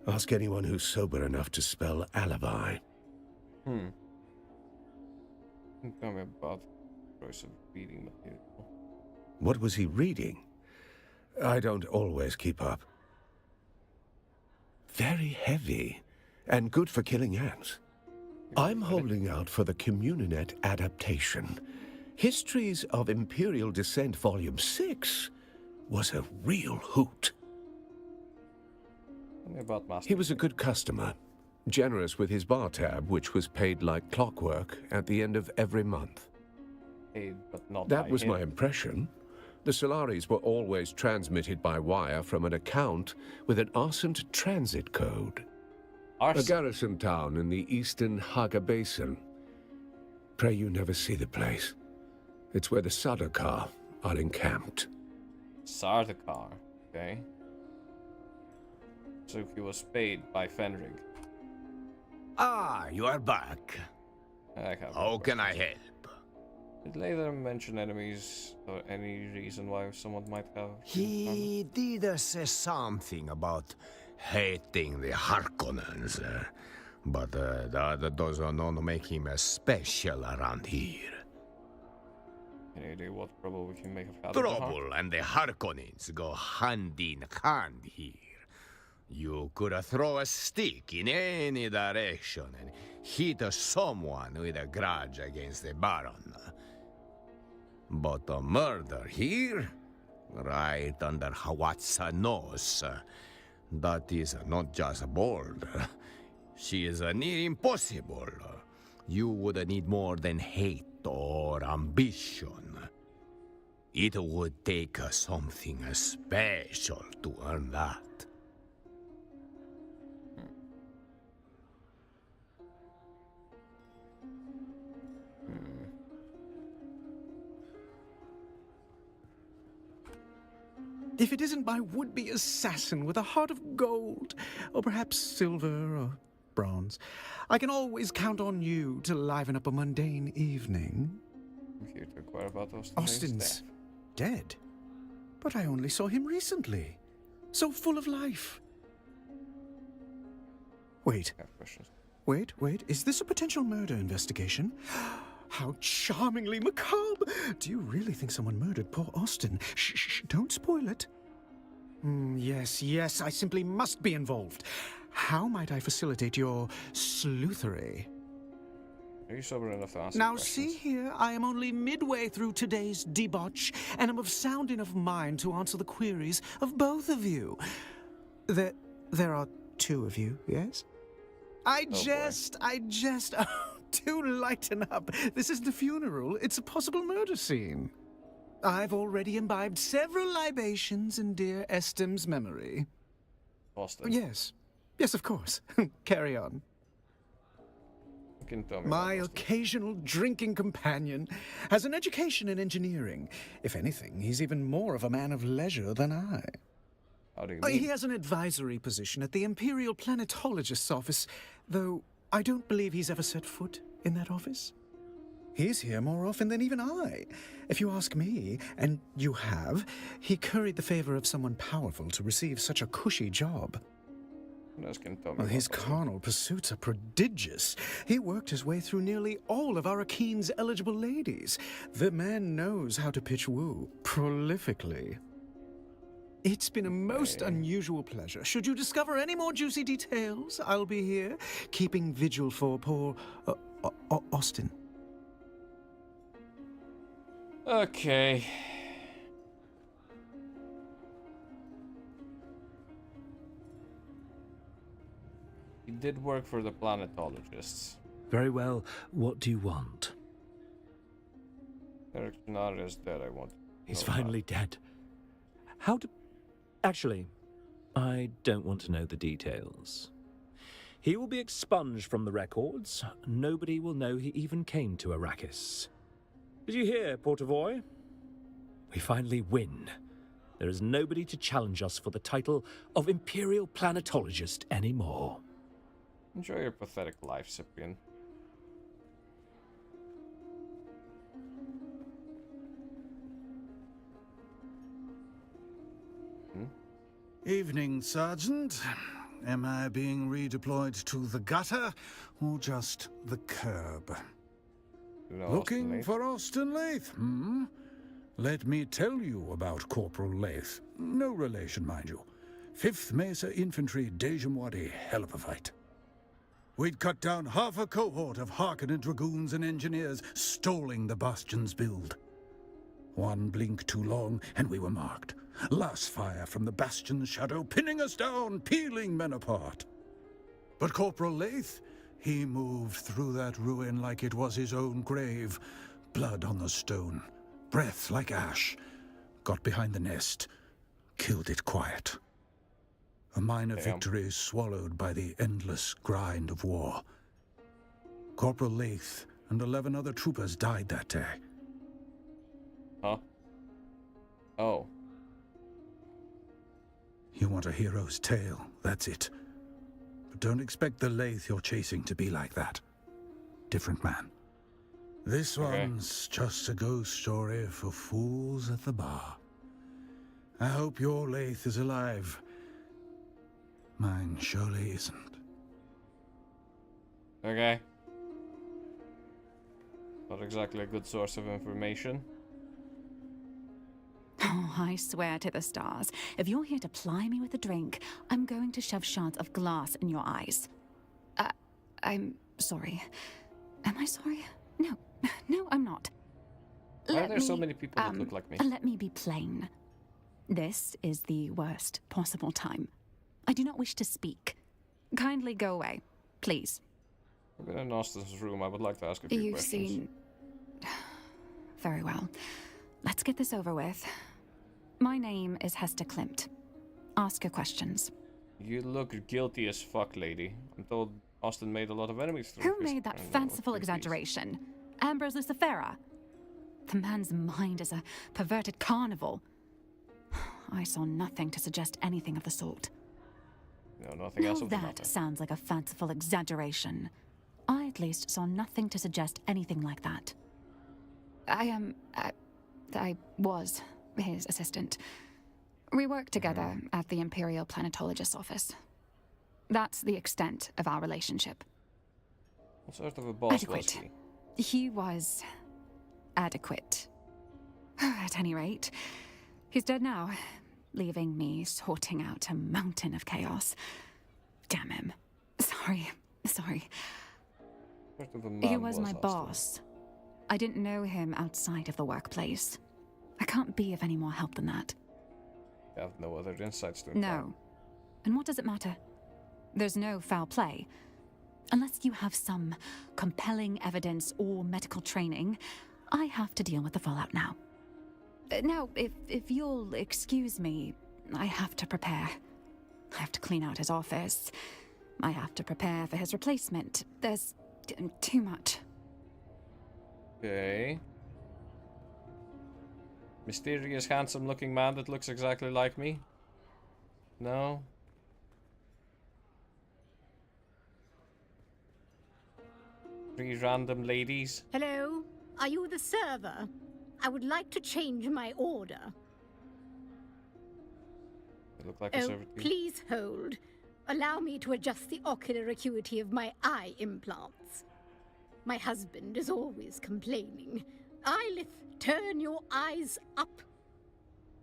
Ask anyone who's sober enough to spell alibi. Tell me about the choice of reading material. What was he reading? I don't always keep up. Very heavy, and good for killing ants. I'm holding out for the Communinet adaptation. Histories of Imperial Descent Volume 6 was a real hoot. Tell me about Master. He was a good customer, generous with his bar tab, which was paid like clockwork at the end of every month. Paid, but not That by was him. my impression. The Solaris were always transmitted by wire from an account with an Arsent transit code. A garrison town in the eastern Haga Basin. Pray you never see the place. It's where the Sardaukar are encamped. Sardaukar, okay. So he was paid by Fenrig. Ah, you are back. How can I help? Did later mention enemies or any reason why someone might have... He did say something about hating the Harkonnens, but that does not make him special around here. Any idea what trouble we can make of Hadar? Trouble and the Harkonnens go hand in hand here. You could throw a stick in any direction and hit someone with a grudge against the Baron. But a murder here, right under Hawat's nose, that is not just bold. She is near impossible. You would need more than hate or ambition. It would take something special to earn that. If it isn't my would-be assassin with a heart of gold, or perhaps silver or bronze, I can always count on you to liven up a mundane evening. I'm here to inquire about Austin's dead. But I only saw him recently. So full of life. Wait. Wait. Is this a potential murder investigation? How charmingly macabre! Do you really think someone murdered poor Austin? Shh, don't spoil it. Yes, I simply must be involved. How might I facilitate your sleuthery? Are you sober enough to answer Now questions? see here, I am only midway through today's debauch, and am of sound enough mind to answer the queries of both of you. There are two of you, yes? I jest. Oh, do lighten up. This isn't a funeral, it's a possible murder scene. I've already imbibed several libations in dear Estem's memory. Austin. Yes. Yes, of course. Carry on. You can tell me My occasional drinking companion has an education in engineering. If anything, he's even more of a man of leisure than I. How do you mean? He has an advisory position at the Imperial Planetologist's office, though I don't believe he's ever set foot in that office. He's here more often than even I. If you ask me, and you have, he curried the favor of someone powerful to receive such a cushy job. Well, his carnal pursuits are prodigious. He worked his way through nearly all of Arakeen's eligible ladies. The man knows how to pitch woo prolifically. It's been a most unusual pleasure. Should you discover any more juicy details, I'll be here, keeping vigil for poor Austin. Okay. He did work for the planetologists. Very well. What do you want? Eric Janara is dead, I want. He's finally dead. How do... Actually, I don't want to know the details. He will be expunged from the records. Nobody will know he even came to Arrakis. Did you hear, Portavoy? We finally win. There is nobody to challenge us for the title of Imperial Planetologist anymore. Enjoy your pathetic life, Cyprian. Evening, Sergeant. Am I being redeployed to the gutter, or just the curb? Looking for Austin Lath, hmm? Let me tell you about Corporal Lath. No relation, mind you. 5th Mesa Infantry, Dejamwadi, hell of a fight. We'd cut down half a cohort of Harkonnen dragoons and engineers, stalling the Bastion's build. One blink too long, and we were marked. Last fire from the Bastion's shadow, pinning us down, peeling men apart. But Corporal Lath, he moved through that ruin like it was his own grave. Blood on the stone, breath like ash. Got behind the nest, killed it quiet. A minor victory swallowed by the endless grind of war. Corporal Lath and 11 other troopers died that day. Huh? Oh. You want a hero's tale, that's it. But don't expect the Lath you're chasing to be like that. Different man. This one's just a ghost story for fools at the bar. I hope your Lath is alive. Mine surely isn't. Okay. Not exactly a good source of information. Oh, I swear to the stars, if you're here to ply me with a drink, I'm going to shove shards of glass in your eyes. I'm sorry. Am I sorry? No, I'm not. Why are there so many people that look like me? Let me be plain. This is the worst possible time. I do not wish to speak. Kindly go away, please. I've been in Austin's room. I would like to ask a few questions. You've seen... Very well. Let's get this over with. My name is Hester Klimt. Ask your questions. You look guilty as fuck, lady. I'm told Austin made a lot of enemies through Who made that fanciful exaggeration? Ambrose Lucifera? The man's mind is a perverted carnival. I saw nothing to suggest anything of the sort. No, nothing else of the matter. That sounds like a fanciful exaggeration. I at least saw nothing to suggest anything like that. I was his assistant. We worked together at the Imperial Planetologist's office. That's the extent of our relationship. What sort of a boss was he? He was adequate. At any rate, he's dead now, leaving me sorting out a mountain of chaos. Damn him. Sorry. What sort of a man He was my Austin? boss. I didn't know him outside of the workplace. I can't be of any more help than that. You have no other insights to No. And what does it matter? There's no foul play. Unless you have some compelling evidence or medical training, I have to deal with the fallout now. Now, if you'll excuse me, I have to prepare. I have to clean out his office. I have to prepare for his replacement. There's too much. Okay. Mysterious, handsome-looking man that looks exactly like me? No? Three random ladies? Hello? Are you the server? I would like to change my order. They look like a server too. Please hold. Allow me to adjust the ocular acuity of my eye implants. My husband is always complaining. Eilith, turn your eyes up.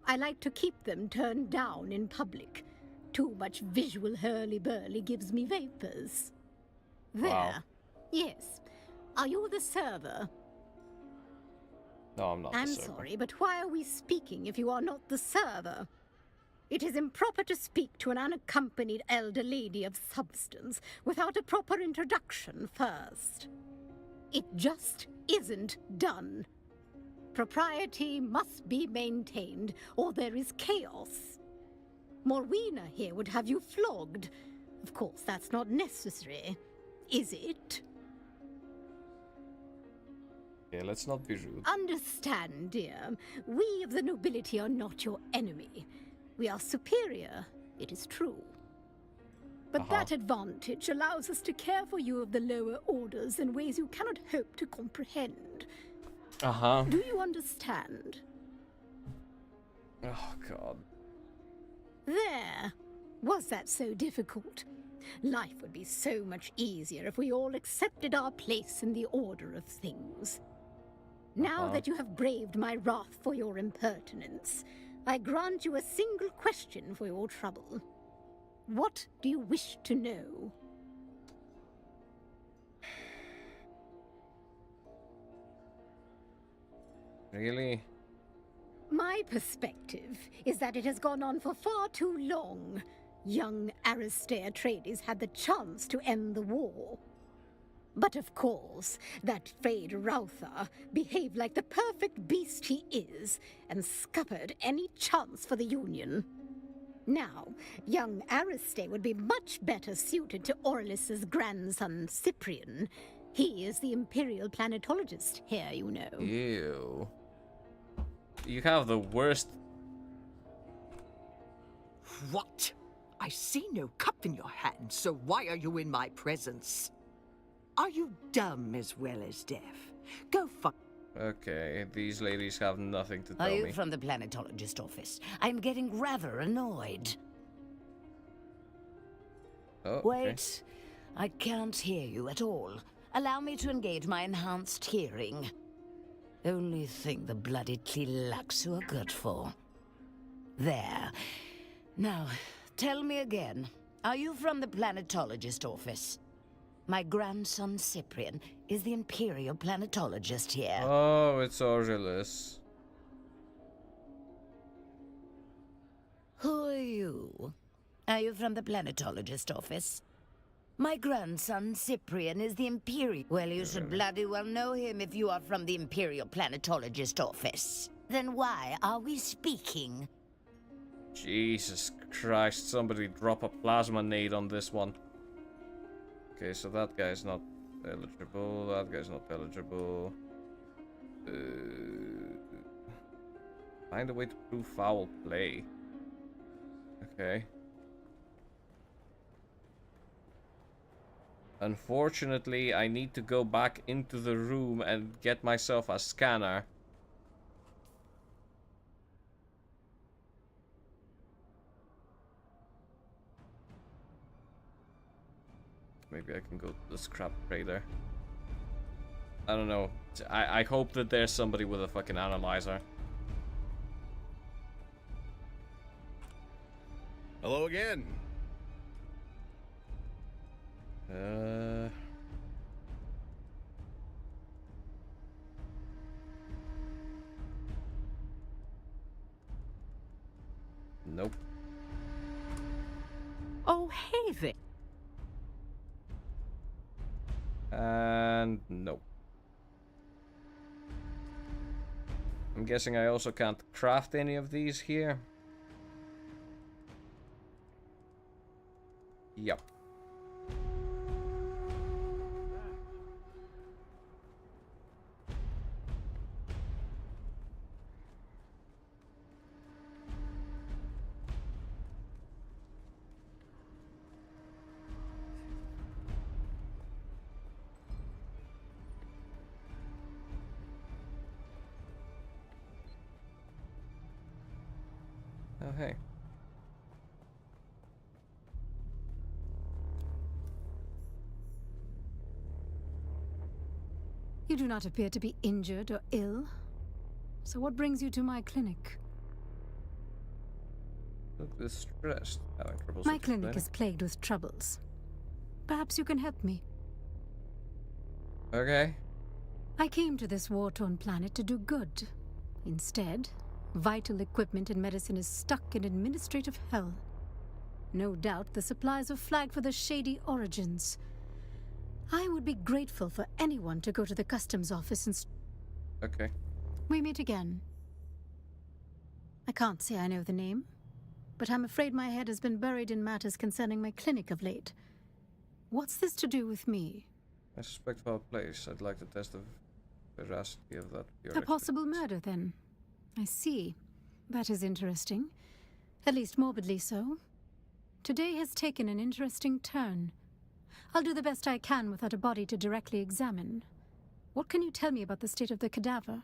I like to keep them turned down in public. Too much visual hurly-burly gives me vapors. There. Wow. Yes. Are you the server? No, I'm not I'm the server. sorry, but why are we speaking if you are not the server? It is improper to speak to an unaccompanied elder lady of substance without a proper introduction first. It just isn't done. Propriety must be maintained, or there is chaos. Morwina here would have you flogged. Of course, that's not necessary, is it? Okay, let's not be rude. Understand, dear. We of the nobility are not your enemy. We are superior, it is true. But that advantage allows us to care for you of the lower orders in ways you cannot hope to comprehend. Do you understand? Oh, God. There. Was that so difficult? Life would be so much easier if we all accepted our place in the order of things. Now that you have braved my wrath for your impertinence, I grant you a single question for your trouble. What do you wish to know? Really? My perspective is that it has gone on for far too long. Young Aristair Atreides had the chance to end the war. But of course, that Freyr Rautha behaved like the perfect beast he is and scuppered any chance for the Union. Now, young Aristair would be much better suited to Orlis's grandson Cyprian. He is the Imperial planetologist here, you know. Ew. You have the worst... What? I see no cup in your hand, so why are you in my presence? Are you dumb as well as deaf? Go fuck. Okay, these ladies have nothing to tell Are you me. from the planetologist office? I'm getting rather annoyed. Oh, okay. Wait, I can't hear you at all. Allow me to engage my enhanced hearing. Only thing the bloody Tlilaxu are good for. There. Now, tell me again. Are you from the planetologist office? My grandson Cyprian is the Imperial planetologist here. Oh, it's Orgelis. Who are you? Are you from the planetologist office? My grandson Cyprian is the Imperial... Well, you should bloody well know him if you are from the Imperial planetologist office. Then why are we speaking? Jesus Christ, somebody drop a plasma nade on this one. Okay, so that guy's not eligible, that guy's not eligible. Find a way to prove foul play. Okay. Unfortunately, I need to go back into the room and get myself a scanner. Maybe I can go to the scrap trader. I don't know. I hope that there's somebody with a fucking analyzer. Hello again. Nope. Oh, hey there. And nope. I'm guessing I also can't craft any of these here. Yep. Oh, hey. You do not appear to be injured or ill. So what brings you to my clinic? Look distressed. Having troubles My with clinic is plagued with troubles. Perhaps you can help me. Okay. I came to this war-torn planet to do good. Instead, vital equipment and medicine is stuck in administrative hell. No doubt the supplies are flagged for their shady origins. I would be grateful for anyone to go to the customs office and... Okay. We meet again. I can't say I know the name, but I'm afraid my head has been buried in matters concerning my clinic of late. What's this to do with me? I suspect foul place. I'd like to test the veracity of that. A possible murder, then. I see. That is interesting. At least morbidly so. Today has taken an interesting turn. I'll do the best I can without a body to directly examine. What can you tell me about the state of the cadaver?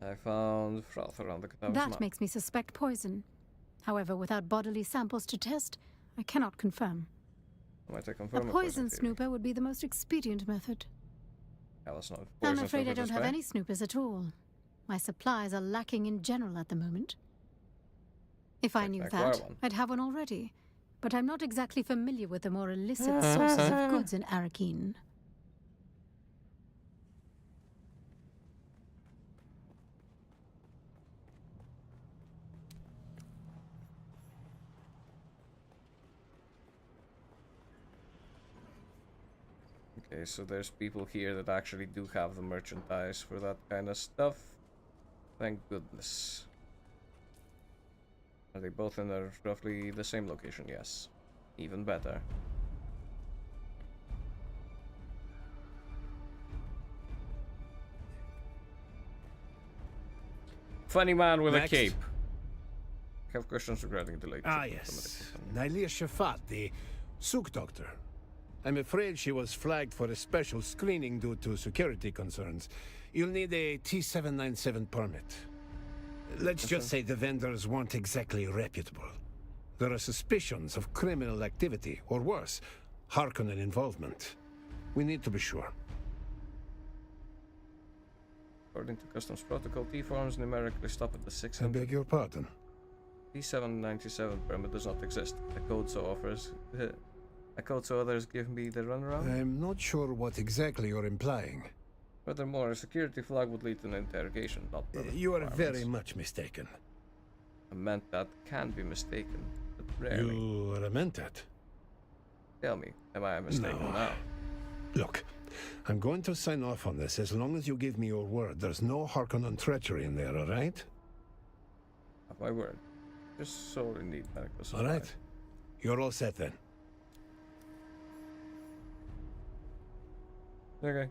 I found froth around the cadaver's That mouth. makes me suspect poison. However, without bodily samples to test, I cannot confirm. Might I confirm A a poison theory? snooper would be the most expedient method. Yeah, that's not I'm poison afraid I snooper don't this have way. any snoopers at all. My supplies are lacking in general at the moment. If I knew acquire that, one. I'd have one already. But I'm not exactly familiar with the more illicit sources of goods in Arakeen. Okay, so there's people here that actually do have the merchandise for that kind of stuff. Thank goodness. Are they both in roughly the same location? Yes. Even better. Funny man with Next. a cape. I have questions regarding the latest. Ah, yes. Nalia Shafat, the Souk doctor. I'm afraid she was flagged for a special screening due to security concerns. You'll need a T-797 permit. Let's just say the vendors weren't exactly reputable. There are suspicions of criminal activity, or worse, Harkonnen involvement. We need to be sure. According to customs protocol, T-forms numerically stop at the I 600. beg your pardon. T-797 permit does not exist. A code so offers. A code so others give me the runaround? I'm not sure what exactly you're implying. Furthermore, a security flag would lead to an interrogation, not permit You are requirements. very much mistaken. A mentat can be mistaken, but rarely. You are a mentat? Tell me, am I mistaken No. now? Look, I'm going to sign off on this as long as you give me your word. There's no Harkonnen treachery in there, all right? Have my word. Just sorely need medical supply. All right. You're all set then. Okay.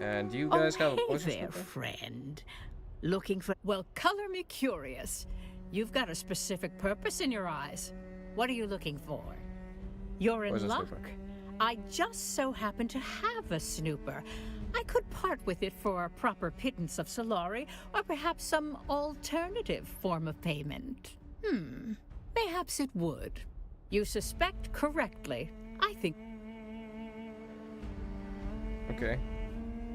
And you guys have a hey poison there, snooper? friend. Looking for... Well, color me curious. You've got a specific purpose in your eyes. What are you looking for? You're in Poison luck. snooper. I just so happen to have a snooper. I could part with it for a proper pittance of Solari, or perhaps some alternative form of payment. Perhaps it would. You suspect correctly. I think... Okay.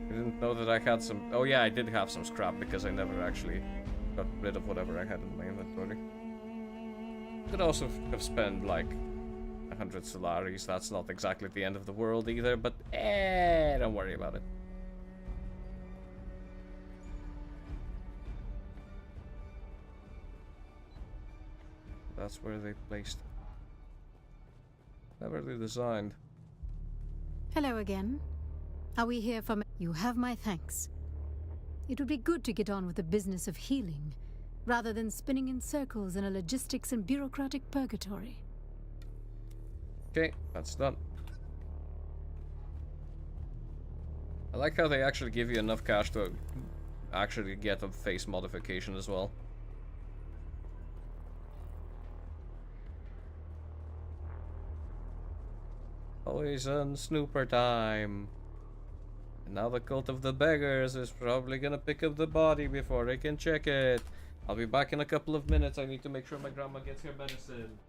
I didn't know that I had some... Oh yeah, I did have some scrap because I never actually got rid of whatever I had in my inventory. Could also have spent like 100 Solaris. That's not exactly the end of the world either, but don't worry about it. That's where they placed it. Cleverly designed. Hello again. Are we here for... You have my thanks. It would be good to get on with the business of healing, rather than spinning in circles in a logistics and bureaucratic purgatory. Okay, that's done. I like how they actually give you enough cash to actually get a face modification as well. Poison snooper time. And now the cult of the beggars is probably gonna pick up the body before they can check it. I'll be back in a couple of minutes. I need to make sure my grandma gets her medicine.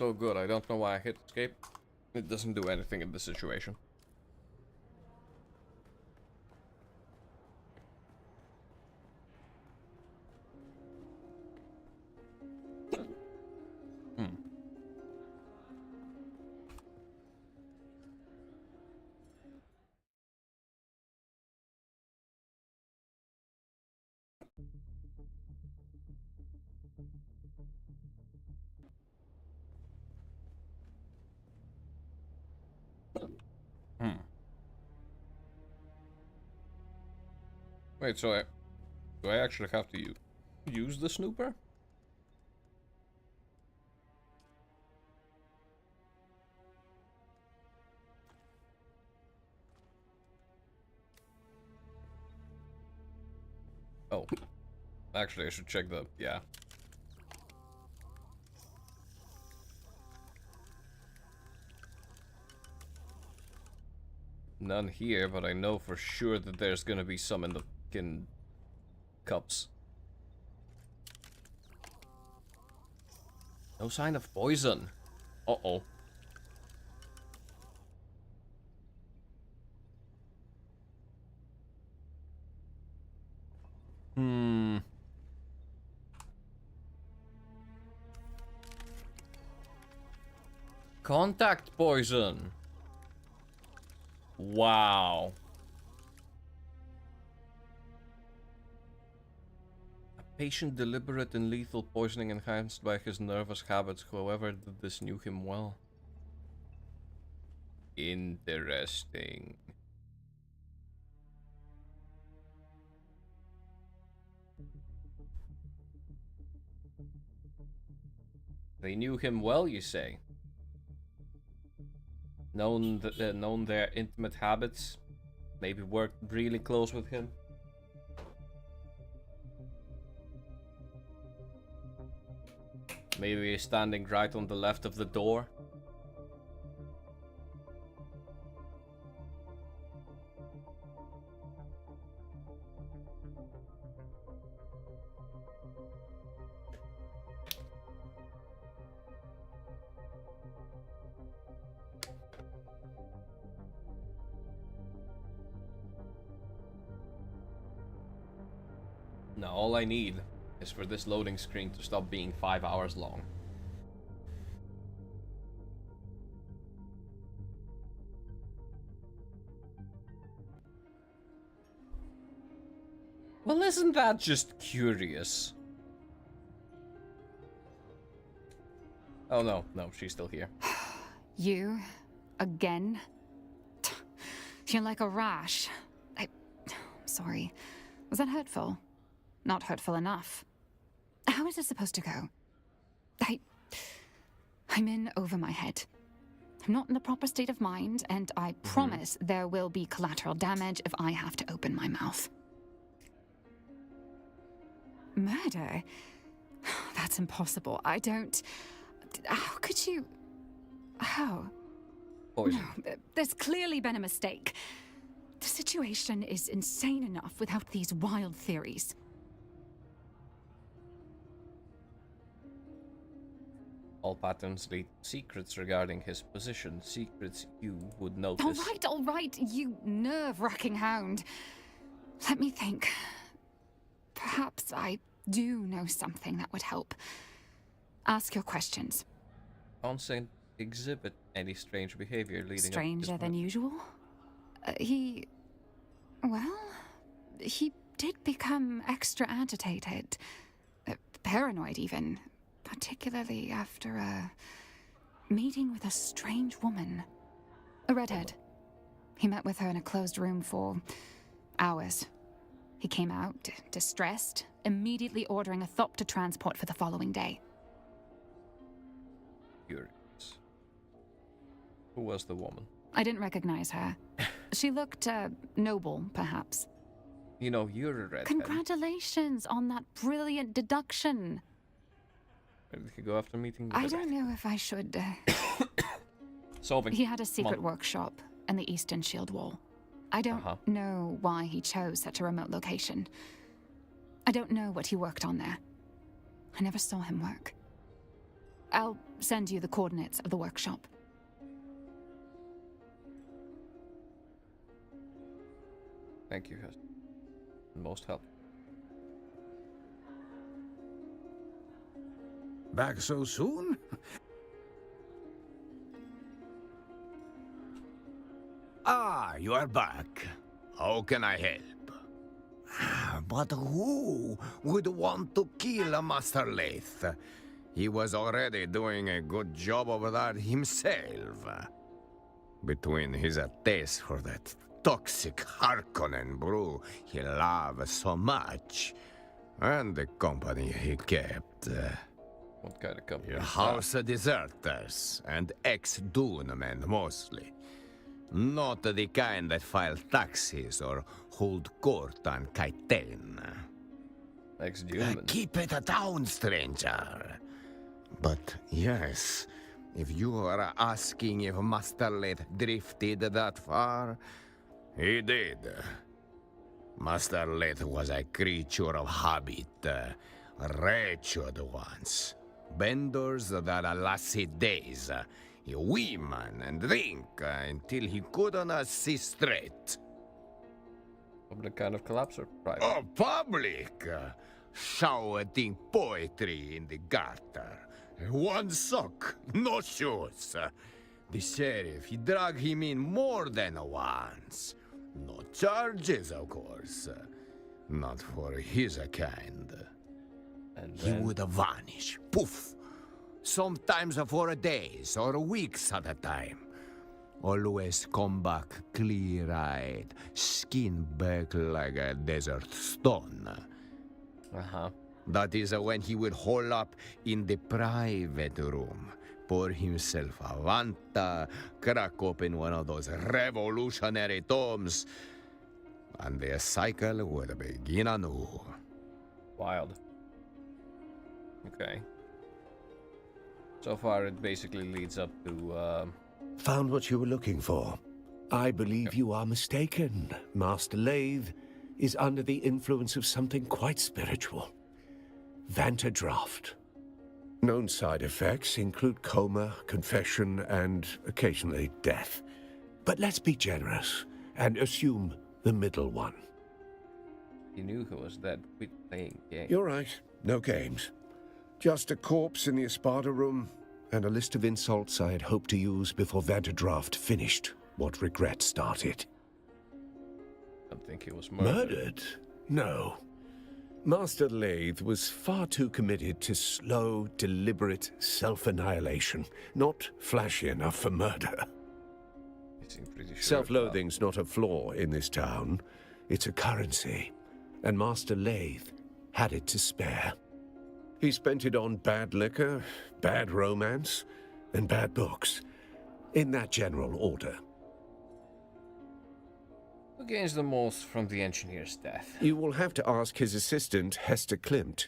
so good. I don't know why I hit escape. It doesn't do anything in this situation. Wait, so do I actually have to use the snooper? Oh. Actually, I should check the... yeah. None here, but I know for sure that there's gonna be some in the fucking cups. No sign of poison. Uh-oh. Contact poison. Wow. A patient deliberate and lethal poisoning enhanced by his nervous habits. Whoever did this knew him well. Interesting. They knew him well, you say? Known their intimate habits? Maybe worked really close with him? Maybe he's standing right on the left of the door? No, all I need is for this loading screen to stop being 5 hours long. Well, isn't that just curious? Oh no, she's still here. You? Again? You're like a rash. I'm sorry. Was that hurtful? Not hurtful enough. How is this supposed to go? I'm in over my head. I'm not in the proper state of mind, and I promise there will be collateral damage if I have to open my mouth. Murder? That's impossible. I don't... How could you... How? Poison. No, there's clearly been a mistake. The situation is insane enough without these wild theories. All patterns lead secrets regarding his position. Secrets you would notice. All right, you nerve-wracking hound. Let me think. Perhaps I do know something that would help. Ask your questions. Consent exhibit any strange behavior leading Stranger than usual? Well, he did become extra agitated. Paranoid, even. Particularly after a meeting with a strange woman. A redhead. He met with her in a closed room for hours. He came out, distressed, immediately ordering a thop to transport for the following day. Curious. Who was the woman? I didn't recognize her. She looked, noble, perhaps. You know, you're a redhead. Congratulations on that brilliant deduction. Where did he go after meeting the I don't know if I should... Solving. He had a secret workshop in the Eastern Shield Wall. I don't know why he chose such a remote location. I don't know what he worked on there. I never saw him work. I'll send you the coordinates of the workshop. Thank you. Most help. Back so soon? Ah, you are back. How can I help? But who would want to kill Master Leith? He was already doing a good job over that himself. Between his taste for that toxic Harkonnen brew he loved so much, and the company he kept. What kind of company? House deserters and ex-Dune men mostly. Not the kind that file taxes or hold court on Kaiten. Ex-Dune. Keep it down, stranger. But yes, if you are asking if Master Leith drifted that far, he did. Master Leith was a creature of habit, wretched ones. Benders that lasted days. Women and drink until he couldn't see straight. Public kind of collapse or private? Oh, public! Shouting poetry in the gutter. One sock, no shoes. The sheriff, he dragged him in more than once. No charges, of course. Not for his kind. And he would vanish, poof. Sometimes for days or weeks at a time. Always come back clear-eyed, skin back like a desert stone. Uh-huh. That is when he would hole up in the private room, pour himself a Vanta, crack open one of those revolutionary tomes, and the cycle would begin anew. Wild. Okay. So far, it basically leads up to, Found what you were looking for. I believe you are mistaken. Master Leith is under the influence of something quite spiritual. Vanta Draft. Known side effects include coma, confession, and occasionally death. But let's be generous and assume the middle one. He knew he was dead. Quit playing games. You're right. No games. Just a corpse in the Espada room, and a list of insults I had hoped to use before Vanta Draft finished what regret started. I think he was murdered. Murdered? No. Master Leith was far too committed to slow, deliberate self-annihilation, not flashy enough for murder. You seem pretty sure. Self-loathing's not a flaw in this town. It's a currency, and Master Leith had it to spare. He spent it on bad liquor, bad romance, and bad books. In that general order. Who gains the most from the engineer's death? You will have to ask his assistant, Hester Klimt.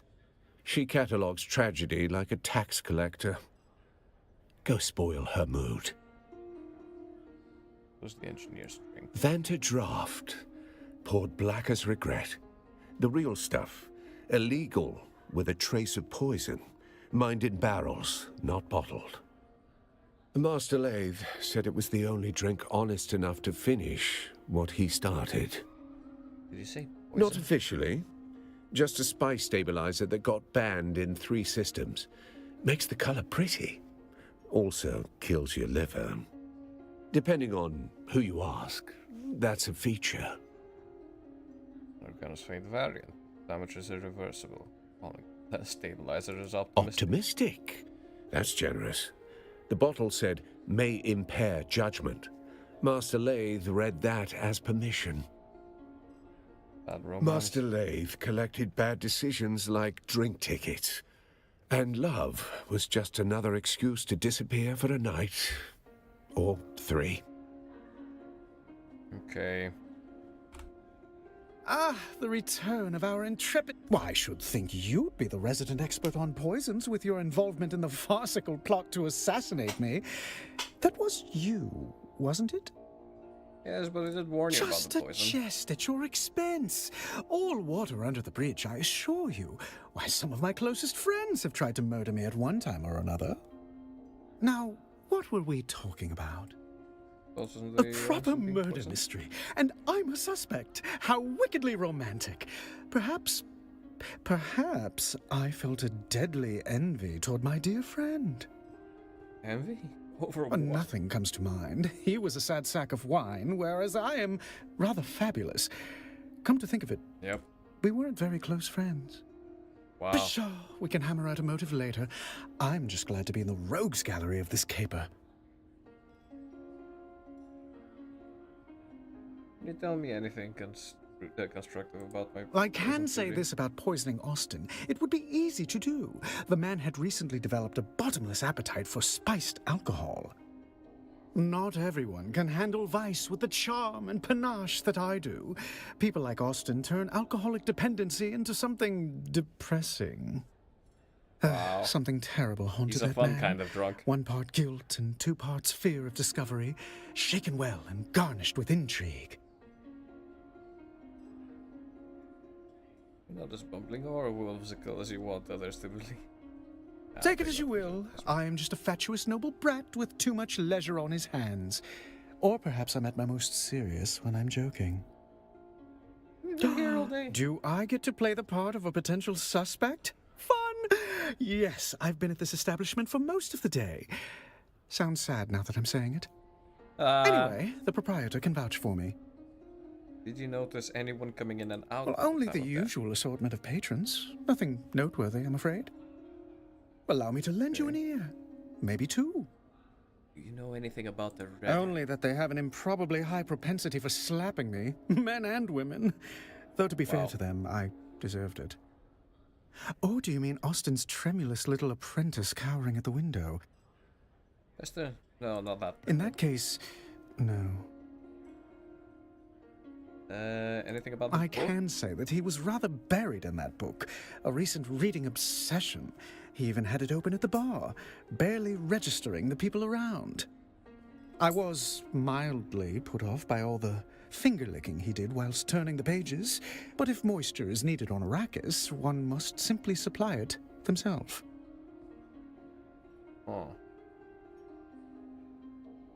She catalogues tragedy like a tax collector. Go spoil her mood. Who's the engineer's drink? Vanta Draft. Poured black as regret. The real stuff. Illegal, with a trace of poison. Mined in barrels, not bottled. Master Leith said it was the only drink honest enough to finish what he started. Did you say poison? Not officially. Just a spice stabilizer that got banned in 3 systems. Makes the color pretty. Also kills your liver. Depending on who you ask, that's a feature. Organo's fate variant. Damage is irreversible. Stabilizer is optimistic. Optimistic? That's generous. The bottle said, may impair judgment. Master Leith read that as permission. Bad romance. Master Leith collected bad decisions like drink tickets. And love was just another excuse to disappear for a night. Or 3. Okay. Ah, the return of our intrepid... Why, I should think you'd be the resident expert on poisons with your involvement in the farcical plot to assassinate me. That was you, wasn't it? Yes, but I did warn you about the poison. Just a jest at your expense. All water under the bridge, I assure you. Why, some of my closest friends have tried to murder me at one time or another. Now, what were we talking about? Wasn't A the, proper something murder poison? mystery, and I'm a suspect. How wickedly romantic. Perhaps I felt a deadly envy toward my dear friend. Envy? Over what? Nothing comes to mind. He was a sad sack of wine, whereas I am rather fabulous. Come to think of it, Yep. we weren't very close friends. Wow. Pshaw, we can hammer out a motive later. I'm just glad to be in the rogues gallery of this caper. Can you tell me anything constructive about my... I can say this about poisoning Austin. It would be easy to do. The man had recently developed a bottomless appetite for spiced alcohol. Not everyone can handle vice with the charm and panache that I do. People like Austin turn alcoholic dependency into something depressing. Wow. Something terrible haunted He's a that fun man. kind of drunk. 1 part guilt and 2 parts fear of discovery, shaken well and garnished with intrigue. You're not as bumbling or whimsical as you want others to believe. Take it as you will. I am just a fatuous noble brat with too much leisure on his hands. Or perhaps I'm at my most serious when I'm joking. You're here all day. Do I get to play the part of a potential suspect? Fun! Yes, I've been at this establishment for most of the day. Sounds sad now that I'm saying it. Anyway, the proprietor can vouch for me. Did you notice anyone coming in and out? Well, at only time the of death? usual assortment of patrons. Nothing noteworthy, I'm afraid. Allow me to lend you an ear. Maybe 2. Do you know anything about the red? Only that they have an improbably high propensity for slapping me, men and women. Though to be fair to them, I deserved it. Or do you mean Austin's tremulous little apprentice cowering at the window? Esther? No, not that. In that case, no. Anything about the I book? can say that he was rather buried in that book. A recent reading obsession. He even had it open at the bar, barely registering the people around. I was mildly put off by all the finger-licking he did whilst turning the pages, but if moisture is needed on Arrakis, one must simply supply it themselves. Oh.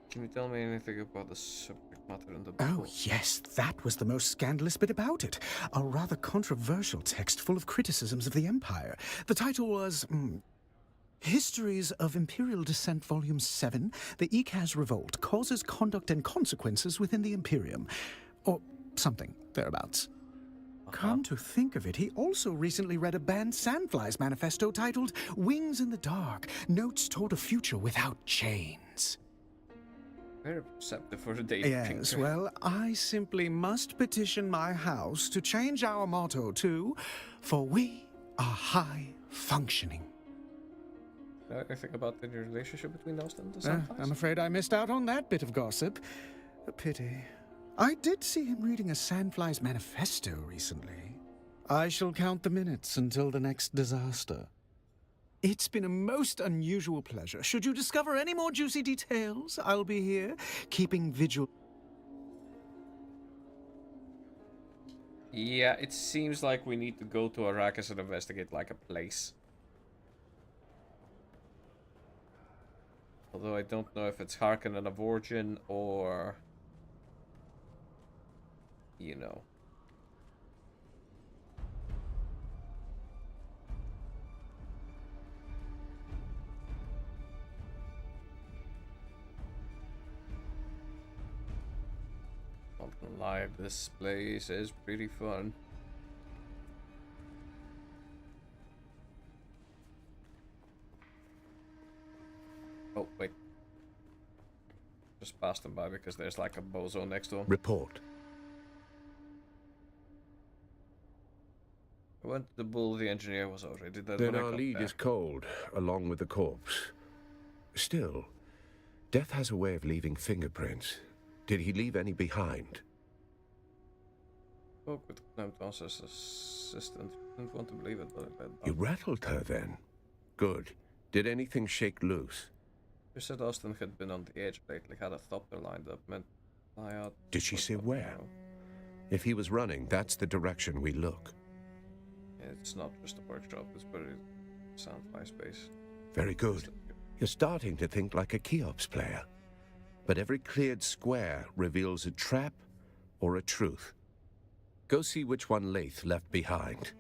Can you tell me anything about the subject matter in the book? Oh, yes, that was the most scandalous bit about it. A rather controversial text full of criticisms of the Empire. The title was, Histories of Imperial Descent, Volume 7, The Ikaz Revolt, Causes, Conduct, and Consequences Within the Imperium. Or something thereabouts. Come to think of it, he also recently read a banned Sandflies manifesto titled Wings in the Dark, Notes Toward a Future Without Chains. Very perceptive for a day. Yes, well, I simply must petition my house to change our motto to, For we are high functioning. Anything about the relationship between Austin and the Sandflies? I'm afraid I missed out on that bit of gossip. A pity. I did see him reading a Sandflies manifesto recently. I shall count the minutes until the next disaster. It's been a most unusual pleasure. Should you discover any more juicy details, I'll be here, keeping vigil. Yeah, it seems like we need to go to Arrakis and investigate like a place. Although I don't know if it's Harkonnen of origin or... you know. Not gonna lie, this place is pretty fun. Oh, wait. Just passed him by because there's like a bozo next to him. Report. I went to the bull, the engineer was already dead. Then when I our got lead there. is cold, along with the corpse. Still, death has a way of leaving fingerprints. Did he leave any behind? Spoke with Knut assistant. Didn't want to believe it, but I did. You rattled her then? Good. Did anything shake loose? You said Austin had been on the edge lately, had a thopter lined up, meant fly out. Did she say where? If he was running, that's the direction we look. It's not just a workshop, it's very Sandfly space. Very good. You're starting to think like a Cheops player. But every cleared square reveals a trap or a truth. Go see which one Lath left behind.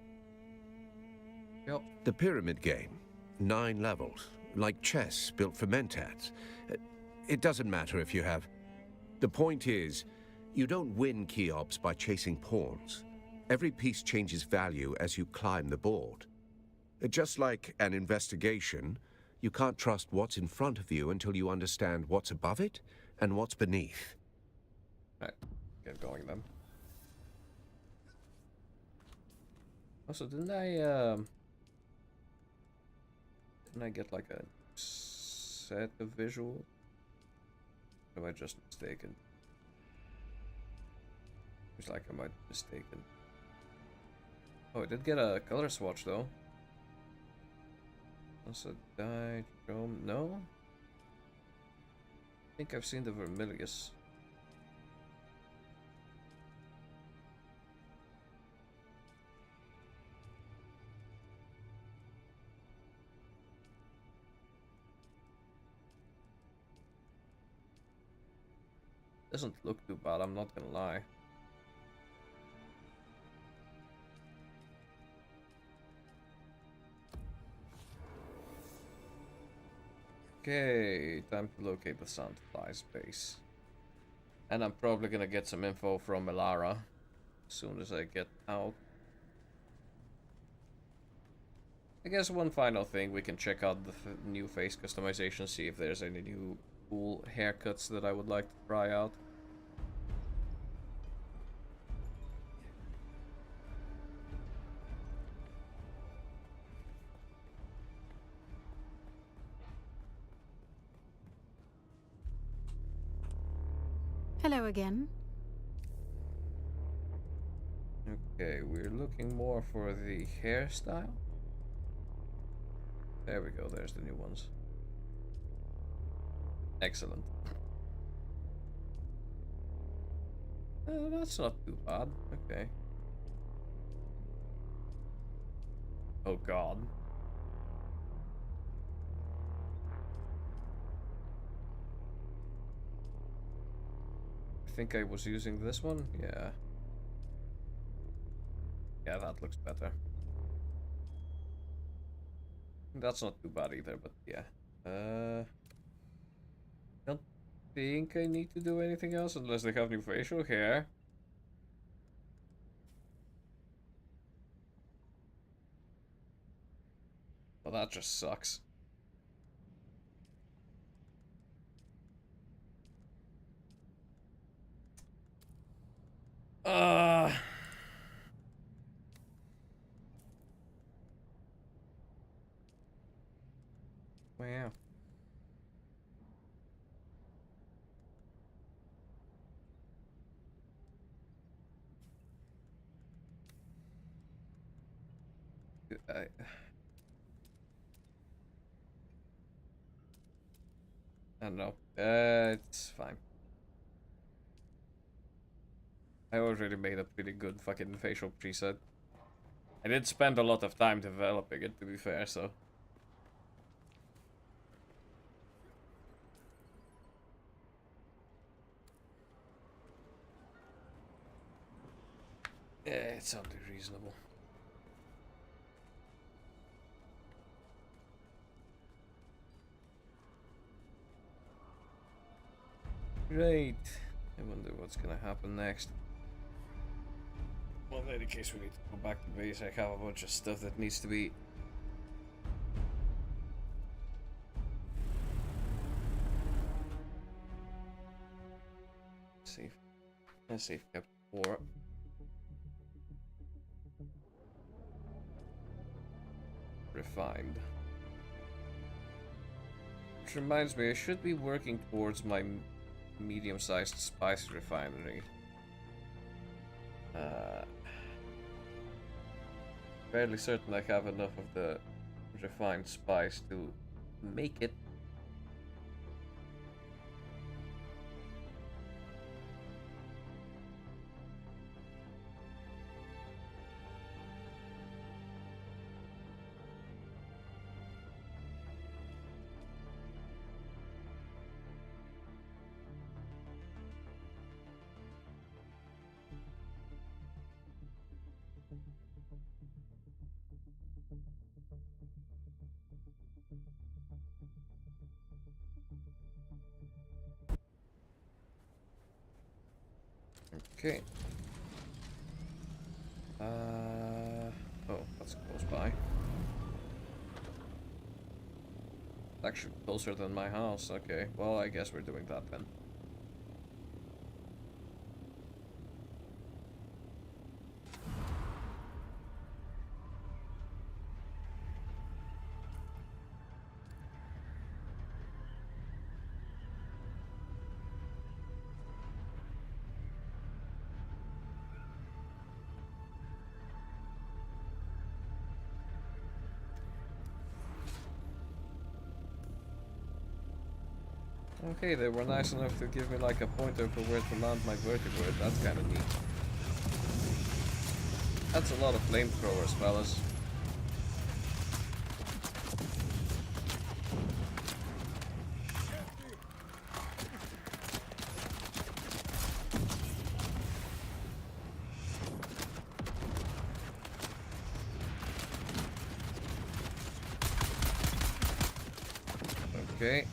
Yep. The pyramid game. 9 levels. Like chess built for mentats. It doesn't matter if you have... The point is, you don't win Cheops by chasing pawns. Every piece changes value as you climb the board. Just like an investigation, you can't trust what's in front of you until you understand what's above it and what's beneath. Right, get going then. Also, didn't I get like a set of visual? Or am I just mistaken? It's like I might be mistaken. Oh, I did get a color swatch though. Also, Dichrome. No? I think I've seen the Vermilius. Doesn't look too bad, I'm not gonna lie. Okay, time to locate the Sandfly's base. And I'm probably gonna get some info from Elara as soon as I get out. I guess one final thing, we can check out the new face customization, see if there's any new cool haircuts that I would like to try out. Hello again. Okay, we're looking more for the hairstyle. There we go, there's the new ones. Excellent. That's not too bad. Okay. Oh god. I think I was using this one. Yeah. Yeah, that looks better. That's not too bad either, but yeah. Don't think I need to do anything else unless they have new facial hair. Well, that just sucks. Wow. I don't know. It's fine. I already made a pretty good fucking facial preset. I did spend a lot of time developing it, to be fair, so... Yeah, it sounded reasonable. Right. I wonder what's gonna happen next. Well, in any case, we need to go back to base. I have a bunch of stuff that needs to be... Save. Let's save kept 4. Refined. Which reminds me, I should be working towards my medium-sized spice refinery. Fairly certain I have enough of the refined spice to make it. Okay. Oh, that's close by. Actually closer than my house. Okay, well, I guess we're doing that then. Okay, they were nice enough to give me like a pointer for where to land my vertebrate. That's kind of neat. That's a lot of flamethrowers, fellas. Okay.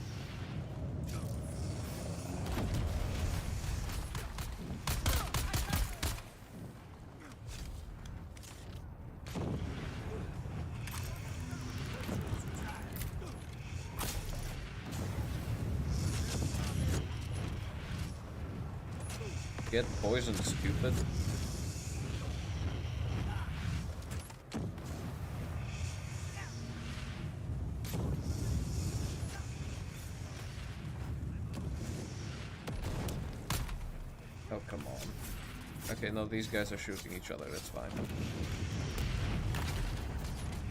Get poisoned, stupid. Oh, come on. Okay, no, these guys are shooting each other, that's fine.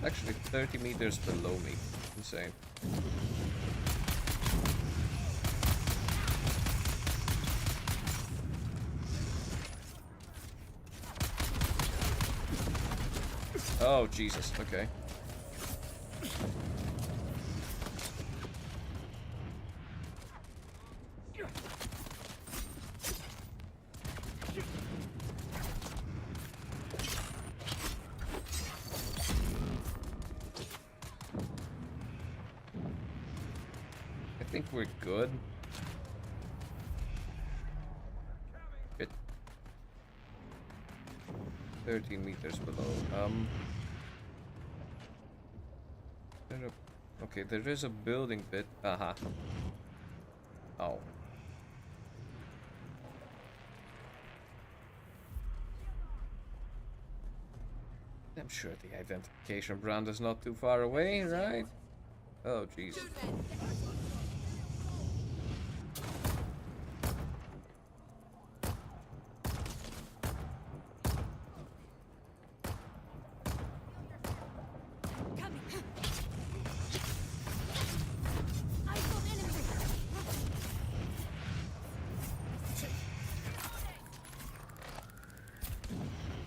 Actually, 30 meters below me. Insane. Oh, Jesus, okay. I think we're good. Good. 13 meters below. Okay, there is a building bit. Aha. Oh. I'm sure the identification brand is not too far away, right? Oh, jeez.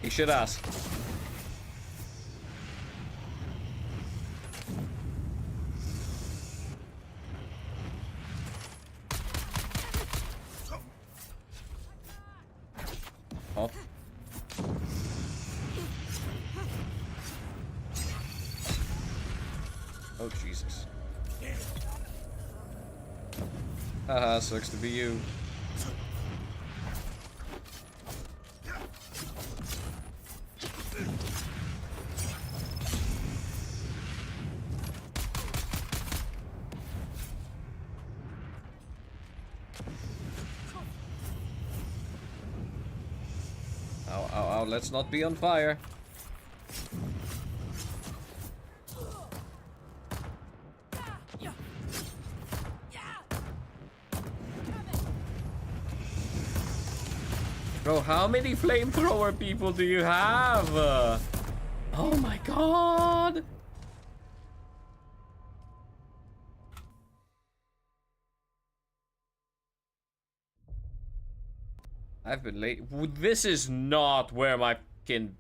He should ask. Oh. Oh, Jesus. Haha, sucks to be you. Ow, ow, ow, let's not be on fire. Bro, how many flamethrower people do you have? Oh my god! I've been late. This is not where my fucking...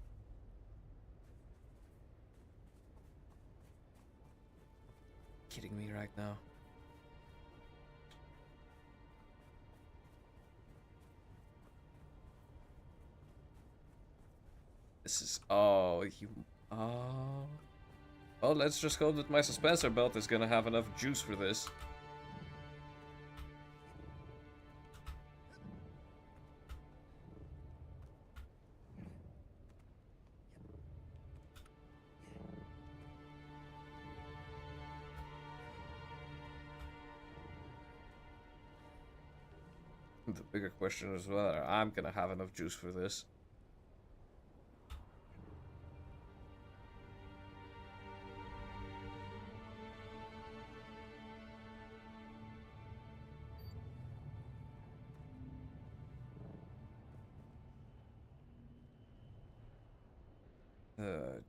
Kidding me right now. This is... Oh, you... Oh... Well, let's just hope that my suspensor belt is gonna have enough juice for this. The bigger question is whether I'm gonna have enough juice for this.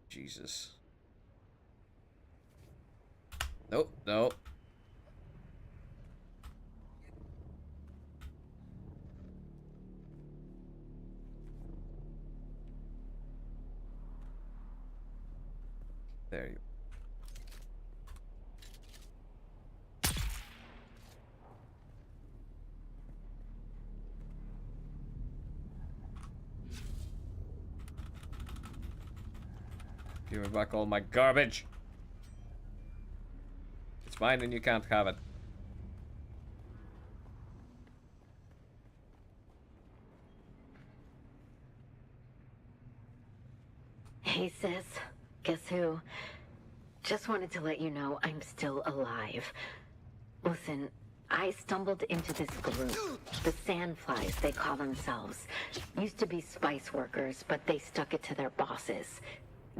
Jesus. Nope, no. There you go. Give me back all my garbage. It's mine and you can't have it. Hey sis, guess who? Just wanted to let you know I'm still alive. Listen, I stumbled into this group, the Sandflies they call themselves. Used to be spice workers, but they stuck it to their bosses.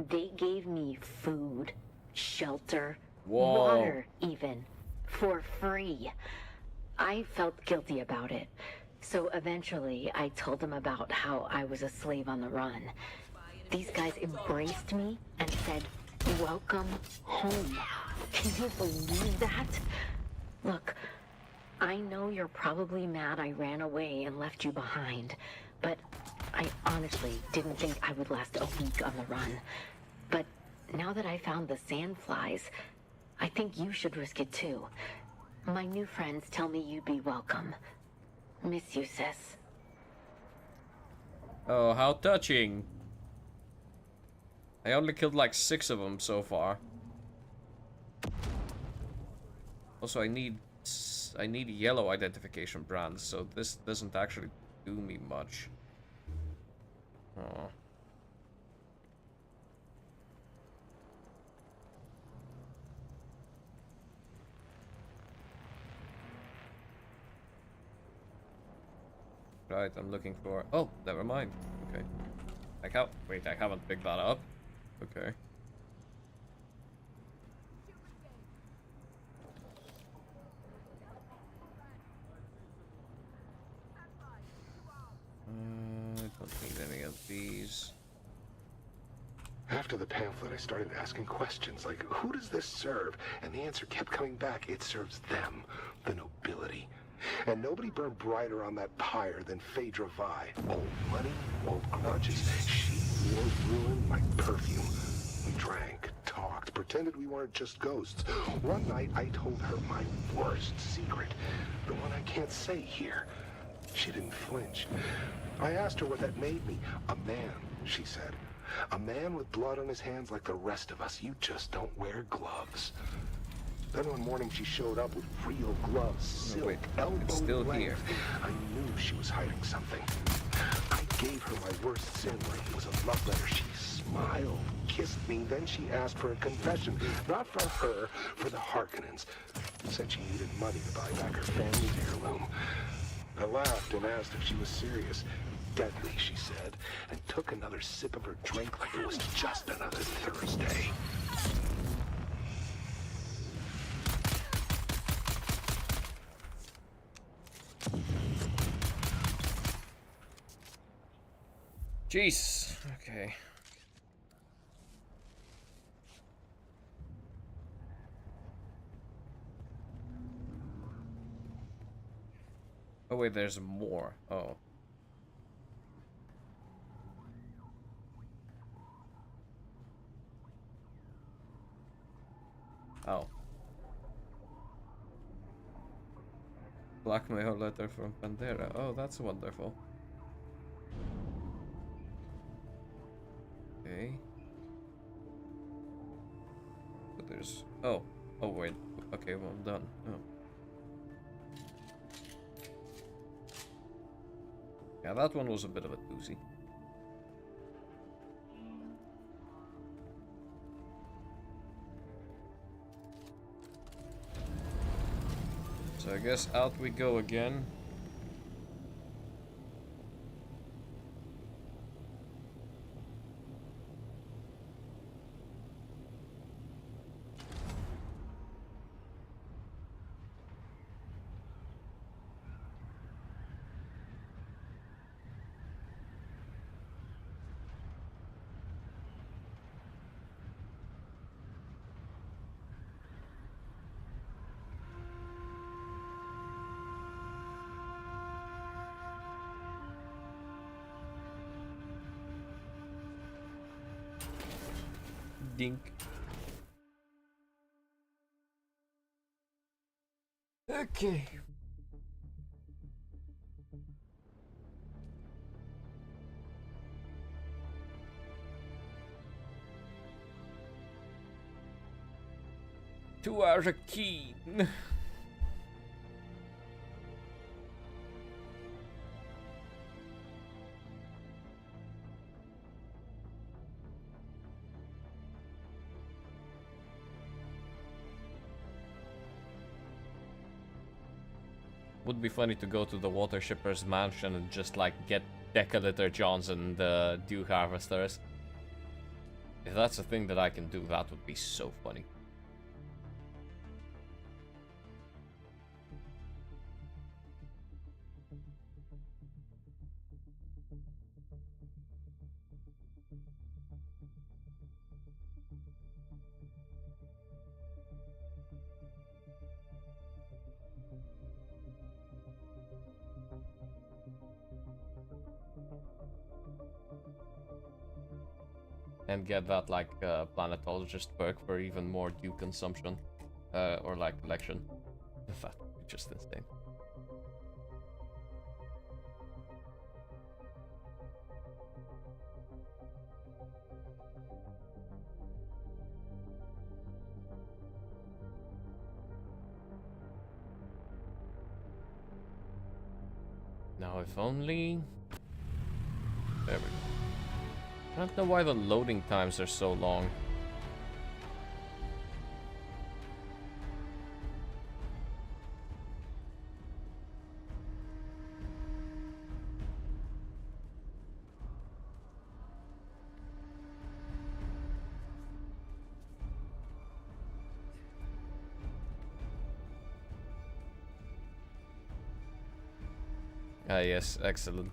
They gave me food, shelter, water even, for free. I felt guilty about it. So eventually I told them about how I was a slave on the run. These guys embraced me and said, "Welcome home." Can you believe that? Look, I know you're probably mad I ran away and left you behind, but I honestly didn't think I would last a week on the run. But now that I found the Sandflies, I think you should risk it too. My new friends tell me you'd be welcome. Miss you, sis. Oh, how touching. I only killed like 6 of them so far. Also, I need yellow identification brands, so this doesn't actually do me much. Oh. Right, I'm looking for... Oh, never mind. Okay. Wait, I haven't picked that up. Okay. I don't need any of these. After the pamphlet, I started asking questions like, who does this serve? And the answer kept coming back. It serves them, the nobility. And nobody burned brighter on that pyre than Phaedra Vi. Old money, old grudges. She wore ruin like perfume. We drank, talked, pretended we weren't just ghosts. One night, I told her my worst secret. The one I can't say here. She didn't flinch. I asked her what that made me. A man, she said. A man with blood on his hands like the rest of us. You just don't wear gloves. Then one morning she showed up with real gloves, silk, elbow length. I knew she was hiding something. I gave her my worst sin like it was a love letter. She smiled, kissed me, then she asked for a confession. Not for her, for the Harkonnens. Said she needed money to buy back her family's heirloom. I laughed and asked if she was serious. Deadly, she said, and took another sip of her drink like it was just another Thursday. Jeez. Okay. Oh wait, there's more. Oh. Oh. Blackmail letter from Pandera. Oh, that's wonderful. Okay. But there's... Oh. Oh, wait. Okay, well, I'm done. Oh. Yeah, that one was a bit of a doozy. So I guess out we go again. dink. Okay. Two hours a key. Would be funny to go to the water shipper's mansion and just like get Decaliter Johns and dew harvesters. If that's a thing that I can do, that would be so funny. And get that like planetologist perk for even more dew consumption, or like collection. That would be just insane. Now if only... There we go. I don't know why the loading times are so long. Ah yes, excellent.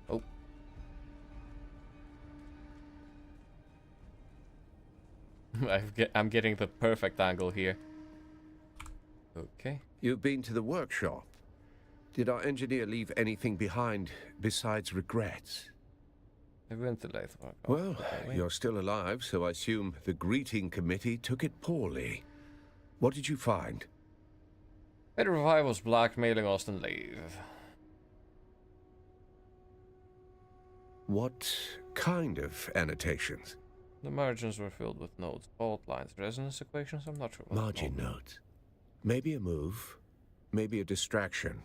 Oh. I'm getting the perfect angle here. Okay. You've been to the workshop. Did our engineer leave anything behind besides regrets? I went to Lathe work. Well, you're still alive, so I assume the greeting committee took it poorly. What did you find? Peter was blackmailing Austin Lathe. What kind of annotations? The margins were filled with notes, fault lines, resonance equations. I'm not sure what. Margin notes. Maybe a move, maybe a distraction.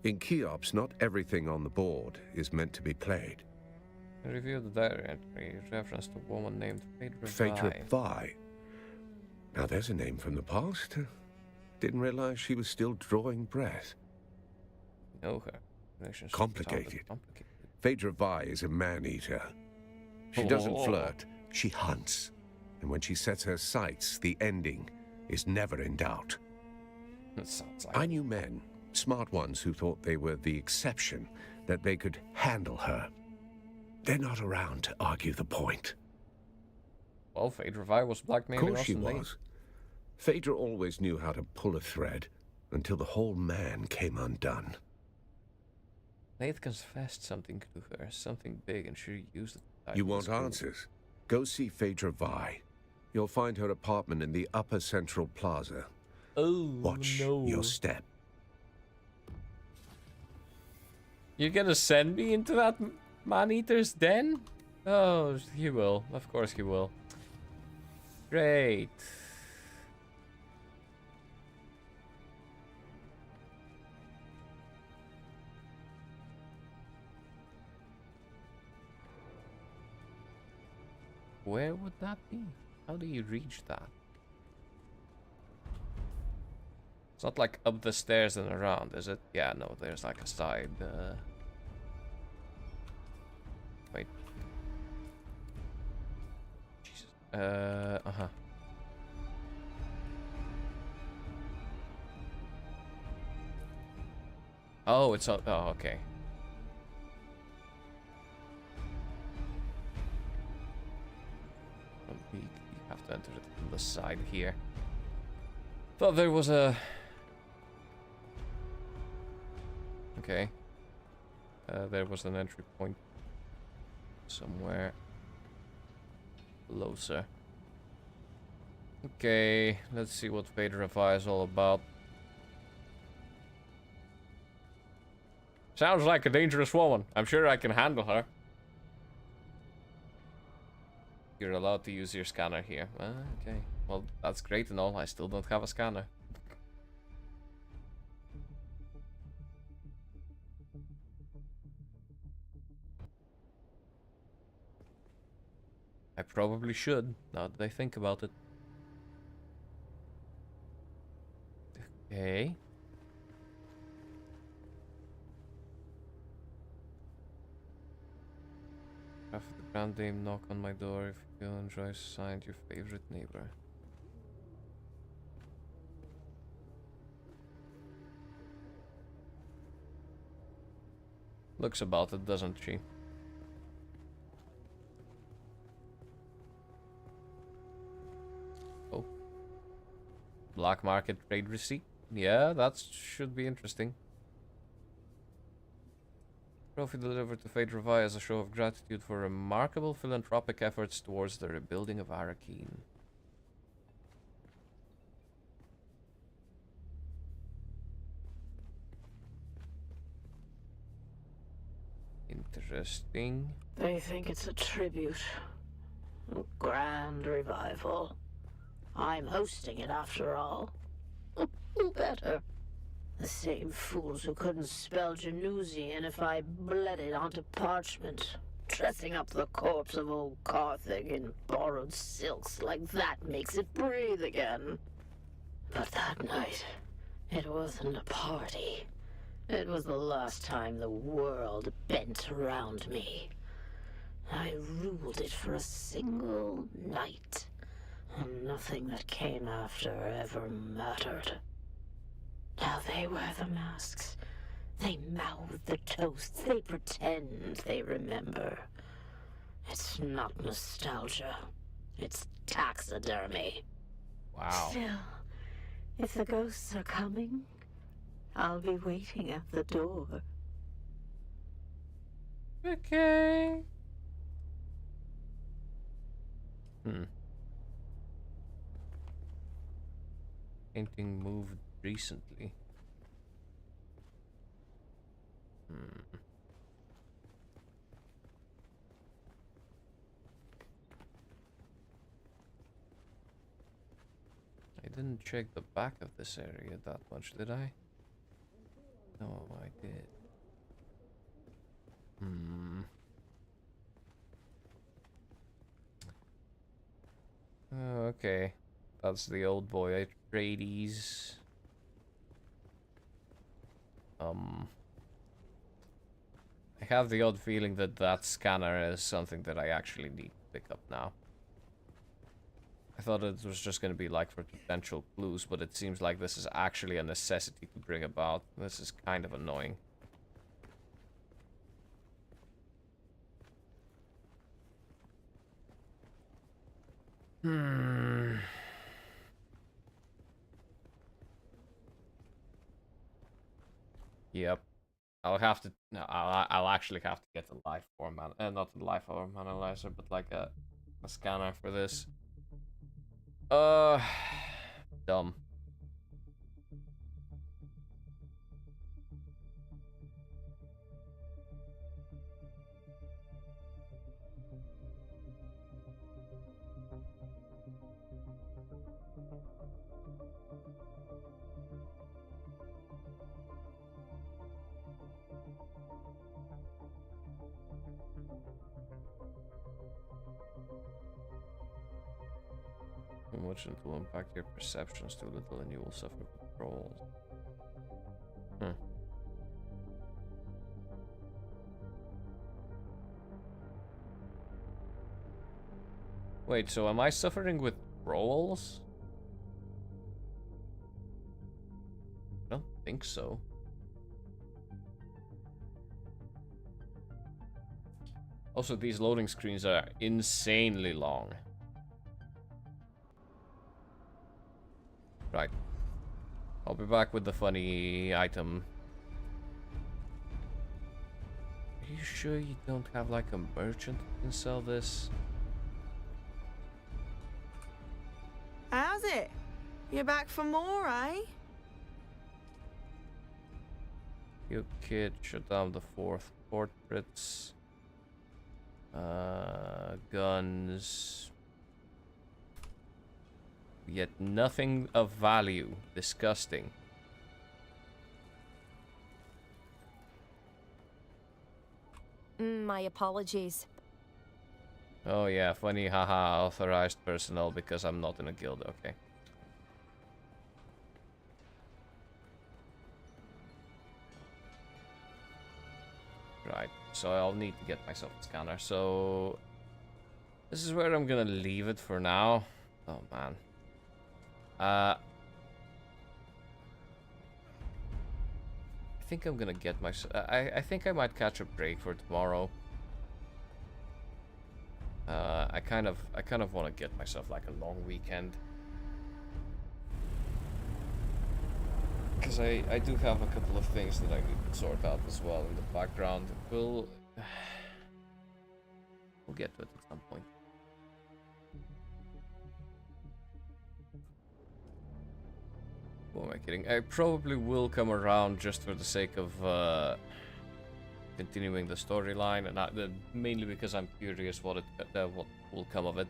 In Keops, not everything on the board is meant to be played. I reviewed the diary entry, reference to a woman named Phaedra Phaedra Vi. Now there's a name from the past. Didn't realize she was still drawing breath. Know her. Relationship Complicated. Phaedra Vi is a man-eater. She doesn't flirt, she hunts. And when she sets her sights, the ending is never in doubt. That sounds like... I knew men, smart ones who thought they were the exception, that they could handle her. They're not around to argue the point. Well, Phaedra Vi was blackmailing Of course she Austin Lathe. was. Phaedra always knew how to pull a thread, until the whole man came undone. Lathe confessed something to her, something big, and she used it. You want answers? Go see Phaedra Vi. You'll find her apartment in the Upper Central Plaza. Oh, Watch your step. You're gonna send me into that man-eater's den? Oh, he will. Of course he will. Great. Where would that be? How do you reach that? It's not like up the stairs and around, is it? Yeah, no, there's like a side. Wait. Jesus. Uh-huh. Oh, it's up. Oh, okay. You have to enter it from the side here. Thought there was a... Okay. There was an entry point somewhere. closer. Okay, let's see what Fate Refi is all about. Sounds like a dangerous woman. I'm sure I can handle her. You're allowed to use your scanner here. Okay, well, that's great and all. I still don't have a scanner. I probably should, now that I think about it. Okay. After the grand dame knock on my door if you enjoy signed your favorite neighbor. Looks about it, doesn't she? Oh. Black market trade receipt? Yeah, that should be interesting. Trophy delivered to Fate Revi as a show of gratitude for remarkable philanthropic efforts towards the rebuilding of Arakeen. Interesting. They think it's a tribute. A grand revival. I'm hosting it after all. Who better? The same fools who couldn't spell Genusian if I bled it onto parchment. Dressing up the corpse of old Carthage in borrowed silks like that makes it breathe again. But that night, it wasn't a party. It was the last time the world bent around me. I ruled it for a single night, and nothing that came after ever mattered. Now they wear the masks. They mouth the toasts. They pretend they remember. It's not nostalgia. It's taxidermy. Wow. Still, if the ghosts are coming, I'll be waiting at the door. Okay. Painting moved recently. I didn't check the back of this area that much, did I? No, I did. Okay. That's the old boy Atreides. I have the odd feeling that that scanner is something that I actually need to pick up now. I thought it was just going to be like for potential clues, but it seems like this is actually a necessity to bring about. This is kind of annoying. Yep. I'll have to. No, I'll actually have to get a life form not a life form analyzer, but like a scanner for this. Dumb. Too much and will impact your perceptions, too little and you will suffer withdrawals. Wait, so am I suffering withdrawals? I don't think so. Also, these loading screens are insanely long. Right. I'll be back with the funny item. Are you sure you don't have like a merchant who can sell this? How's it? You're back for more, eh? You kid, shut down the 4th portraits. Guns. Yet nothing of value. Disgusting. My apologies. Oh yeah, funny, haha, authorized personnel because I'm not in a guild, okay. Right, so I'll need to get myself a scanner, so... This is where I'm gonna leave it for now. Oh man. I think I'm gonna get myself... I think I might catch a break for tomorrow. I kind of want to get myself like a long weekend. Because I do have a couple of things that I need to sort out as well in the background. We'll get to it at some point. Who am I kidding? I probably will come around just for the sake of continuing the storyline, and mainly because I'm curious what will come of it.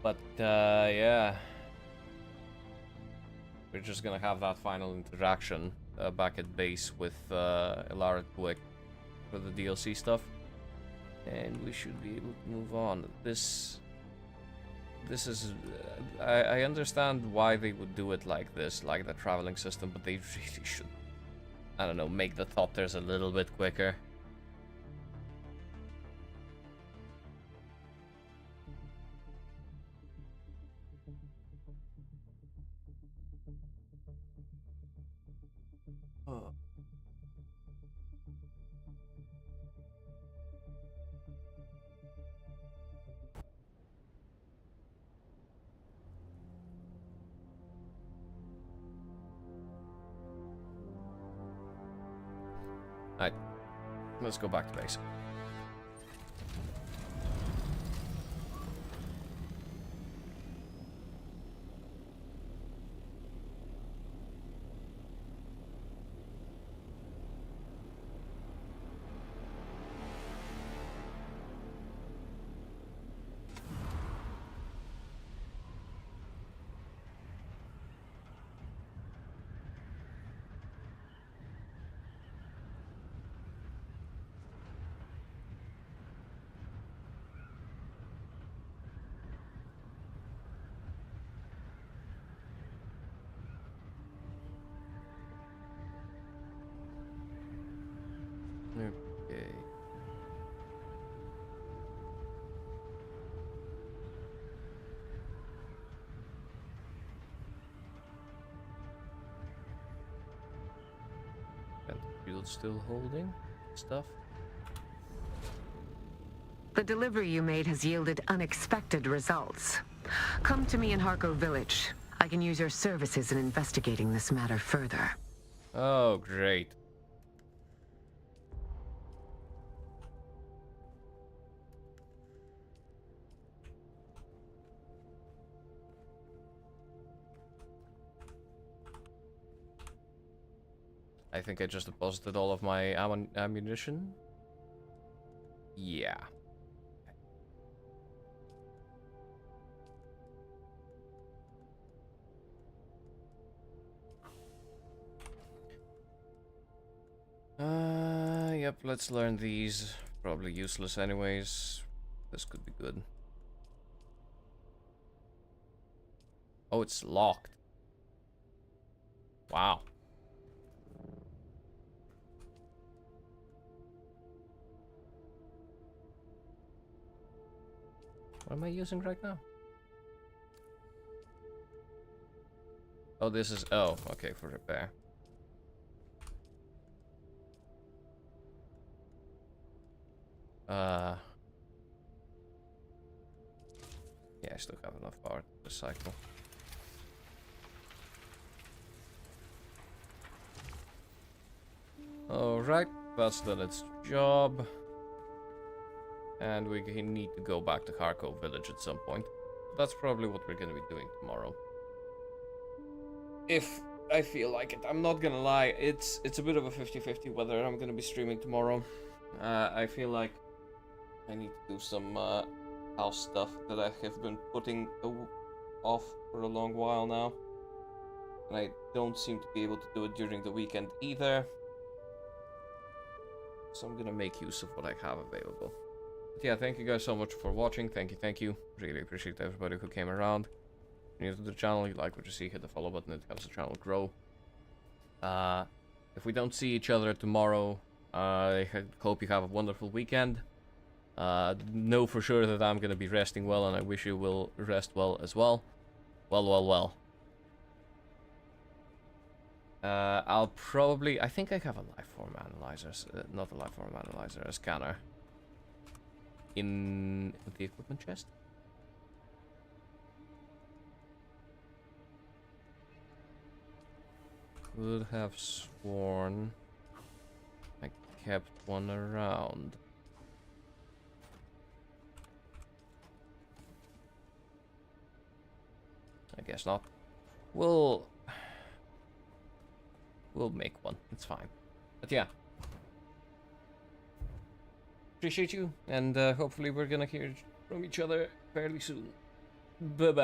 But yeah, we're just gonna have that final interaction back at base with Ilara Twick for the DLC stuff, and we should be able to move on. This is I understand why they would do it like this, like the traveling system, but they really should, I don't know, make the Thopters a little bit quicker. Oh. Alright, let's go back to base. Okay. And the field still holding stuff. The delivery you made has yielded unexpected results. Come to me in Harko Village. I can use your services in investigating this matter further. Oh, great. I think I just deposited all of my ammunition. Yeah. Yep, let's learn these. Probably useless anyways. This could be good. Oh, it's locked. Wow. What am I using right now? Oh, this is... Oh, okay, for repair. Yeah, I still have enough power to recycle. Alright, that's done its job. And we need to go back to Kharkov village at some point. that's probably what we're gonna be doing tomorrow. If I feel like it. I'm not gonna lie, it's a bit of a 50-50 whether I'm gonna be streaming tomorrow. I feel like I need to do some house stuff that I have been putting off for a long while now. And I don't seem to be able to do it during the weekend either. So I'm gonna make use of what I have available. But yeah, thank you guys so much for watching. Thank you. Really appreciate everybody who came around. If you're new to the channel, you like what you see, hit the follow button. It helps the channel grow. If we don't see each other tomorrow, I hope you have a wonderful weekend. Know for sure that I'm gonna be resting well, and I wish you will rest well as well. Well. I'll probably... I think I have a lifeform analyzer, not a lifeform analyzer, a scanner. In the equipment chest? Could have sworn I kept one around. I guess not. We'll make one. It's fine. But yeah. Appreciate you, and hopefully we're gonna hear from each other fairly soon. Bye-bye.